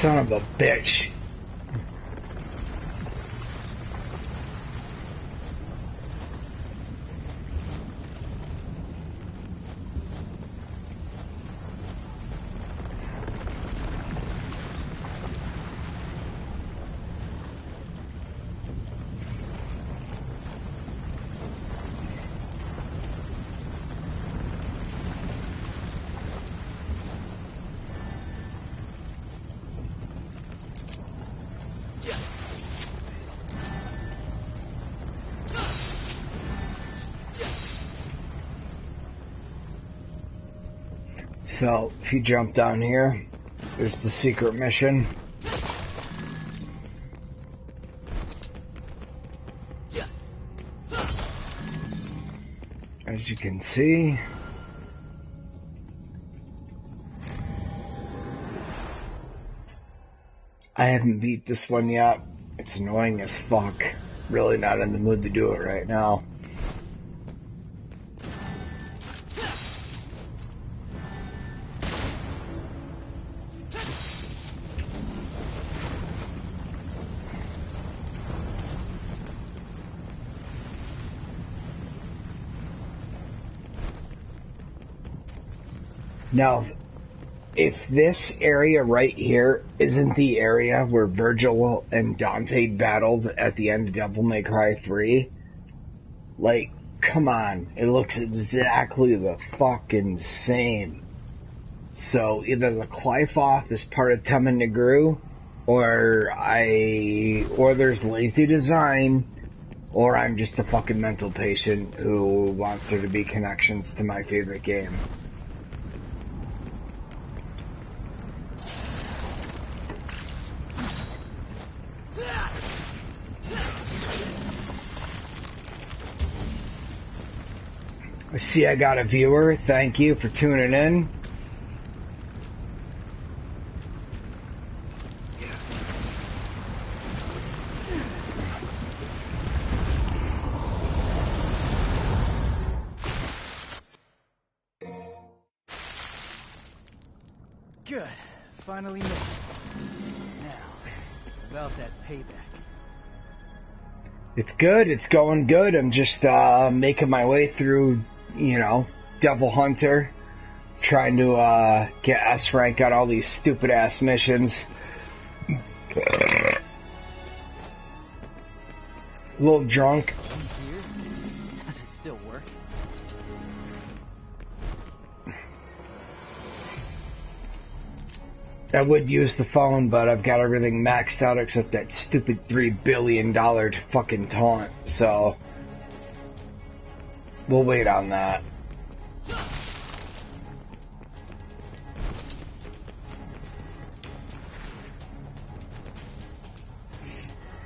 Son of a bitch. So, if you jump down here, there's the secret mission. As you can see, I haven't beat this one yet. It's annoying as fuck. Really not in the mood to do it right now. Now, if this area right here isn't the area where Virgil and Dante battled at the end of Devil May Cry 3, like, come on, it looks exactly the fucking same. So either the Qlifoth is part of Tema Negru, or there's lazy design, or I'm just a fucking mental patient who wants there to be connections to my favorite game. I see I got a viewer. Thank you for tuning in. Good. Finally made it. Now, about that payback. It's good. It's going good. I'm just making my way through, Devil Hunter. Trying to get S rank on all these stupid ass missions. A little drunk. Does it still work? I would use the phone, but I've got everything maxed out except that stupid $3 billion fucking taunt, so we'll wait on that.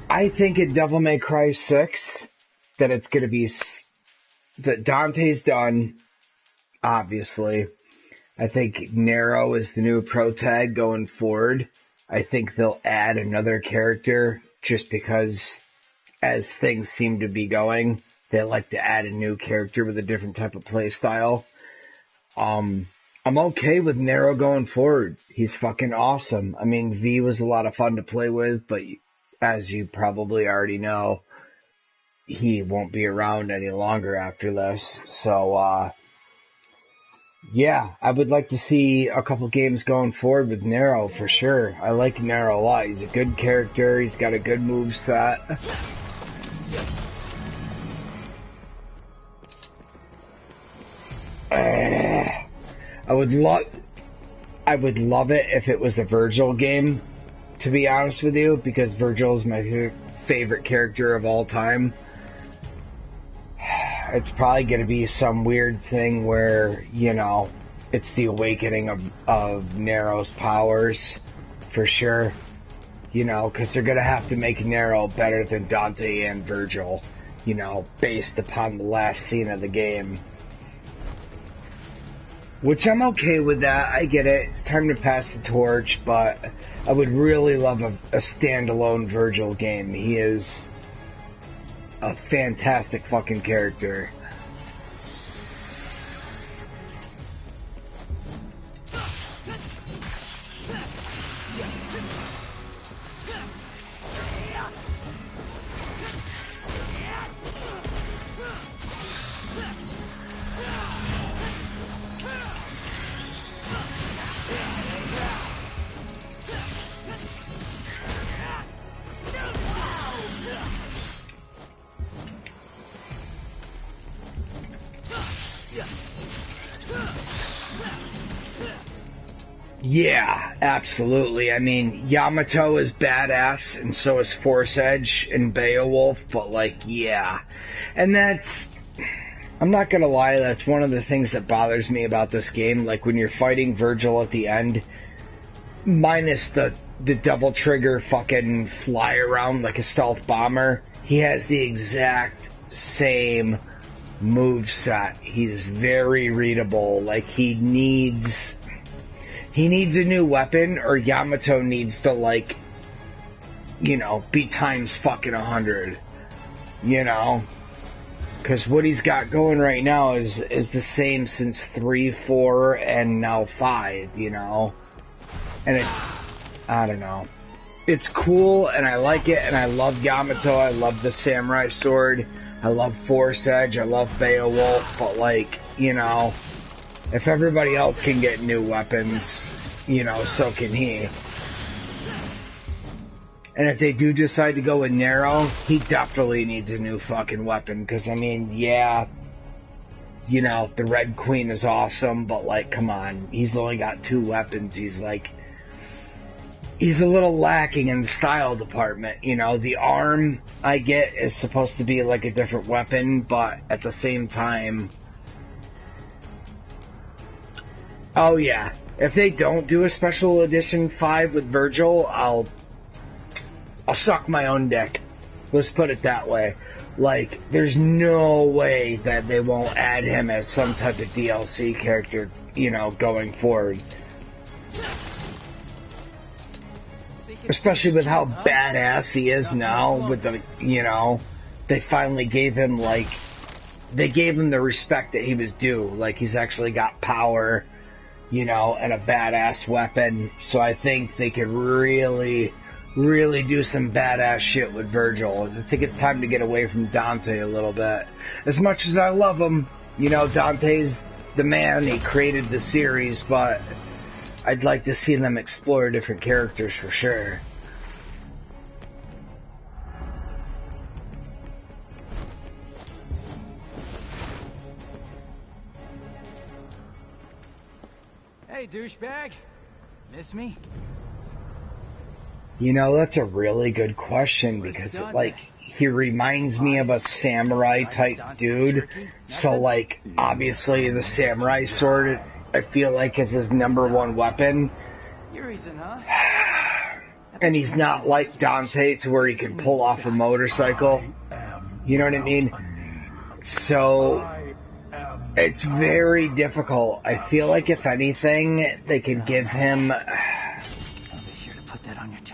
I think at Devil May Cry 6 that it's going to be that Dante's done, obviously. I think Nero is the new protag going forward. I think they'll add another character just because as things seem to be going, they like to add a new character with a different type of play style. I'm okay with Nero going forward. He's fucking awesome. I mean, V was a lot of fun to play with, but as you probably already know, he won't be around any longer after this. So, yeah, I would like to see a couple games going forward with Nero for sure. I like Nero a lot. He's a good character. He's got a good move set. I would love it if it was a Virgil game, to be honest with you, because Virgil is my favorite character of all time. It's probably going to be some weird thing where, it's the awakening of Nero's powers, for sure. Because they're going to have to make Nero better than Dante and Virgil, based upon the last scene of the game. Which I'm okay with that. I get it. It's time to pass the torch, but I would really love a standalone Virgil game. He is a fantastic fucking character. Yeah, absolutely. I mean, Yamato is badass, and so is Force Edge and Beowulf, but, yeah. And I'm not gonna lie, that's one of the things that bothers me about this game. Like, when you're fighting Virgil at the end, minus the double trigger fucking fly around like a stealth bomber, he has the exact same move set. He's very readable. Like, he needs a new weapon, or Yamato needs to, be times fucking 100. Because what he's got going right now is the same since 3, 4, and now 5, And I don't know. It's cool, and I like it, and I love Yamato. I love the samurai sword. I love Force Edge. I love Beowulf. But, if everybody else can get new weapons, you know, so can he. And if they do decide to go with Nero, he definitely needs a new fucking weapon. Because, I mean, yeah, you know, the Red Queen is awesome, but, like, come on. He's only got 2 weapons. He's, like, he's a little lacking in the style department. You know, the arm, I get, is supposed to be, like, a different weapon, but at the same time... Oh, yeah. If they don't do a Special Edition 5 with Virgil, I'll suck my own dick. Let's put it that way. Like, there's no way that they won't add him as some type of DLC character, you know, going forward. Especially with how badass he is now, with the, you know, they finally gave him, like, they gave him the respect that he was due. Like, he's actually got power, you know, and a badass weapon. So I think they could really do some badass shit with Virgil. I think it's time to get away from Dante a little bit. As much as I love him, you know, Dante's the man. He created the series, but I'd like to see them explore different characters for sure. Hey, douchebag. Miss me? You know, that's a really good question because, like, he reminds me of a samurai type dude. So, like, obviously the samurai sword, I feel like, is his #1 weapon. Your reason, huh? And he's not like Dante to where he can pull off a motorcycle. You know what I mean? So, it's very difficult. I feel like, if anything, they could give him...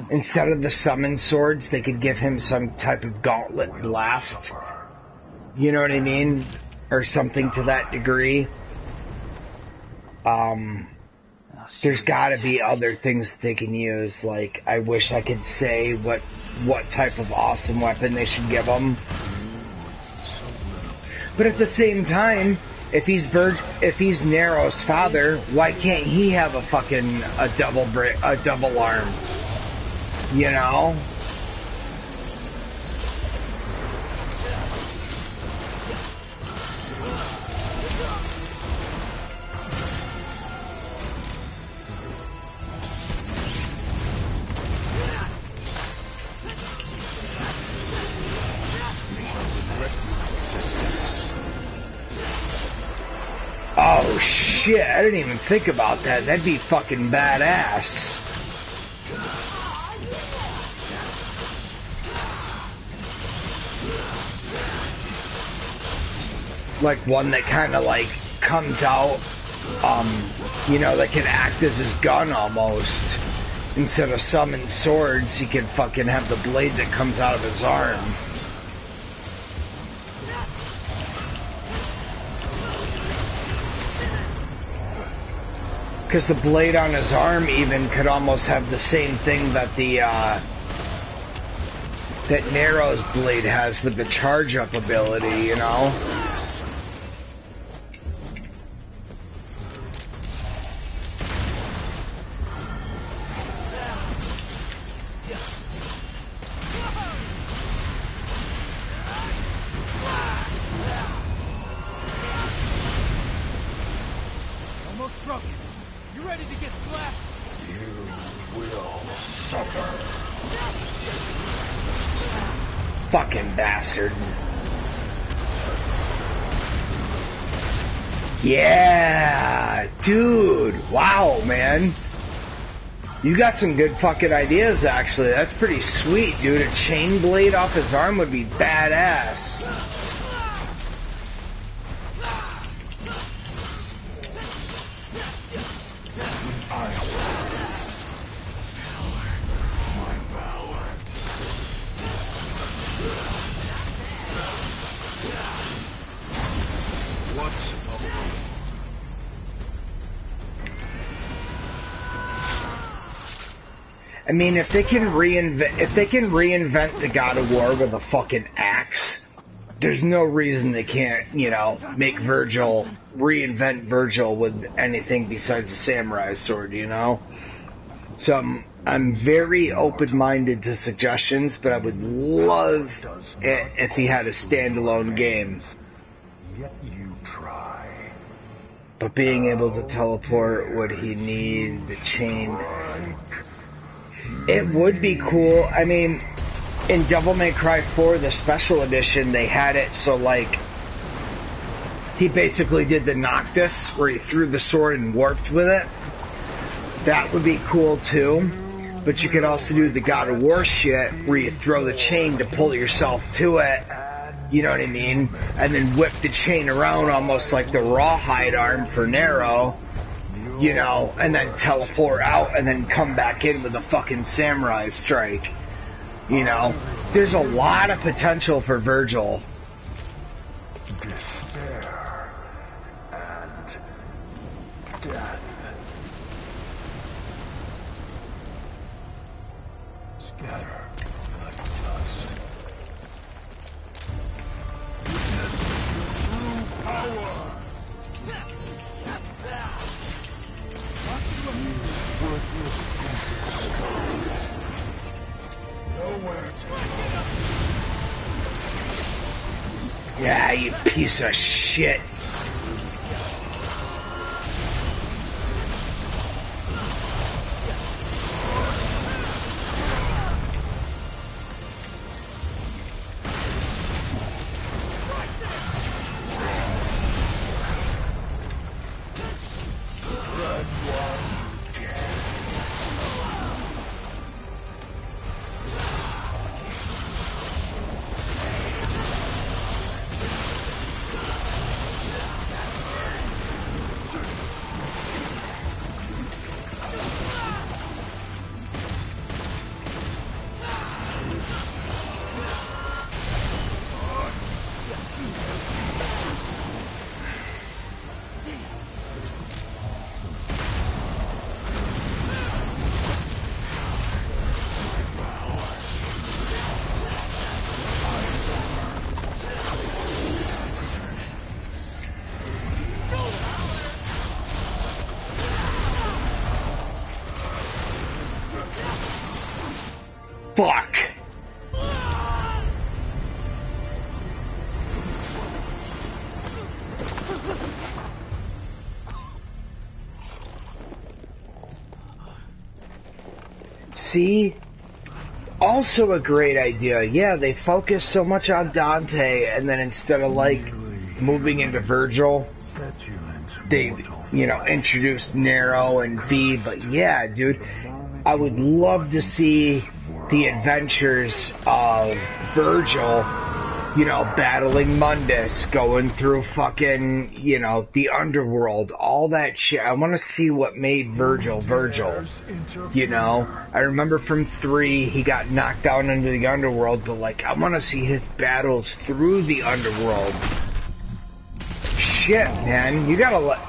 Instead of the summon swords, they could give him some type of gauntlet blast. You know what I mean? Or something to that degree. There's gotta be other things they can use. Like, I wish I could say what type of awesome weapon they should give him. But at the same time, if he's Nero's father, why can't he have a double arm? You know? Oh shit, I didn't even think about that. That'd be fucking badass. Like one that kind of like comes out, you know, that can act as his gun almost. Instead of summon swords, he can fucking have the blade that comes out of his arm. Because the blade on his arm even could almost have the same thing that that Nero's blade has with the charge up ability, you know? Fucking bastard. Yeah, dude. Wow, man. You got some good fucking ideas, actually. That's pretty sweet, dude. A chain blade off his arm would be badass. I mean, if they can reinvent the God of War with a fucking axe, there's no reason they can't, you know, make Virgil, reinvent Virgil with anything besides a samurai sword, you know? So I'm very open-minded to suggestions, but I would love it if he had a standalone game. Yet you try. But being able to teleport, would he need the chain? It would be cool. I mean, in Devil May Cry 4, the special edition, they had it so, like, he basically did the Noctis, where he threw the sword and warped with it. That would be cool, too. But you could also do the God of War shit, where you throw the chain to pull yourself to it. You know what I mean? And then whip the chain around almost like the rawhide arm for Nero, you know, and then teleport out and then come back in with a fucking samurai strike. You know, there's a lot of potential for Virgil. Despair and death. Scatter like dust. True power. Nowhere to Yeah, you piece of shit. Fuck. See? Also a great idea. Yeah, they focus so much on Dante, and then instead of, like, moving into Virgil, they, you know, introduced Nero and V. But yeah, dude, I would love to see the adventures of Virgil, you know, battling Mundus, going through fucking, you know, the underworld, all that shit. I want to see what made Virgil Virgil, you know? I remember from 3, he got knocked down into the underworld, but, like, I want to see his battles through the underworld. Shit, man, you gotta let...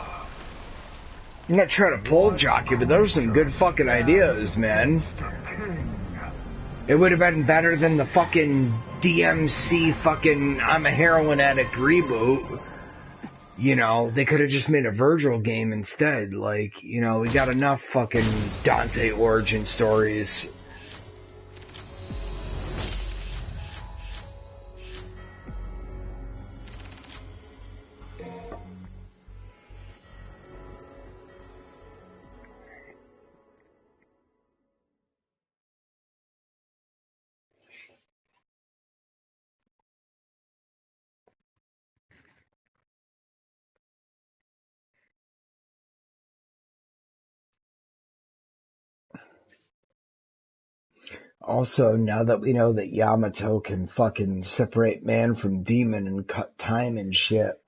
I'm not trying to pull jockey, but those are some good fucking ideas, man. It would have been better than the fucking DMC fucking I'm a heroin addict reboot. You know, they could have just made a Virgil game instead. Like, you know, we got enough fucking Dante origin stories. Also, now that we know that Yamato can fucking separate man from demon and cut time and shit,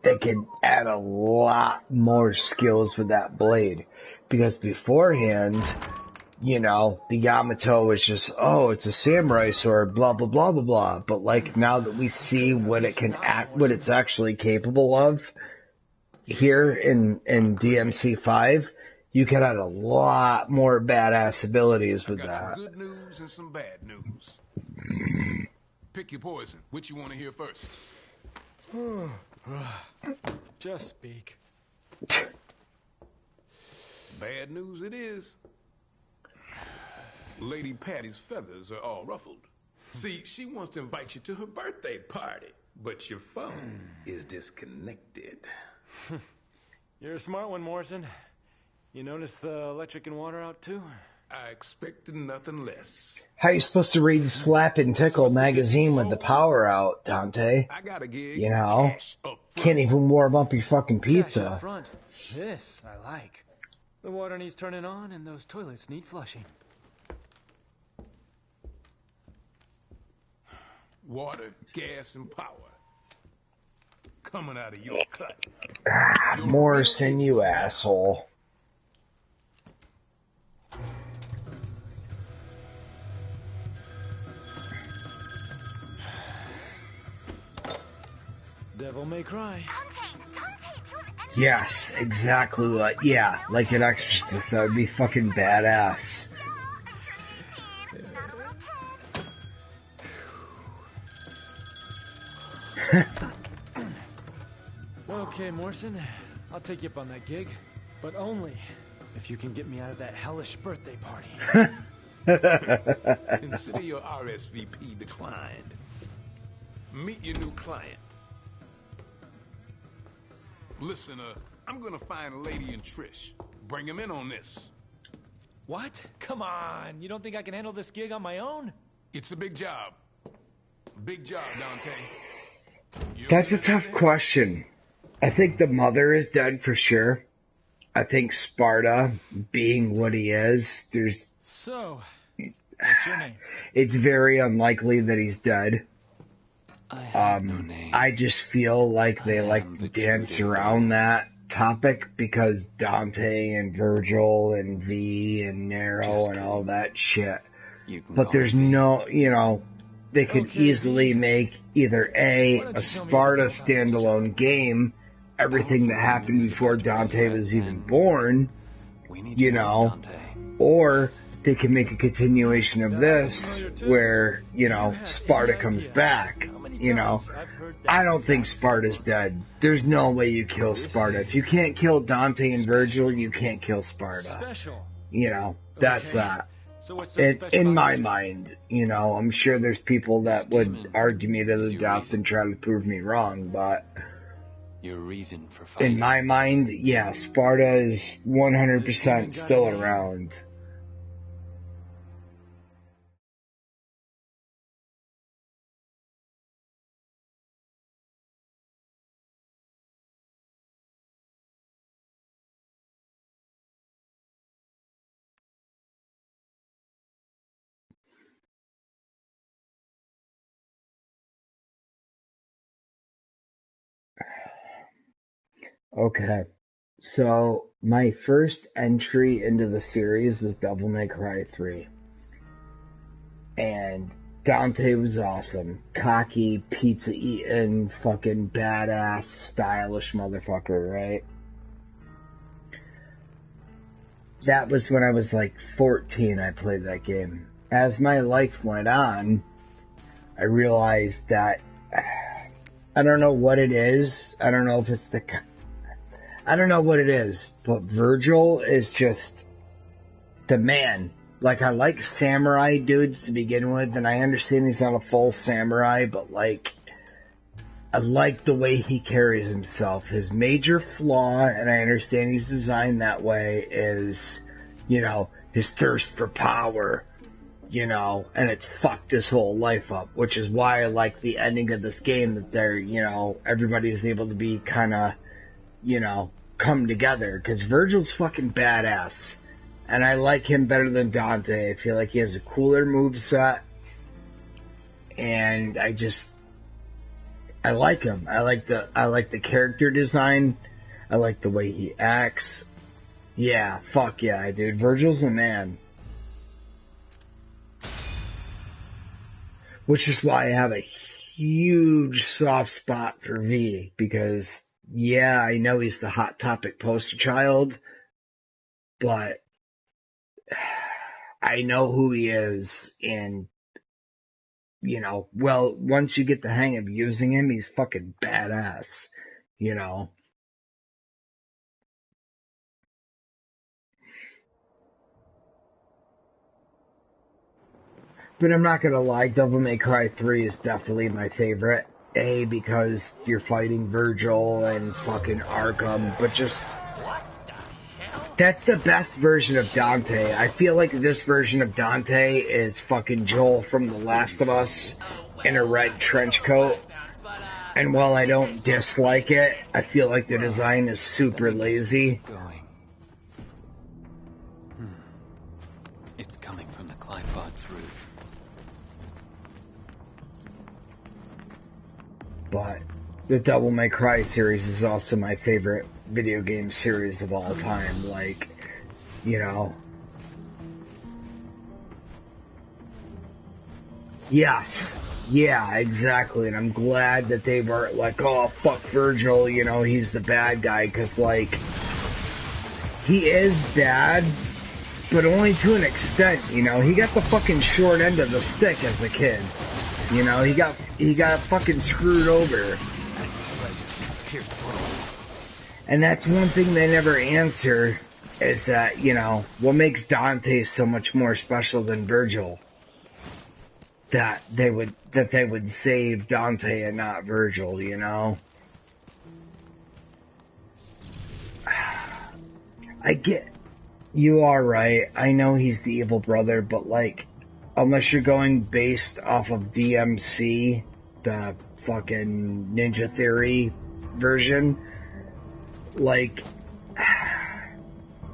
they could add a lot more skills with that blade. Because beforehand, you know, the Yamato was just, oh, it's a samurai sword, blah, blah, blah, blah, blah. But, like, now that we see what it can act, what it's actually capable of here in DMC5, you can add a lot more badass abilities with that. Some good news and some bad news. Pick your poison. Which you want to hear first? Just speak. Bad news it is. Lady Patty's feathers are all ruffled. See, she wants to invite you to her birthday party, but your phone is disconnected. You're a smart one, Morrison. You notice the electric and water out too? I expected nothing less. How you supposed to read Slap and Tickle magazine with the power out, Dante? I got a gig. You know, Cash up front. can't even warm up your fucking Cash up pizza. front. This I like. The water needs turning on, and those toilets need flushing. Water, gas, and power. Coming out of your cut. Morrison, you asshole. Devil may cry. Yes, exactly like, yeah, like an exorcist. That would be fucking badass. Okay, Morrison, I'll take you up on that gig, but only if you can get me out of that hellish birthday party. Consider your RSVP declined. Meet your new client. Listen, I'm gonna find Lady and Trish. Bring him in on this. What? Come on, you don't think I can handle this gig on my own? It's a big job. Big job, Dante. That's a tough question. I think the mother is dead for sure. I think Sparta, being what he is, So, what's your name? it's very unlikely that he's dead. I have no name. I just feel like they I like am to the dance truth is around all. that topic because Dante and Virgil and V and Nero Just and all kidding. that shit. You can But call there's me. no, they could Okay, easily V. make either Why don't a you tell me Sparta everything about this standalone game, everything that Powerful happened demons before about to Dante was resurrect, even and born, We need you to help know, Dante. or they can make a continuation of That this sounds familiar, too. where, Do you have Sparta any comes idea back, how many you know. times I've heard that I don't think exact Sparta's story? dead. There's no way you kill This Sparta. is If you can't kill Dante and Virgil, you can't kill Sparta. Special. That's Okay. that. So what's so special In about my this one? mind, I'm sure there's people that This would demon argue me to is the your death reason. and try to prove me wrong, but Your reason for fighting. in my mind, yeah, Sparta is 100% This demon got still a name? around. Okay. So, my first entry into the series was Devil May Cry 3. And Dante was awesome. Cocky, pizza eating, fucking badass, stylish motherfucker, right? That was when I was like 14 I played that game. As my life went on, I realized that I don't know what it is. I don't know if it's I don't know what it is, but Virgil is just the man. Like, I like samurai dudes to begin with, and I understand he's not a full samurai, but like, I like the way he carries himself. His major flaw, and I understand he's designed that way, is, his thirst for power, and it's fucked his whole life up, which is why I like the ending of this game, that they're, everybody's able to be kind of, come together, because Virgil's fucking badass, and I like him better than Dante. I feel like he has a cooler moveset, and I like him. I like the character design. I like the way he acts. Yeah, fuck yeah, dude. Virgil's the man. Which is why I have a huge soft spot for V, because, yeah, I know he's the Hot Topic poster child, but I know who he is, and you know, well, once you get the hang of using him, he's fucking badass, you know. But I'm not gonna lie, Devil May Cry 3 is definitely my favorite. A, because you're fighting Virgil and fucking Arkham, but just... That's the best version of Dante. I feel like this version of Dante is fucking Joel from The Last of Us in a red trench coat. And while I don't dislike it, I feel like the design is super lazy. It's coming from the Clipod's roof. But the Devil May Cry series is also my favorite video game series of all time. Like, you know. Yes. Yeah, exactly. And I'm glad that they weren't like, oh, fuck Virgil, you know, he's the bad guy. Because, like, he is bad, but only to an extent, you know. He got the fucking short end of the stick as a kid. You know, he got fucking screwed over. And that's one thing they never answer, is that, you know, what makes Dante so much more special than Virgil? That they would save Dante and not Virgil, you know? I get, you are right. I know he's the evil brother, but like, unless you're going based off of DMC, the fucking Ninja Theory version, like,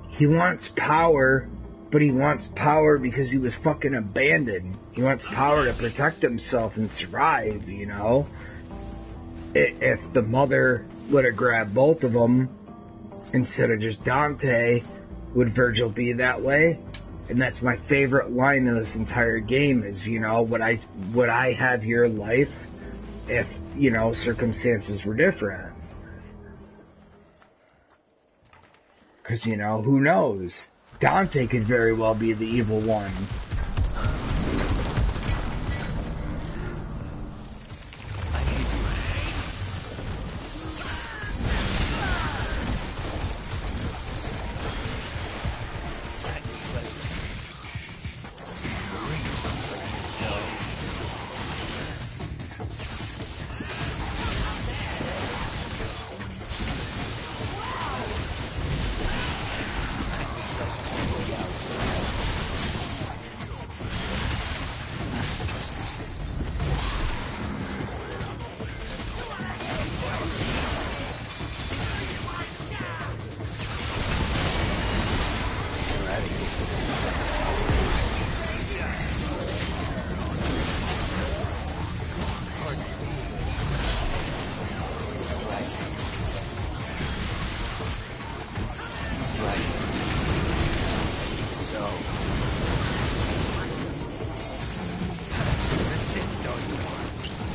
he wants power, but he wants power because he was fucking abandoned. He wants power to protect himself and survive, you know? If the mother would have grabbed both of them instead of just Dante, would Virgil be that way? And that's my favorite line in this entire game is, you know, would I have your life if, you know, circumstances were different? Because, you know, who knows? Dante could very well be the evil one.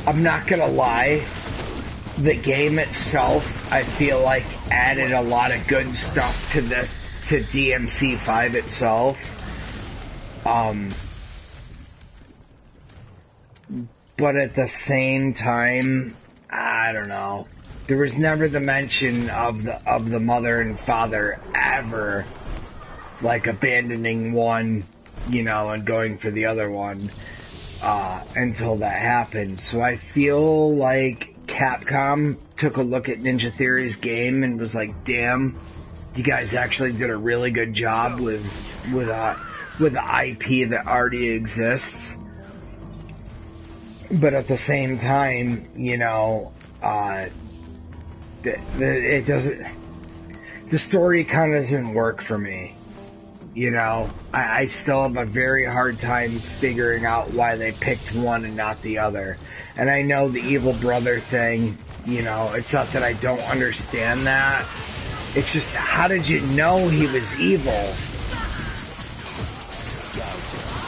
I'm not gonna lie, the game itself, I feel like, added a lot of good stuff to DMC5 itself. But at the same time, I don't know. There was never the mention of the mother and father ever, like, abandoning one, you know, and going for the other one. Until that happened. So I feel like Capcom took a look at Ninja Theory's game and was like, damn, you guys actually did a really good job with the IP that already exists. But at the same time, you know, it doesn't, the story kind of doesn't work for me. You know, I still have a very hard time figuring out why they picked one and not the other. And I know the evil brother thing, you know, it's not that I don't understand that. It's just, how did you know he was evil?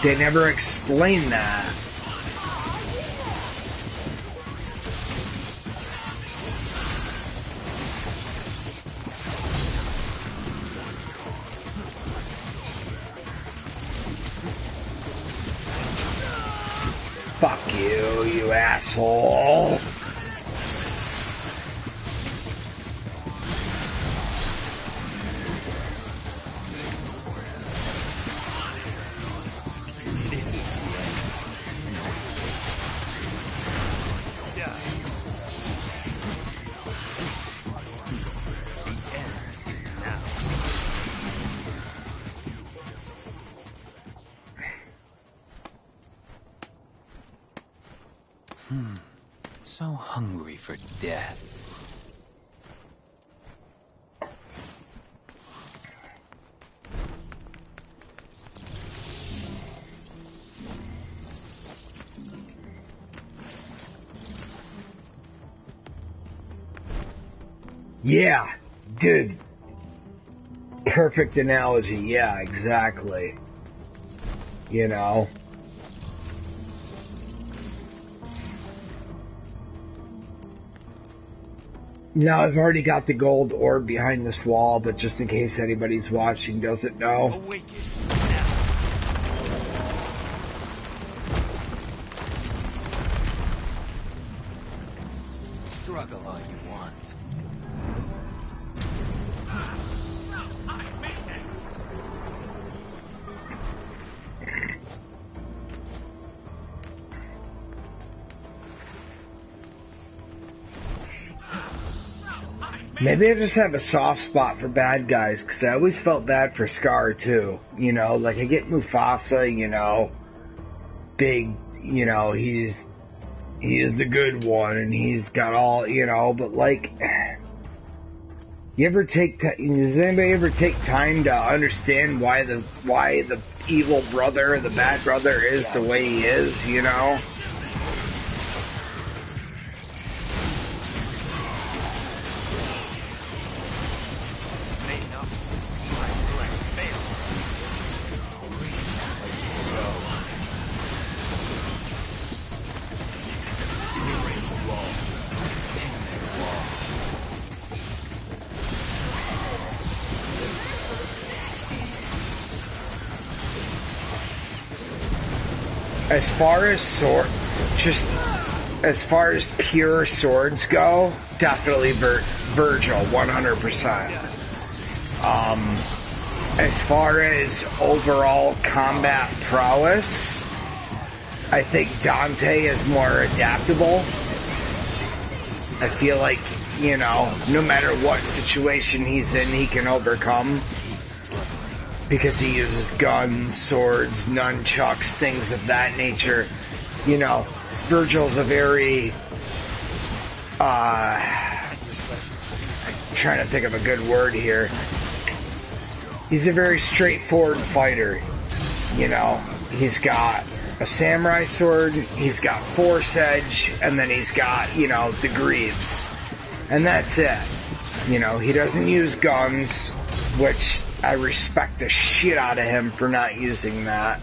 They never explained that. Fuck you, you asshole. So hungry for death. Yeah, dude. Perfect analogy. Yeah, exactly. You know? Now, I've already got the gold orb behind this wall, but just in case anybody's watching doesn't know. Awaken. Struggle all you want. Maybe I just have a soft spot for bad guys, because I always felt bad for Scar, too. You know, like, I get Mufasa, you know, big, you know, he is the good one, and he's got all, you know, but, like, does anybody ever take time to understand why the evil brother, the bad brother is the way he is, you know? As far as pure swords go, definitely Virgil, 100%. As far as overall combat prowess, I think Dante is more adaptable. I feel like, you know, no matter what situation he's in, he can overcome. Because he uses guns, swords, nunchucks, things of that nature. You know, Virgil's a very, I'm trying to think of a good word here. He's a very straightforward fighter. You know, he's got a samurai sword, he's got force edge, and then he's got, you know, the greaves. And that's it. You know, he doesn't use guns, which I respect the shit out of him for not using that.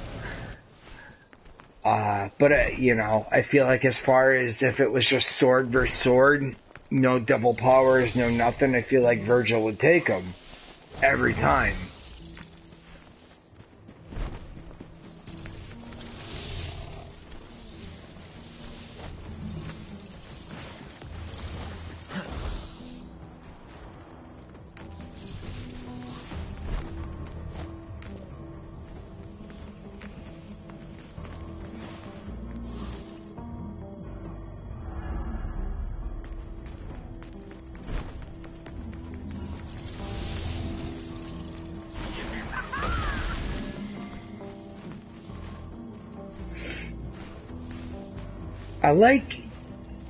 But you know, I feel like as far as if it was just sword versus sword, no double powers, no nothing, I feel like Virgil would take him. Every time.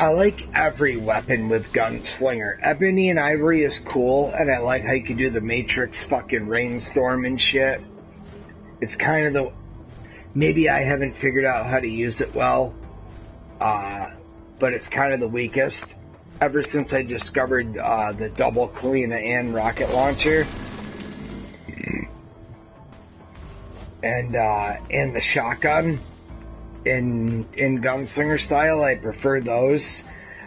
I like every weapon with Gunslinger. Ebony and Ivory is cool, and I like how you can do the Matrix fucking rainstorm and shit. It's kind of the... Maybe I haven't figured out how to use it well, but it's kind of the weakest. Ever since I discovered the double Kalina and rocket launcher, and the shotgun, in Gunslinger style, I prefer those.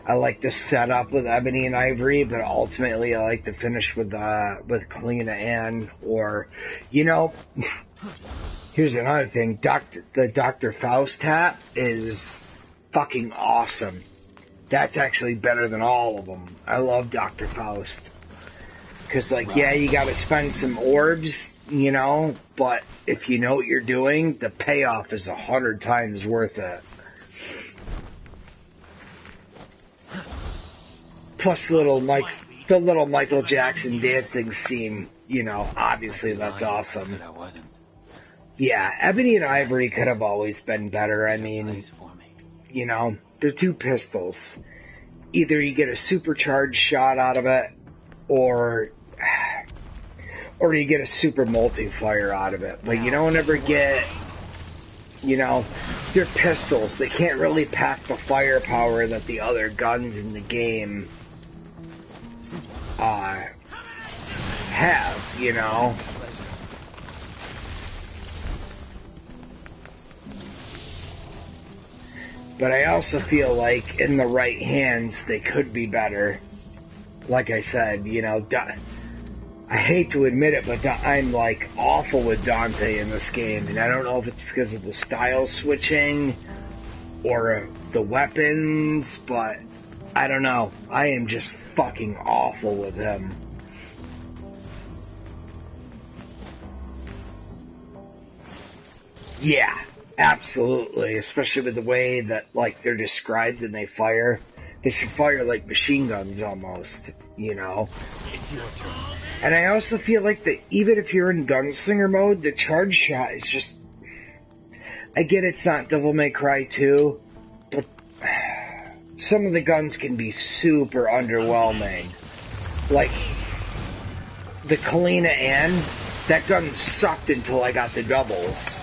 I like to set up with Ebony and Ivory, but ultimately I like to finish with Kalina Ann, or, you know, here's another thing. The Dr. Faust hat is fucking awesome. That's actually better than all of them. I love Dr. Faust. Because, like, yeah, you gotta spend some orbs, you know, but if you know what you're doing, the payoff is 100 times worth it. Plus the little Michael Jackson dancing scene, you know, obviously that's awesome. Yeah, Ebony and Ivory could have always been better. I mean, you know, they're two pistols. Either you get a supercharged shot out of it, or you get a super multi-fire out of it. But you don't ever get, you know, they're pistols. They can't really pack the firepower that the other guns in the game have, you know. But I also feel like in the right hands they could be better. Like I said, you know, I hate to admit it, but I'm like awful with Dante in this game, and I don't know if it's because of the style switching or the weapons, but I don't know. I am just fucking awful with him. Yeah, absolutely. Especially with the way that, like, they're described and they fire. They should fire like machine guns almost, you know. It's your turn. And I also feel like that even if you're in gunslinger mode, the charge shot is just... I get it's not Devil May Cry 2, but some of the guns can be super underwhelming. Like, the Kalina Ann, that gun sucked until I got the doubles.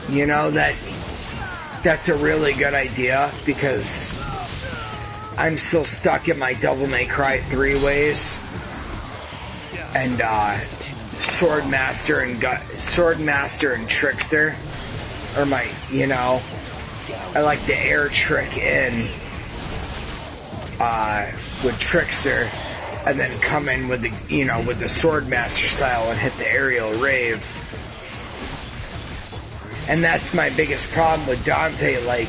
You know, that's a really good idea, because I'm still stuck in my Devil May Cry 3 ways. And Swordmaster and Trickster are my, you know, I like the air trick in with Trickster, and then come in with the, you know, with the Swordmaster style and hit the aerial rave. And that's my biggest problem with Dante. Like,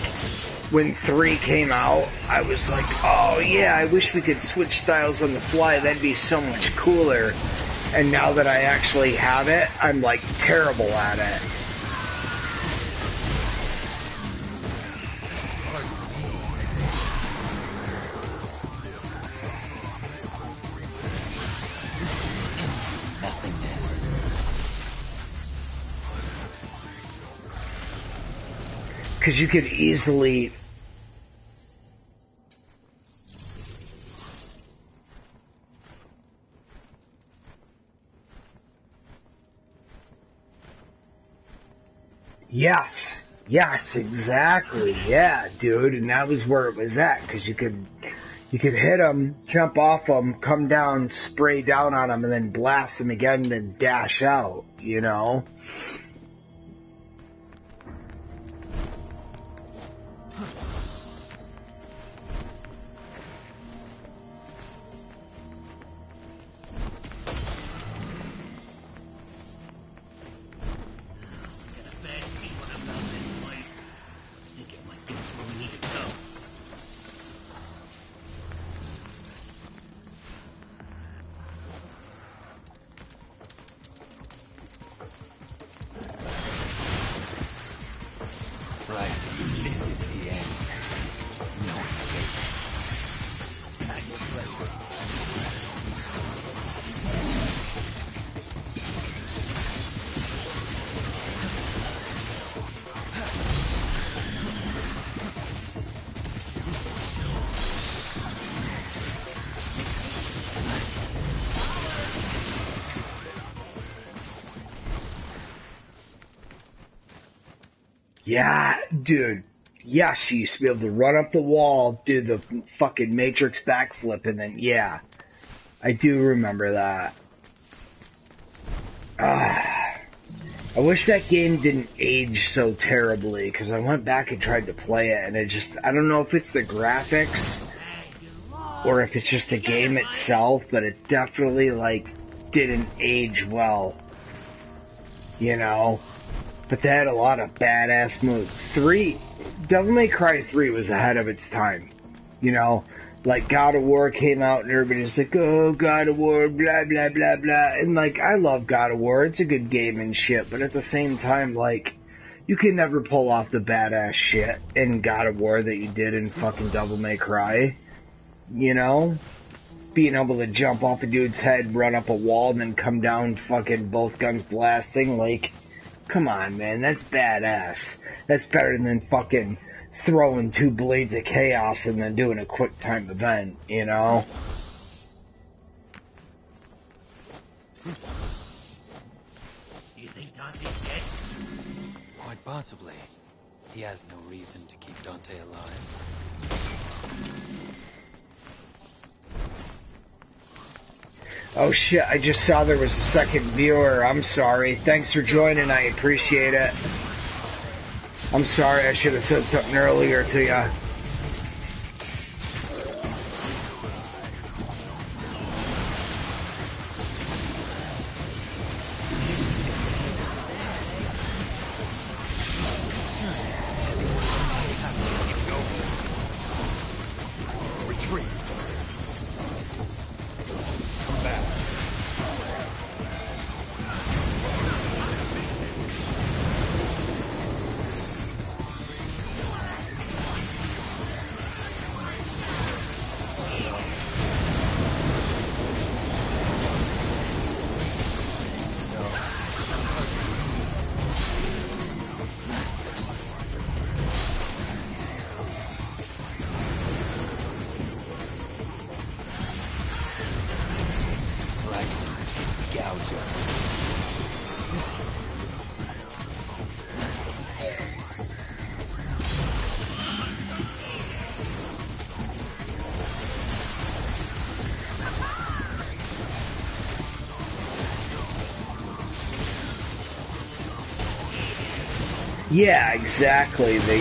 when 3 came out, I was like, oh yeah, I wish we could switch styles on the fly. That'd be so much cooler. And now that I actually have it, I'm like terrible at it. Because you could easily... Yes, exactly. Yeah, dude, and that was where it was at, because you could hit them, jump off them, come down, spray down on them, and then blast them again, and then dash out, you know? Yeah, dude. Yes, you used to be able to run up the wall, do the fucking Matrix backflip, and then, yeah. I do remember that. I wish that game didn't age so terribly, because I went back and tried to play it, and it just, I don't know if it's the graphics, or if it's just the game itself, but it definitely, like, didn't age well. You know? But they had a lot of badass moves. Devil May Cry 3 was ahead of its time. You know? Like, God of War came out and everybody's like, oh, God of War, blah, blah, blah, blah. And, like, I love God of War. It's a good game and shit. But at the same time, like, you can never pull off the badass shit in God of War that you did in fucking Devil May Cry. You know? Being able to jump off a dude's head, run up a wall, and then come down fucking both guns blasting. Like, come on, man. That's badass. That's better than fucking throwing 2 blades of chaos and then doing a quick time event, you know? You think Dante's dead? Quite possibly. He has no reason to keep Dante alive. Oh shit, I just saw there was a second viewer. I'm sorry. Thanks for joining, I appreciate it. I'm sorry, I should have said something earlier to you. Retreat. Come back. Yeah, exactly. They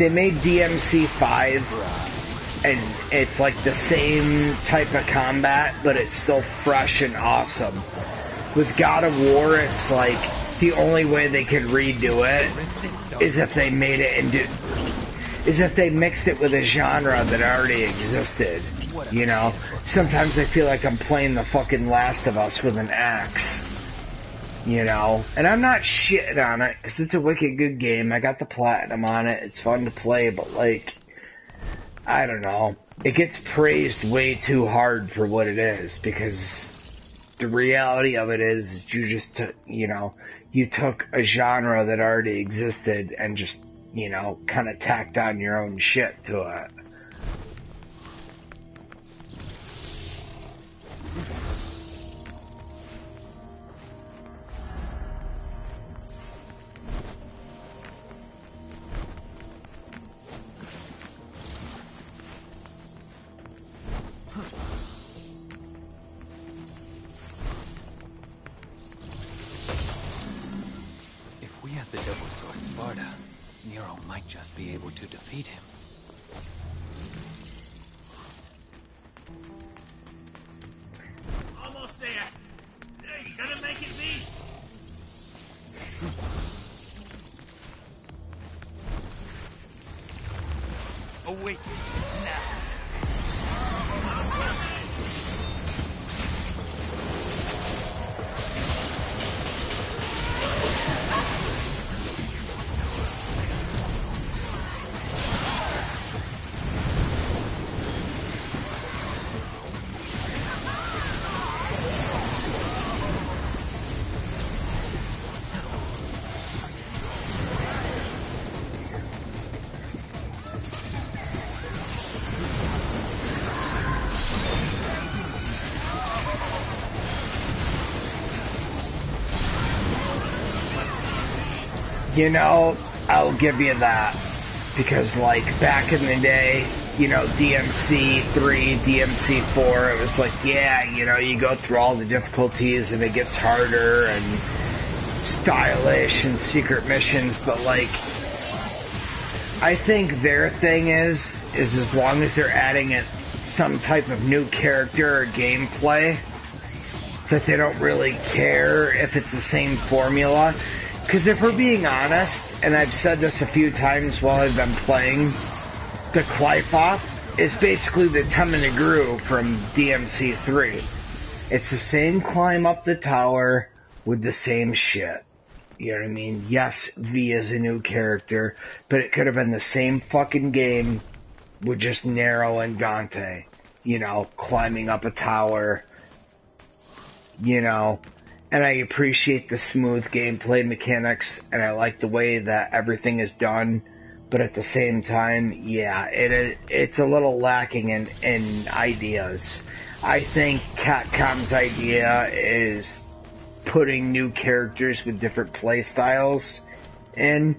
made DMC5, and it's like the same type of combat, but it's still fresh and awesome. With God of War, it's like the only way they could redo it is if they made it is if they mixed it with a genre that already existed. You know, sometimes I feel like I'm playing the fucking Last of Us with an axe. You know, and I'm not shitting on it, because it's a wicked good game. I got the platinum on it. It's fun to play, but, like, I don't know. It gets praised way too hard for what it is, because the reality of it is you just, you took a genre that already existed and just, kind of tacked on your own shit to it. The Double Sword Sparta, Nero might just be able to defeat him. Almost there. Hey, you gonna make it, V? Awake now. I'll give you that, because, like, back in the day, you know, DMC3, DMC4, it was like, yeah, you know, you go through all the difficulties and it gets harder and stylish and secret missions, but like, I think their thing is as long as they're adding it some type of new character or gameplay, that they don't really care if it's the same formula. Because if we're being honest, and I've said this a few times while I've been playing, the Qliphop is basically the Temenaguru from DMC3. It's the same climb up the tower with the same shit. You know what I mean? Yes, V is a new character, but it could have been the same fucking game with just Nero and Dante. You know, climbing up a tower. You know, and I appreciate the smooth gameplay mechanics, and I like the way that everything is done, but at the same time, yeah, it's a little lacking in ideas. I think Capcom's idea is putting new characters with different play styles in,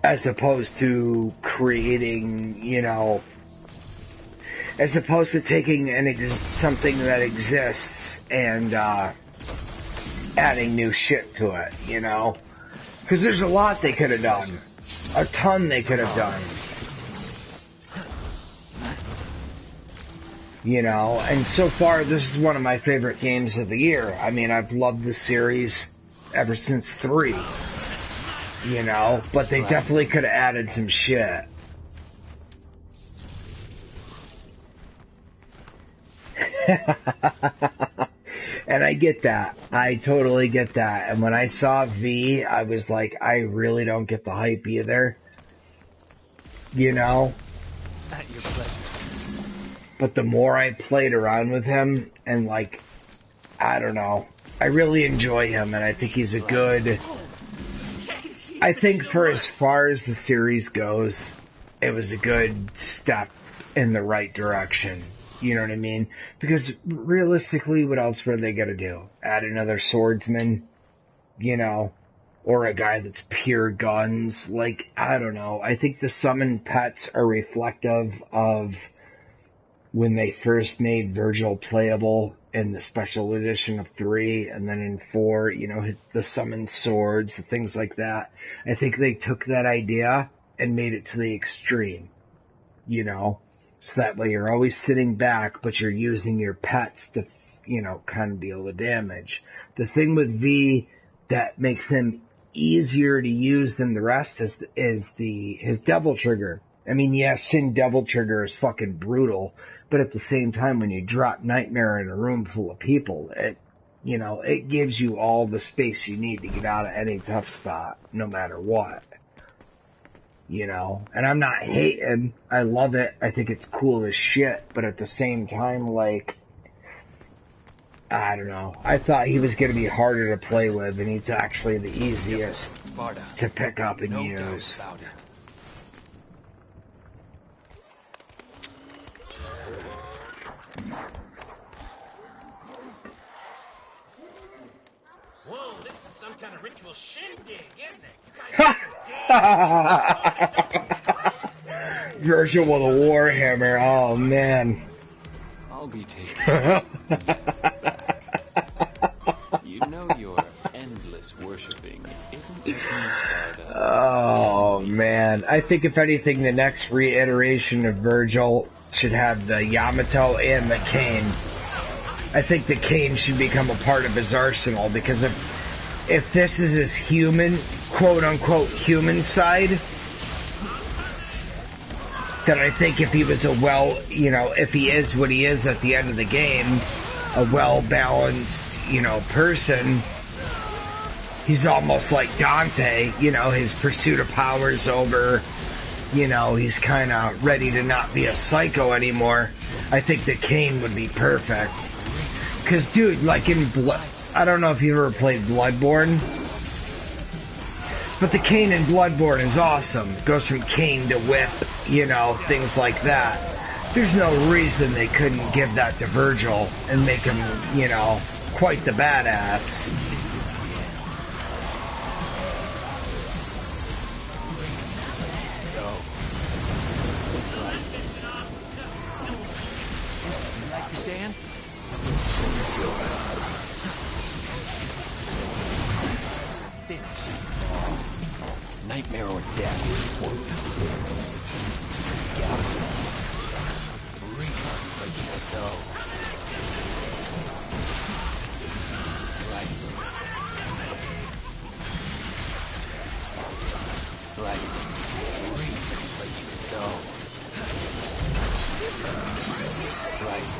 as opposed to creating, you know, as opposed to taking something that exists and adding new shit to it, you know? Because there's a lot they could have done. A ton they could have done. You know, and so far this is one of my favorite games of the year. I mean, I've loved the series ever since 3. You know, but they definitely could have added some shit. And I get that. I totally get that. And when I saw V, I was like, I really don't get the hype either. You know? At your pleasure. But the more I played around with him, and like, I don't know, I really enjoy him, and I think he's a good... I think for as far as the series goes, it was a good step in the right direction. You know what I mean? Because realistically, what else were they going to do? Add another swordsman? You know? Or a guy that's pure guns? Like, I don't know. I think the summoned pets are reflective of when they first made Virgil playable in the special edition of 3, and then in 4, you know, the summoned swords, things like that. I think they took that idea and made it to the extreme. You know? So that way you're always sitting back, but you're using your pets to, you know, kind of deal the damage. The thing with V that makes him easier to use than the rest is his Devil Trigger. I mean, yeah, Sin Devil Trigger is fucking brutal, but at the same time, when you drop Nightmare in a room full of people, it, you know, it gives you all the space you need to get out of any tough spot, no matter what. You know, and I'm not hating. I love it. I think it's cool as shit. But at the same time, like, I don't know. I thought he was going to be harder to play with, and he's actually the easiest to pick up and use. Whoa, this is some kind of ritual shindig, isn't it? Virgil with a warhammer. Oh man. I'll be taking You know your endless worshipping isn't making Sparta. Oh man. I think if anything, the next reiteration of Virgil should have the Yamato and the cane. I think the cane should become a part of his arsenal, because if this is his human, quote-unquote human side, then I think if he was if he is what he is at the end of the game, a well-balanced, you know, person, he's almost like Dante, you know, his pursuit of power is over, you know, he's kind of ready to not be a psycho anymore. I think the cane would be perfect. Because, dude, like in I don't know if you ever played Bloodborne, but the cane in Bloodborne is awesome. It goes from cane to whip, you know, things like that. There's no reason they couldn't give that to Virgil and make him, you know, quite the badass. Finish. Nightmare or death. Reach for your soul. Slice. Slice. Reach for your soul. Slice.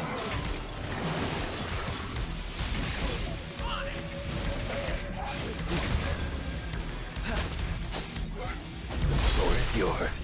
The floor is yours.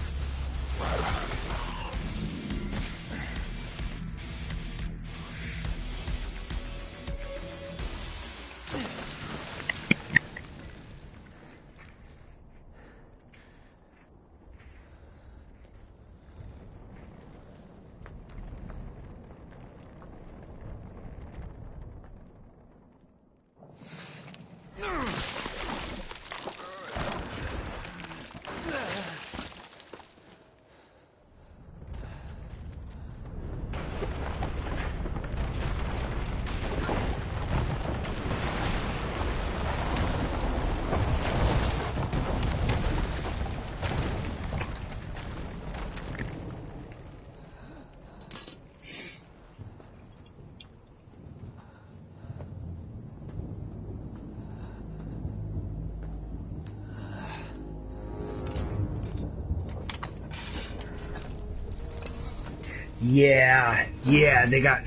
Yeah, they got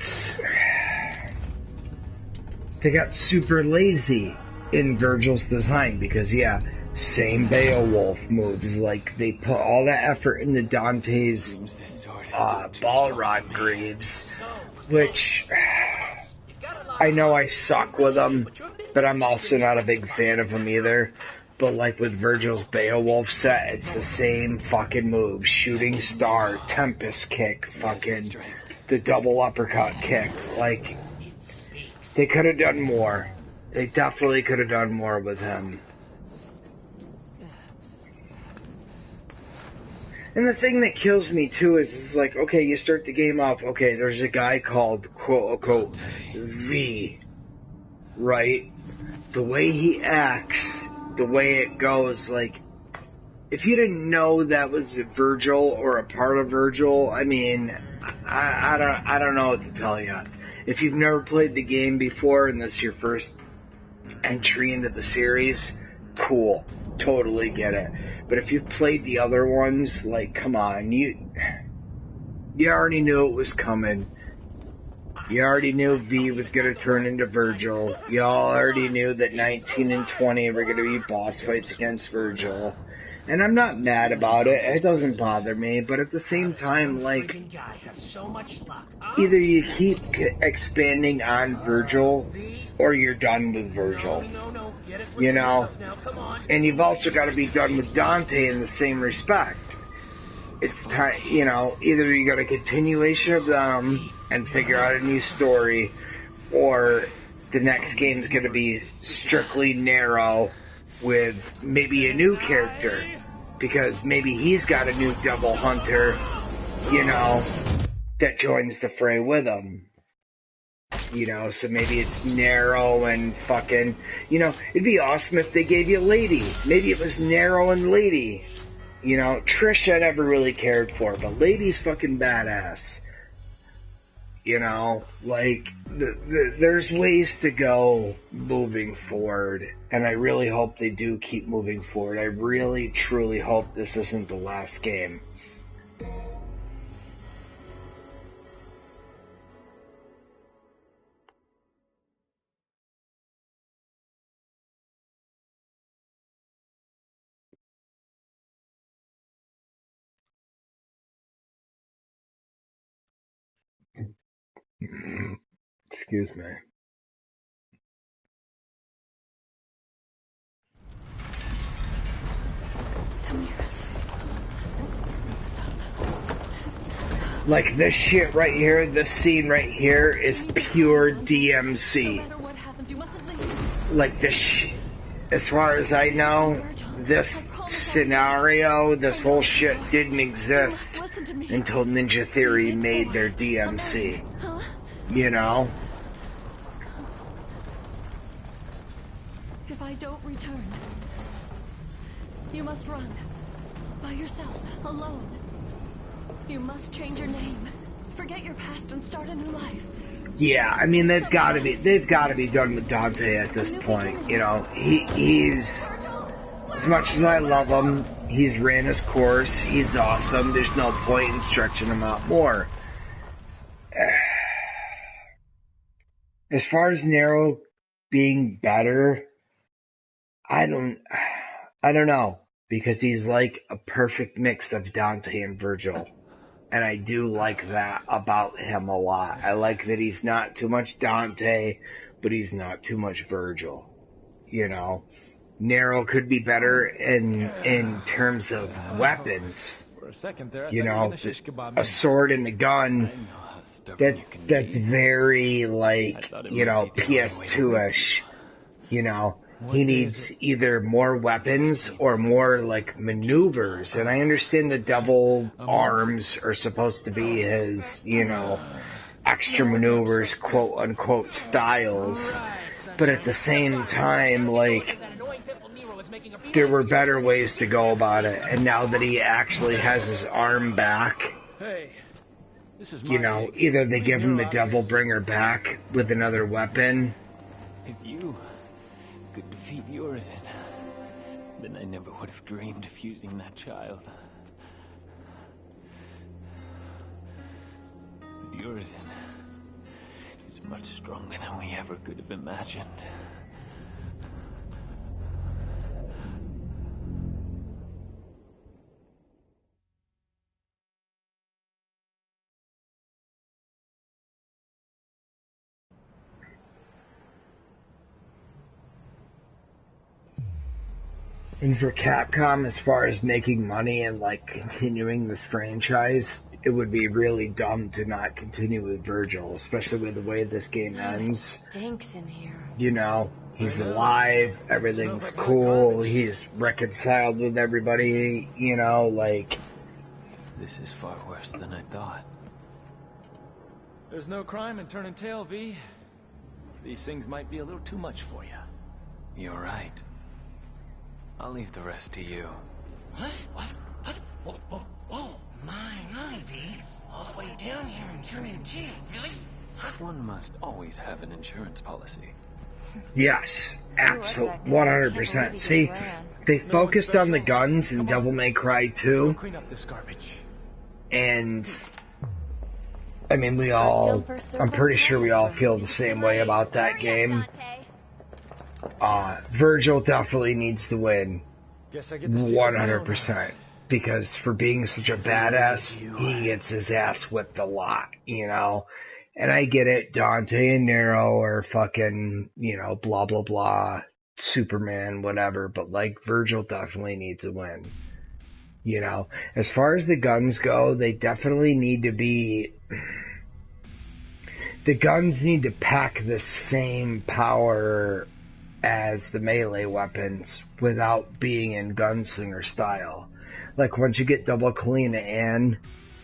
super lazy in Virgil's design because, same Beowulf moves. Like, they put all that effort into Dante's Balrog Greaves, which I know I suck with them, but I'm also not a big fan of them either. But like with Virgil's Beowulf set, it's the same fucking moves. Shooting Star, Tempest Kick, fucking the double uppercut kick. Like, they could have done more. They definitely could have done more with him. And the thing that kills me too is like, okay, you start the game off, okay, there's a guy called quote-unquote V, right? The way he acts, the way it goes, like, if you didn't know that was Virgil or a part of Virgil, I mean, I don't know what to tell you. If you've never played the game before and this is your first entry into the series, cool, totally get it. But if you've played the other ones, like, come on, you already knew it was coming. You already knew V was going to turn into Virgil. You all already knew that 19 and 20 were going to be boss fights against Virgil. And I'm not mad about it. It doesn't bother me. But at the same time, like, either you keep expanding on Virgil or you're done with Virgil. You know? And you've also got to be done with Dante in the same respect. It's time, you know, either you got a continuation of them and figure out a new story, or the next game's going to be strictly narrow with maybe a new character, because maybe he's got a new double hunter, you know, that joins the fray with him. You know, so maybe it's narrow and fucking, you know, it'd be awesome if they gave you Lady. Maybe it was narrow and Lady. You know, Trish I never really cared for, but Lady's fucking badass. You know, like, there's ways to go moving forward, and I really hope they do keep moving forward. I really, truly hope this isn't the last game. Excuse me. Like, this shit right here, this scene right here is pure DMC. Like, this as far as I know, this scenario, this whole shit didn't exist until Ninja Theory made their DMC. You know? If I don't return, you must run. By yourself, alone. You must change your name. Forget your past and start a new life. Yeah, I mean they've got to be done with Dante at this point. You know, he's, as much as I love him, he's ran his course. He's awesome. There's no point in stretching him out more. As far as Nero being better, I don't know, because he's like a perfect mix of Dante and Virgil. And I do like that about him a lot. I like that he's not too much Dante, but he's not too much Virgil. You know, Nero could be better in terms of weapons. For a second there, I you thought know, you were gonna shish kebab me. a sword and a gun. That's very like, you know, PS2-ish. You know, he needs either more weapons or more like maneuvers. And I understand the double arms are supposed to be his, you know, extra maneuvers, quote unquote styles. But at the same time, like, there were better ways to go about it. And now that he actually has his arm back, you know, either they give him the Devil Bringer back with another weapon. If you could defeat Morrison, then I never would have dreamed of using that child. Morrison is much stronger than we ever could have imagined. And for Capcom, as far as making money and like continuing this franchise, it would be really dumb to not continue with Virgil, especially with the way this game ends. Stinks in here. You know, he's alive, everything's cool, he's reconciled with everybody, you know, like... This is far worse than I thought. There's no crime in turning tail, V. These things might be a little too much for you. You're right. I'll leave the rest to you. What? Whoa, my, V. All the way down here and turning tail, really? One must always have an insurance policy. Yes, absolutely, 100%. See, they focused on the guns in Devil May Cry 2, Clean up this garbage. and... I mean, I'm pretty sure we all feel the same way about that game. Virgil definitely needs to win. 100%. Because for being such a badass, he gets his ass whipped a lot, you know? And I get it, Dante and Nero are fucking, you know, blah, blah, blah, Superman, whatever, but like, Virgil definitely needs to win. You know? As far as the guns go, they definitely need to be... The guns need to pack the same power as the melee weapons without being in gunslinger style. Like, once you get Double Kalina Ann,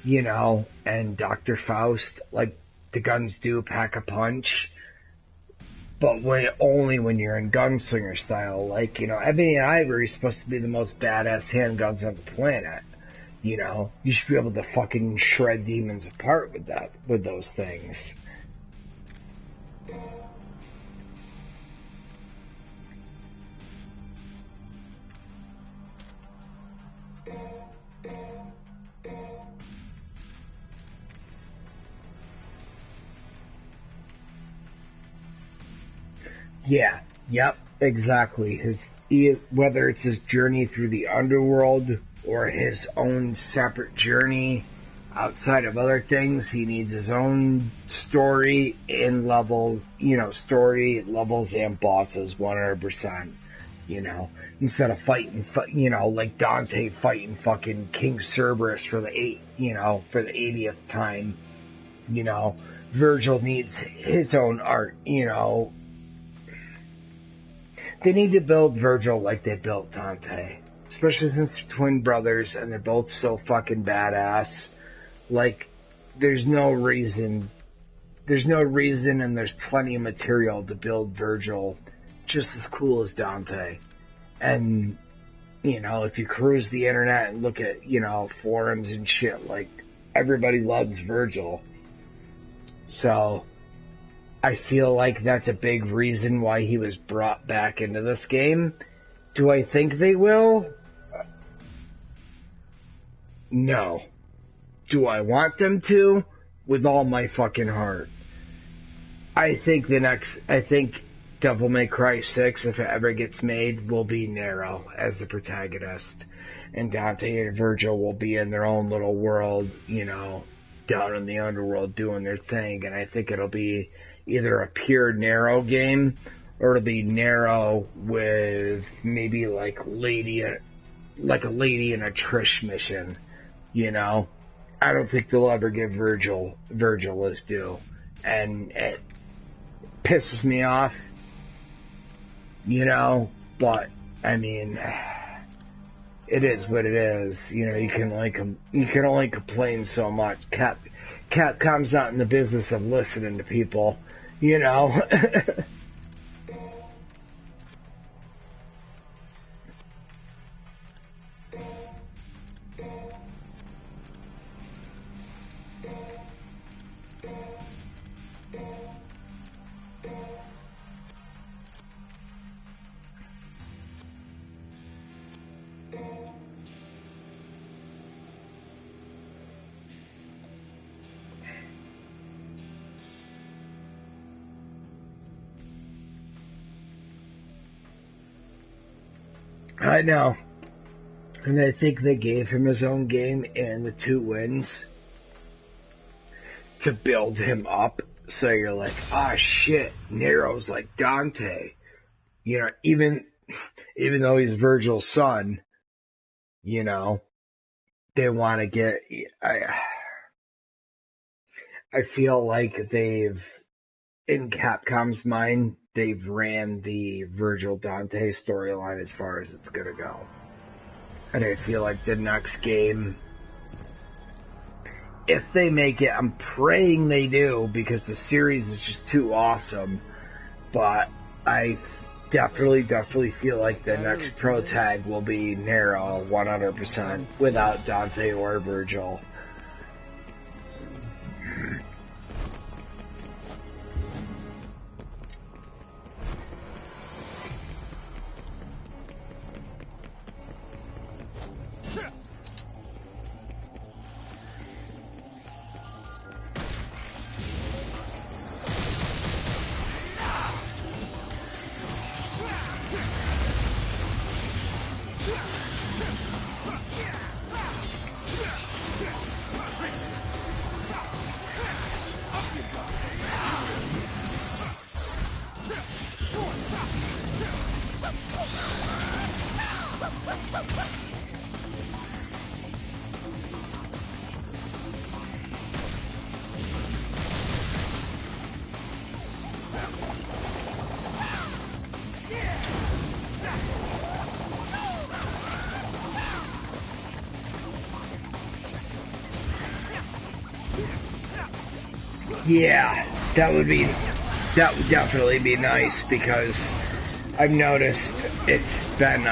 you know, and Dr. Faust, like, the guns do pack a punch, but only when you're in gunslinger style. Like, you know, Ebony and Ivory is supposed to be the most badass handguns on the planet. You know, you should be able to fucking shred demons apart with those things. Yeah, yep, exactly. Whether it's his journey through the underworld or his own separate journey outside of other things, he needs his own story and levels, you know, story, levels, and bosses, 100%. You know, instead of fighting, you know, like Dante fighting fucking King Cerberus for the 80th time. You know, Virgil needs his own art, you know. They need to build Virgil like they built Dante. Especially since they're twin brothers and they're both so fucking badass. Like, there's no reason there's no reason, and there's plenty of material to build Virgil just as cool as Dante. And, you know, if you cruise the internet and look at, you know, forums and shit, like, everybody loves Virgil. So, I feel like that's a big reason why he was brought back into this game. Do I think they will? No. Do I want them to? With all my fucking heart. I think Devil May Cry 6, if it ever gets made, will be Nero as the protagonist. And Dante and Virgil will be in their own little world, you know, down in the underworld doing their thing. And I think it'll be either a pure Nero game, or it'll be Nero with maybe like a lady in a Trish mission, you know? I don't think they'll ever give Virgil his due. And it pisses me off, you know, but, I mean, it is what it is. You know, you can only complain so much. Capcom's not in the business of listening to people, you know. I know. And I think they gave him his own game and the 2 wins to build him up. So you're like, ah, shit, Nero's like Dante. You know, even though he's Virgil's son, you know, they want to get... I feel like they've, in Capcom's mind, they've ran the Virgil Dante storyline as far as it's gonna go. And I feel like the next game, if they make it, I'm praying they do, because the series is just too awesome. But I definitely feel like the next pro tag will be Nero 100% without Dante or Virgil. Yeah, that would definitely be nice, because I've noticed it's been,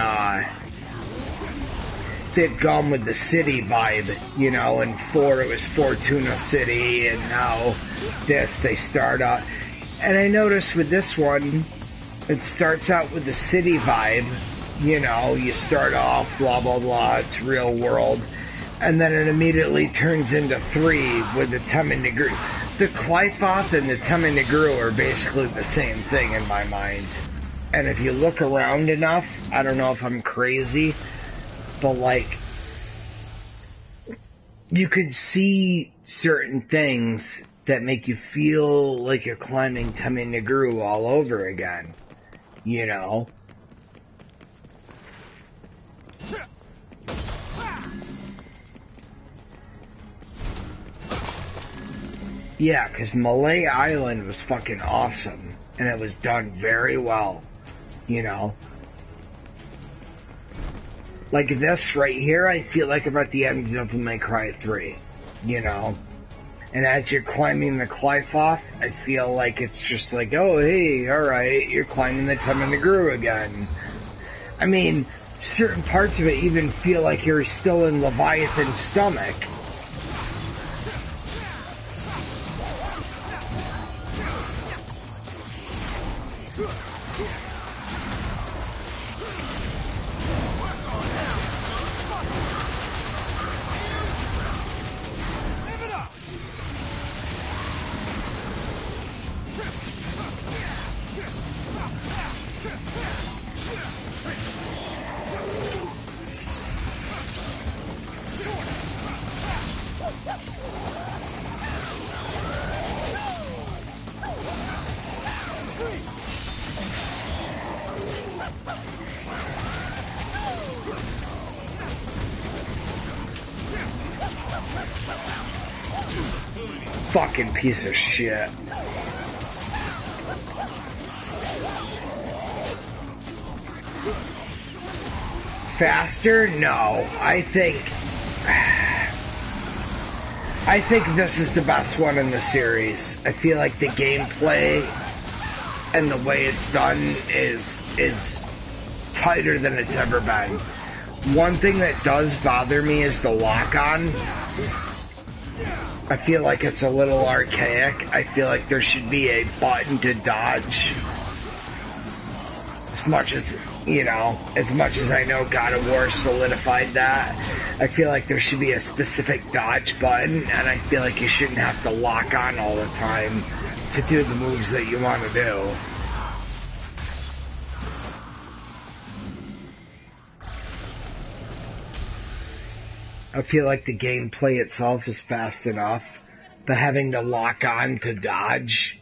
they've gone with the city vibe, you know. In 4 it was Fortuna City, and now they start out. And I noticed with this one, it starts out with the city vibe, you know, you start off, blah, blah, blah, it's real world. And then it immediately turns into 3 with the Temen-Negru. The Qliphoth and the Temen-Negru are basically the same thing in my mind. And if you look around enough, I don't know if I'm crazy, but like, you could see certain things that make you feel like you're climbing Temen-Negru all over again, you know? Yeah, because Malay Island was fucking awesome, and it was done very well, you know. Like this right here, I feel like I'm at the end of Devil May Cry 3, you know. And as you're climbing the cliff off, I feel like it's just like, oh, hey, alright, you're climbing the Temenaguru again. I mean, certain parts of it even feel like you're still in Leviathan's stomach. Fucking piece of shit. Faster? No. I think this is the best one in the series. I feel like the gameplay and the way it's done is tighter than it's ever been. One thing that does bother me is the lock-on. I feel like it's a little archaic. I feel like there should be a button to dodge. As much as I know God of War solidified that, I feel like there should be a specific dodge button, and I feel like you shouldn't have to lock on all the time to do the moves that you want to do. I feel like the gameplay itself is fast enough, but having to lock on to dodge,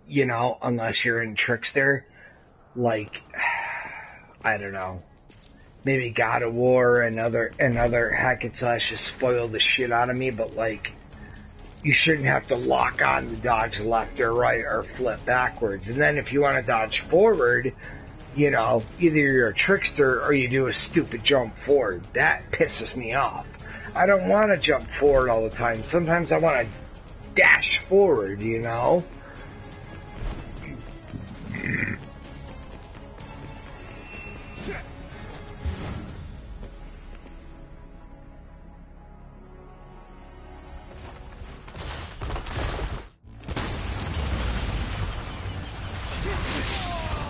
unless you're in Trickster, like, I don't know. Maybe God of War and other hack and slashes spoil the shit out of me, but like, you shouldn't have to lock on to dodge left or right or flip backwards. And then if you want to dodge forward, either you're a trickster or you do a stupid jump forward. That pisses me off. I don't want to jump forward all the time. Sometimes I want to dash forward,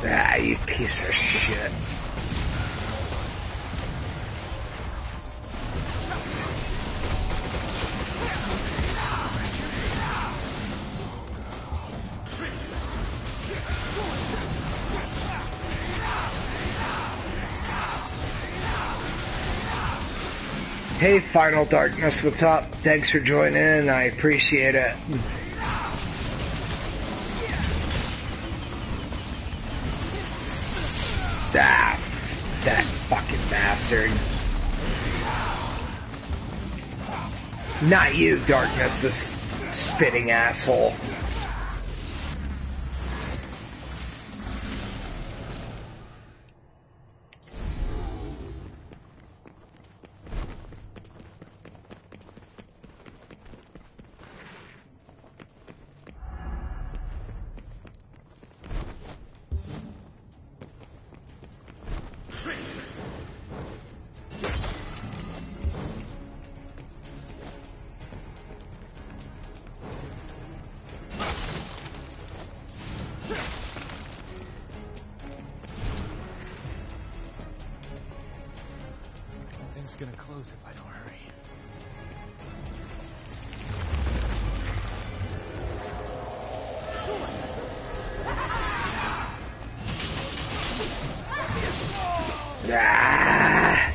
Ah, you piece of shit. Hey, Final Darkness, what's up? Thanks for joining. I appreciate it. Ah, that fucking bastard. Not you, Darkness, this spitting asshole. Gonna close if I don't hurry. Ah.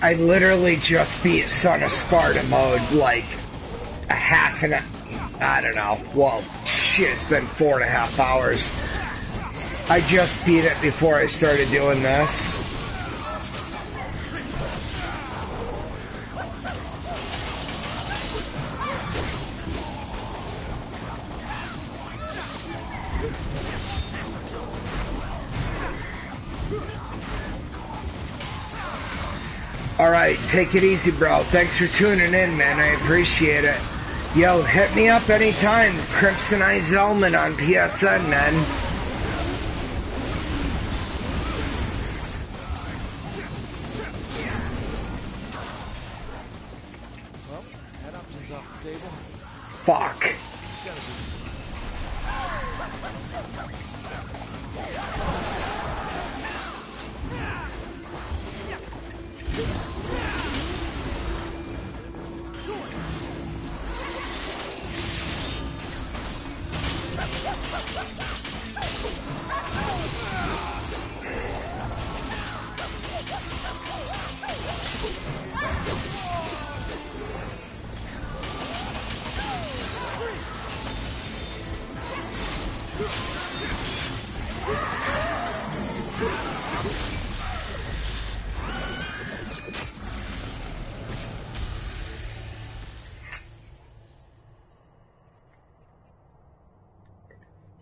I literally just beat Son of Sparta mode like a half an hour. I don't know. Well, shit, it's been 4.5 hours. I just beat it before I started doing this. Alright, take it easy, bro. Thanks for tuning in, man. I appreciate it. Yo, hit me up anytime. Crimson Eye Zellman on PSN, man. Well, that option's off the table. Fuck.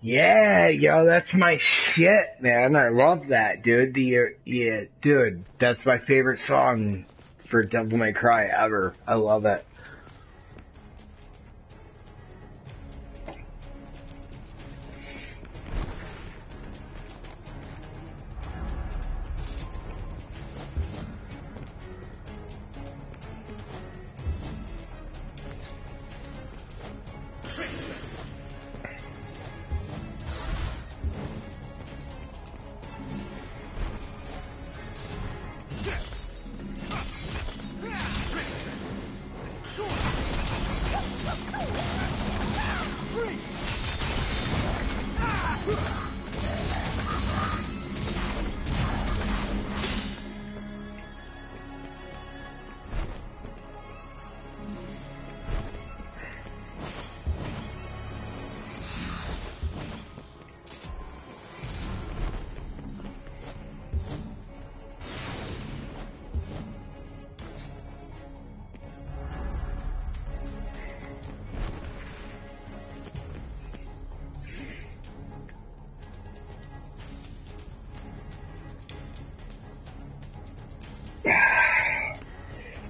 Yeah, yo, that's my shit, man. I love that, dude. Yeah, dude, that's my favorite song for Devil May Cry ever. I love it.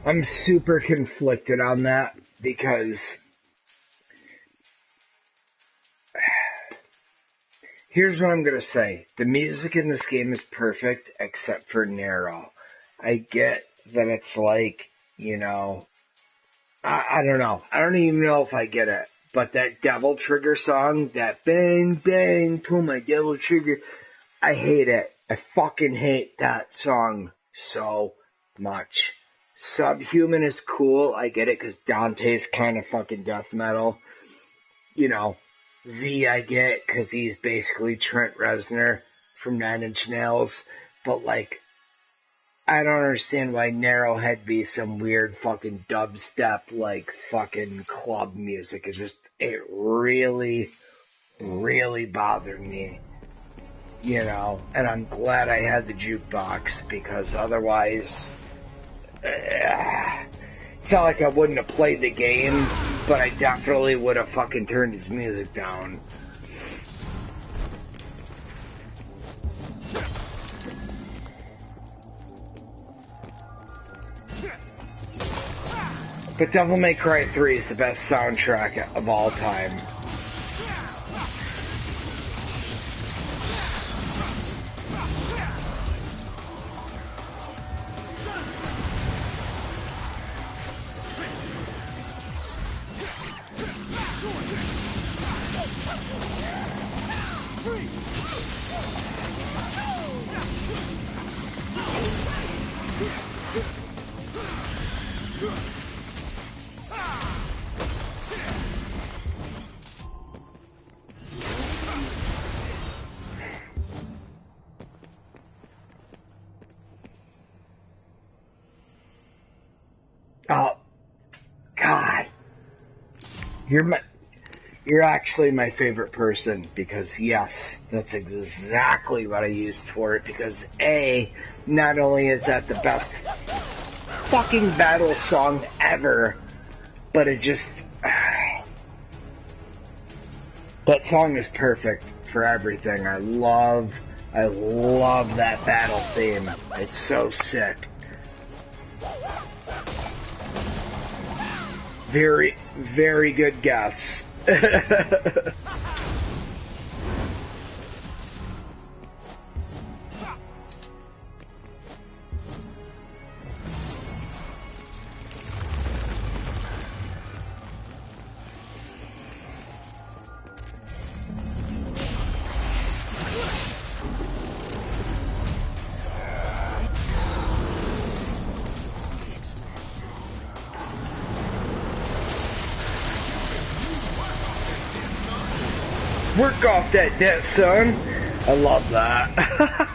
I'm super conflicted on that because here's what I'm going to say. The music in this game is perfect except for Nero. I get that it's like, you know, I don't know. I don't even know if I get it. But that Devil Trigger song, that bang, bang, pull my Devil Trigger, I hate it. I fucking hate that song so much. Subhuman is cool, I get it, because Dante's kind of fucking death metal. You know, V I get, because he's basically Trent Reznor from Nine Inch Nails. But, like, I don't understand why Narrow had to be some weird fucking dubstep, like, fucking club music. It really, really bothered me. You know, and I'm glad I had the jukebox, because otherwise... it's not like I wouldn't have played the game, but I definitely would have fucking turned his music down. But Devil May Cry 3 is the best soundtrack of all time. You're actually my favorite person because, yes, that's exactly what I used for it. Because, A, not only is that the best fucking battle song ever, but it just... that song is perfect for everything. I love that battle theme. It's so sick. Very, very good guess. Work off that debt, son. I love that.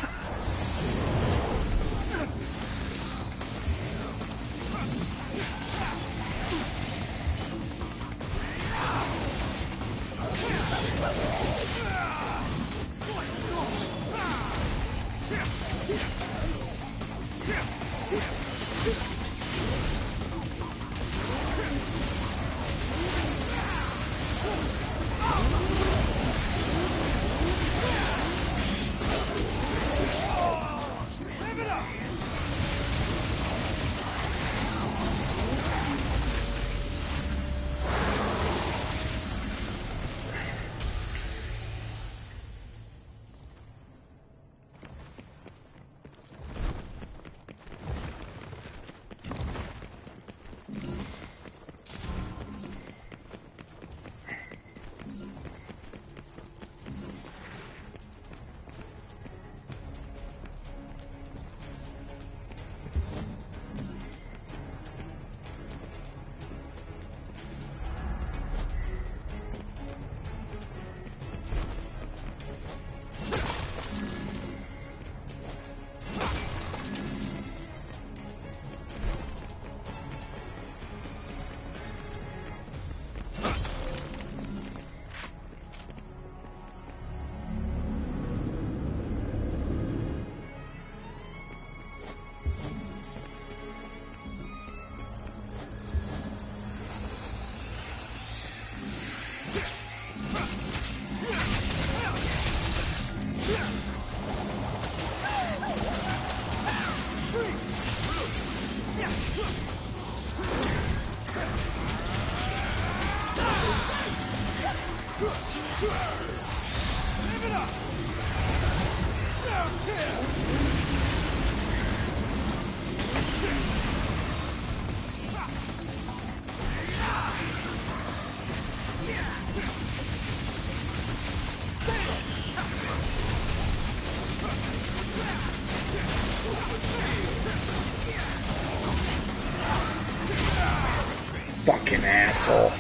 Fucking asshole.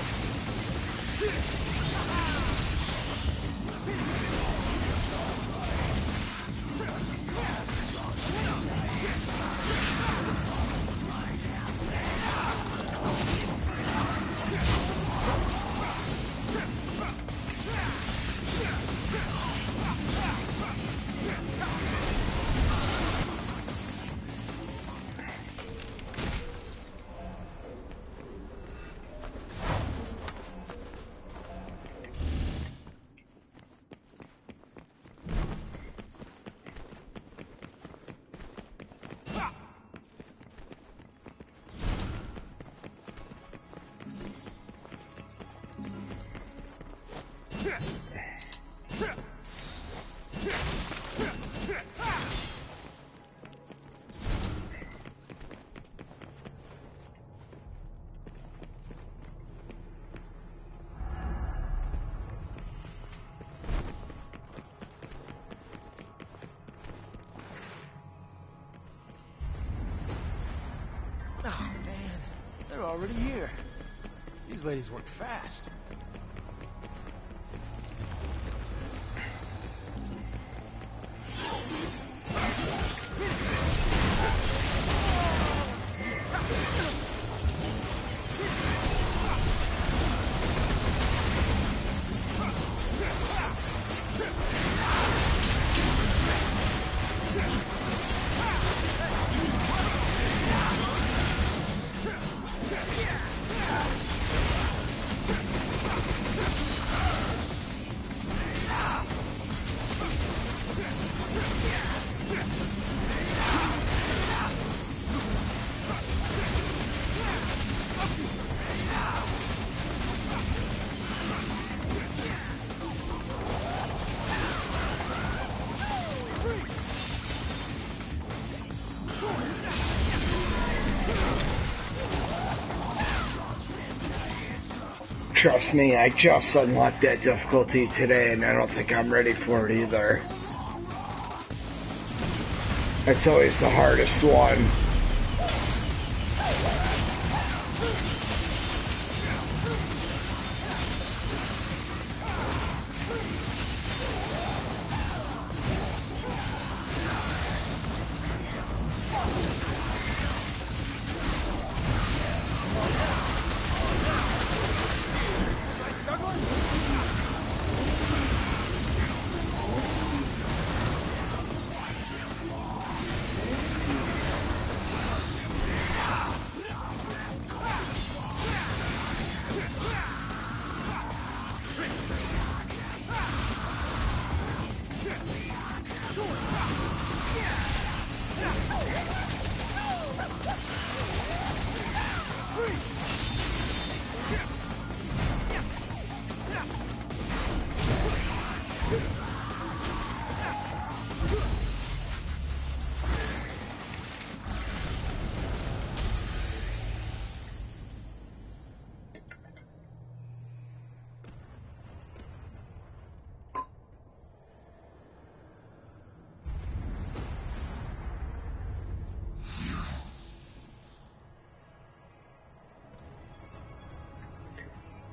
Oh, man. They're already here. These ladies work fast. Trust me, I just unlocked that difficulty today, and I don't think I'm ready for it either. It's always the hardest one.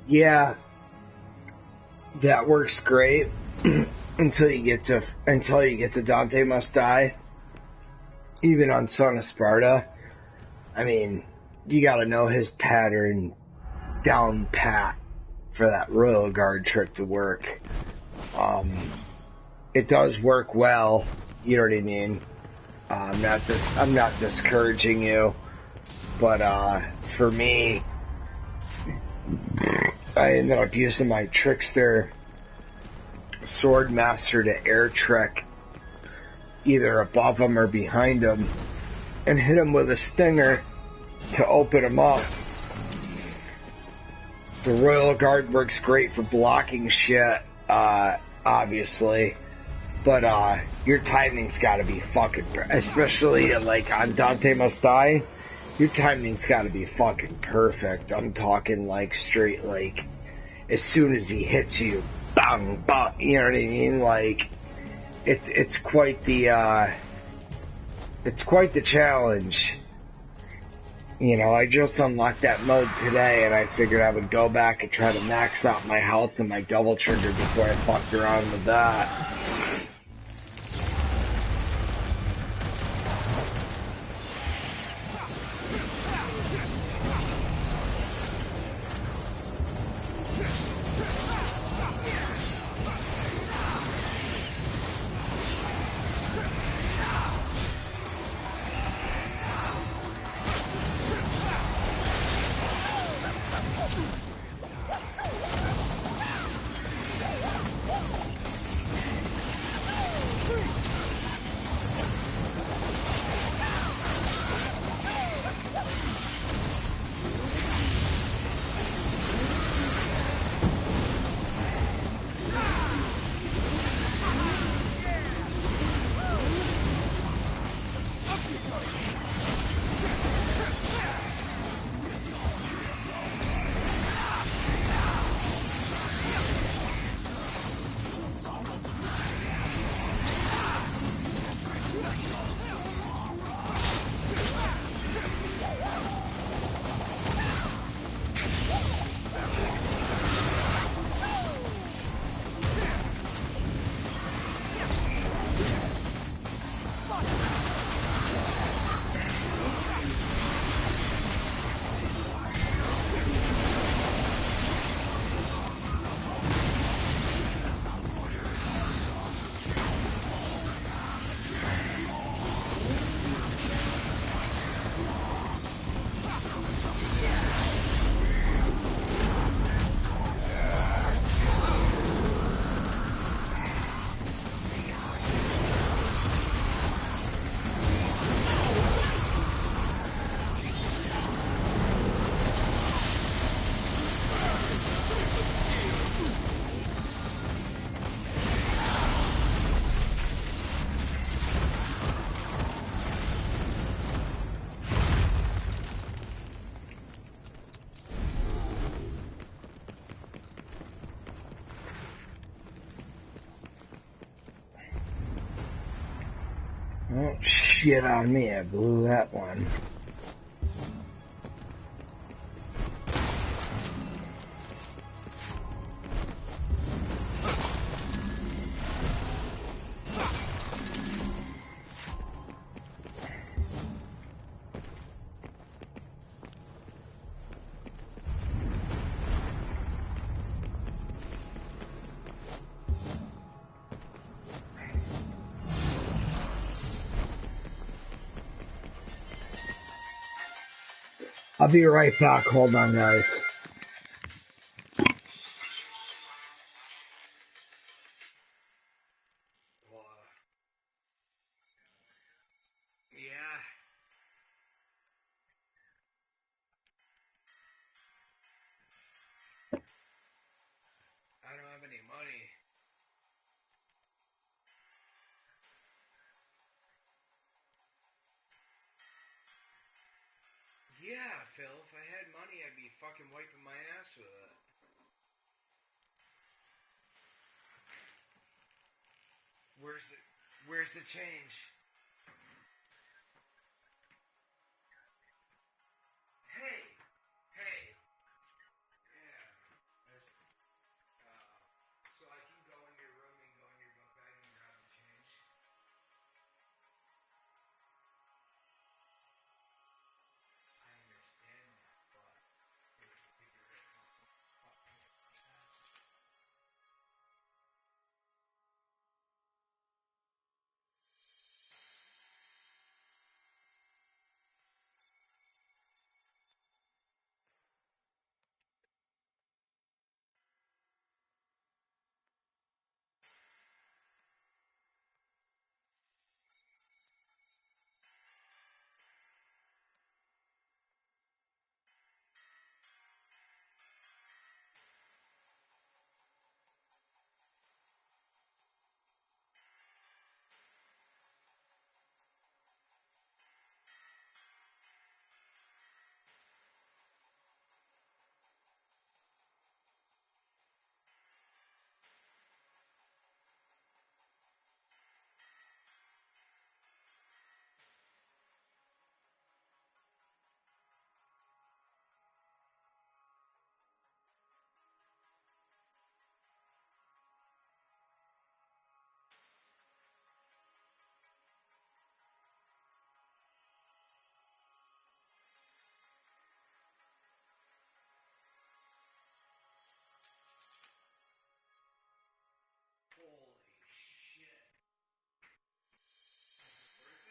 Yeah, that works great until you get to Dante Must Die. Even on Son of Sparta, I mean, you got to know his pattern down pat for that Royal Guard trick to work. It does work well, you know what I mean. I'm not discouraging you, but for me, I ended up using my Trickster Swordmaster to air trick either above him or behind him and hit him with a stinger to open him up. The Royal Guard works great for blocking shit, obviously, but your timing's gotta be fucking, especially like on Dante Must Die. Your timing's got to be fucking perfect. I'm talking like straight, like as soon as he hits you, bang, bang. You know what I mean? Like it's quite the challenge. You know, I just unlocked that mode today, and I figured I would go back and try to max out my health and my double trigger before I fucked around with that. Oh, shit on me, I blew that one. I'll be right back. Hold on, guys. Yeah. I don't have any money. Yeah, Phil, if I had money, I'd be fucking wiping my ass with it. Where's the change? Hey, hey. Yeah, that's, so I can go in your room and go in your book bag and grab the change. I understand that, but if you're gonna Holy shit. Worth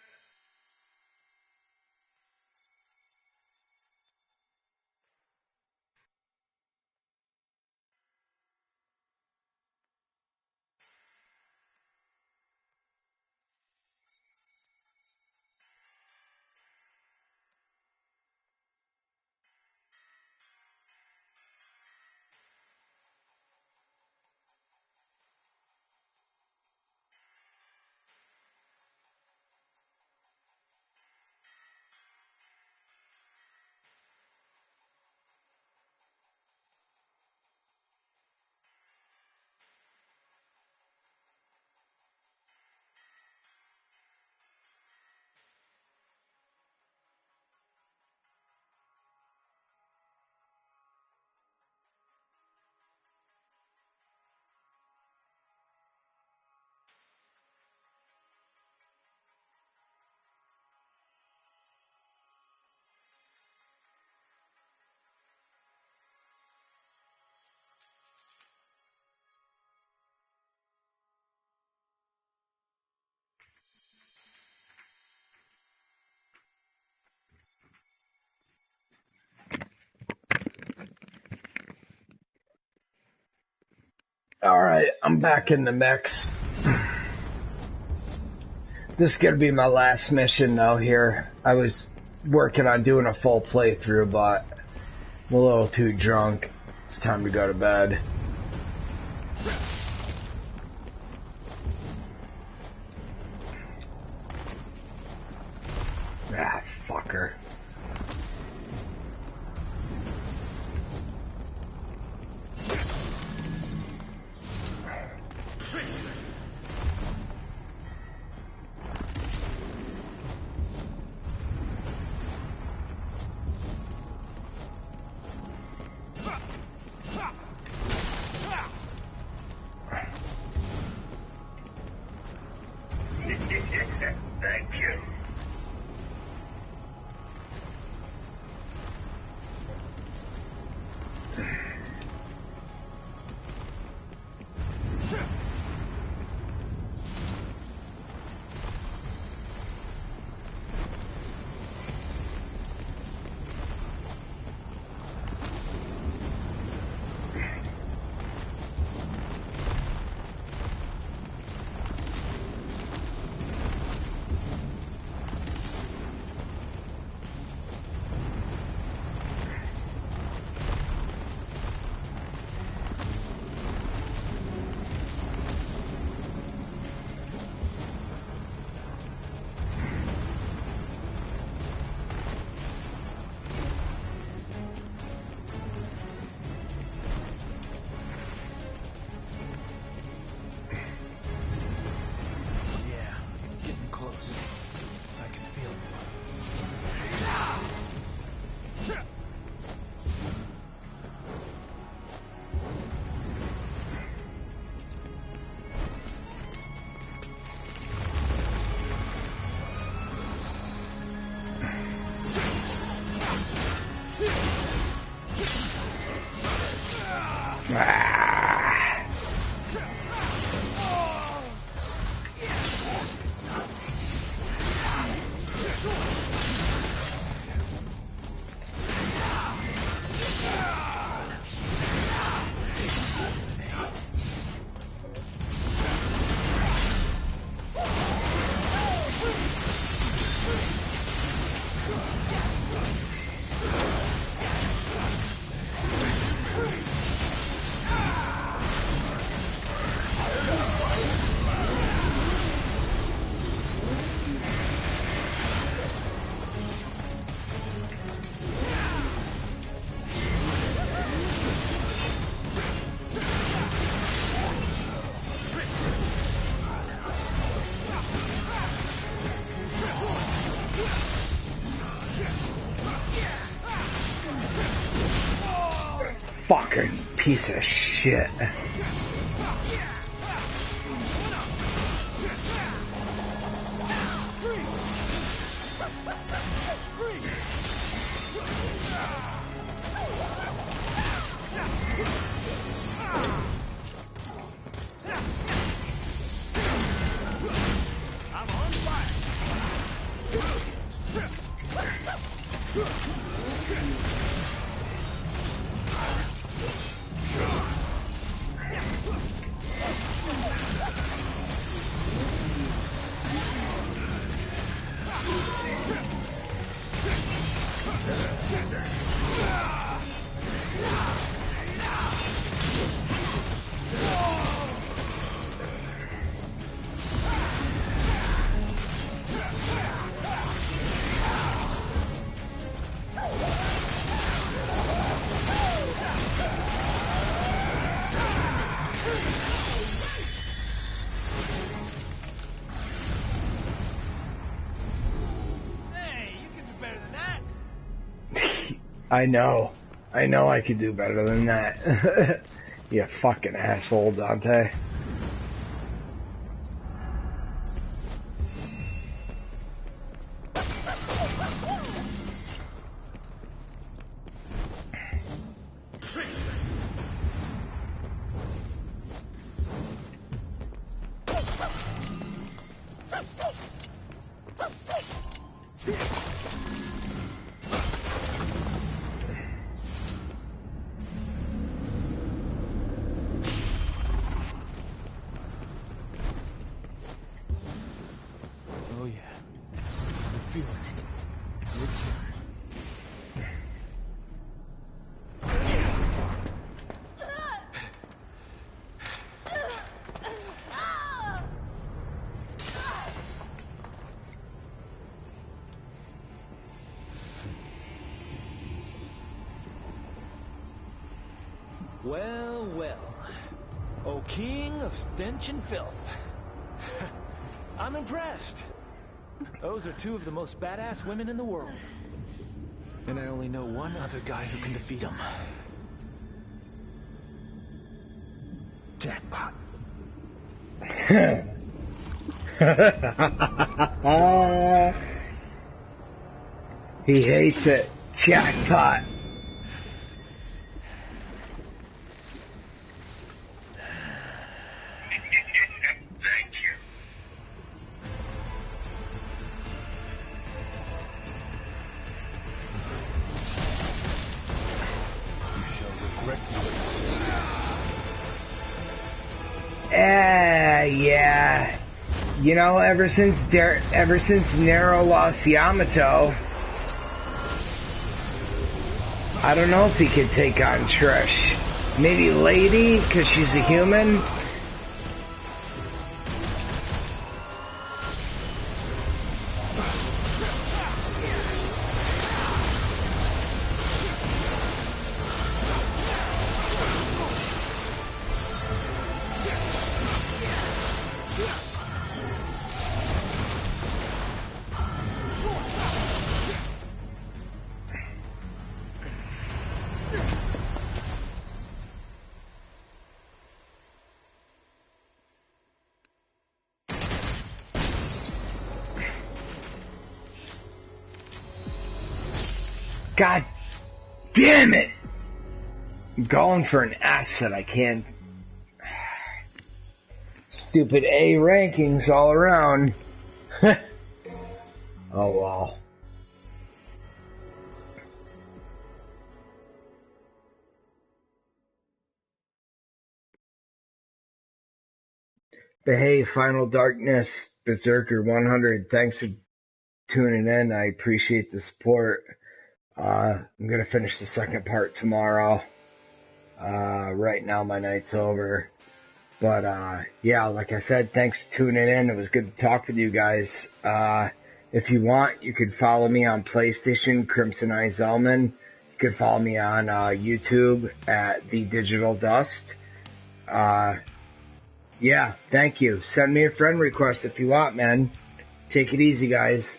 it? Alright, I'm back in the mix. This is going to be my last mission though here. I was working on doing a full playthrough, but I'm a little too drunk. It's time to go to bed. Ah, fucker. Thank you. Fucking piece of shit. I know I could do better than that. You fucking asshole, Dante. Well, well. O king of stench and filth. I'm impressed. Those are two of the most badass women in the world. And I only know one other guy who can defeat them. Jackpot. He hates it. Jackpot. Thank you. You shall regret doing Yeah. You know, ever since Nero lost Yamato, I don't know if he could take on Trish. Maybe Lady, because she's a human. God damn it! I'm going for an S that I can't. Stupid A rankings all around. Oh well. But hey, Final Darkness, Berserker 100, thanks for tuning in. I appreciate the support. I'm going to finish the second part tomorrow. Right now my night's over. But yeah, like I said, thanks for tuning in. It was good to talk with you guys. If you want, you could follow me on PlayStation, Crimson Eye Zellman. You could follow me on YouTube at The Digital Dust. Yeah, thank you. Send me a friend request if you want, man. Take it easy, guys.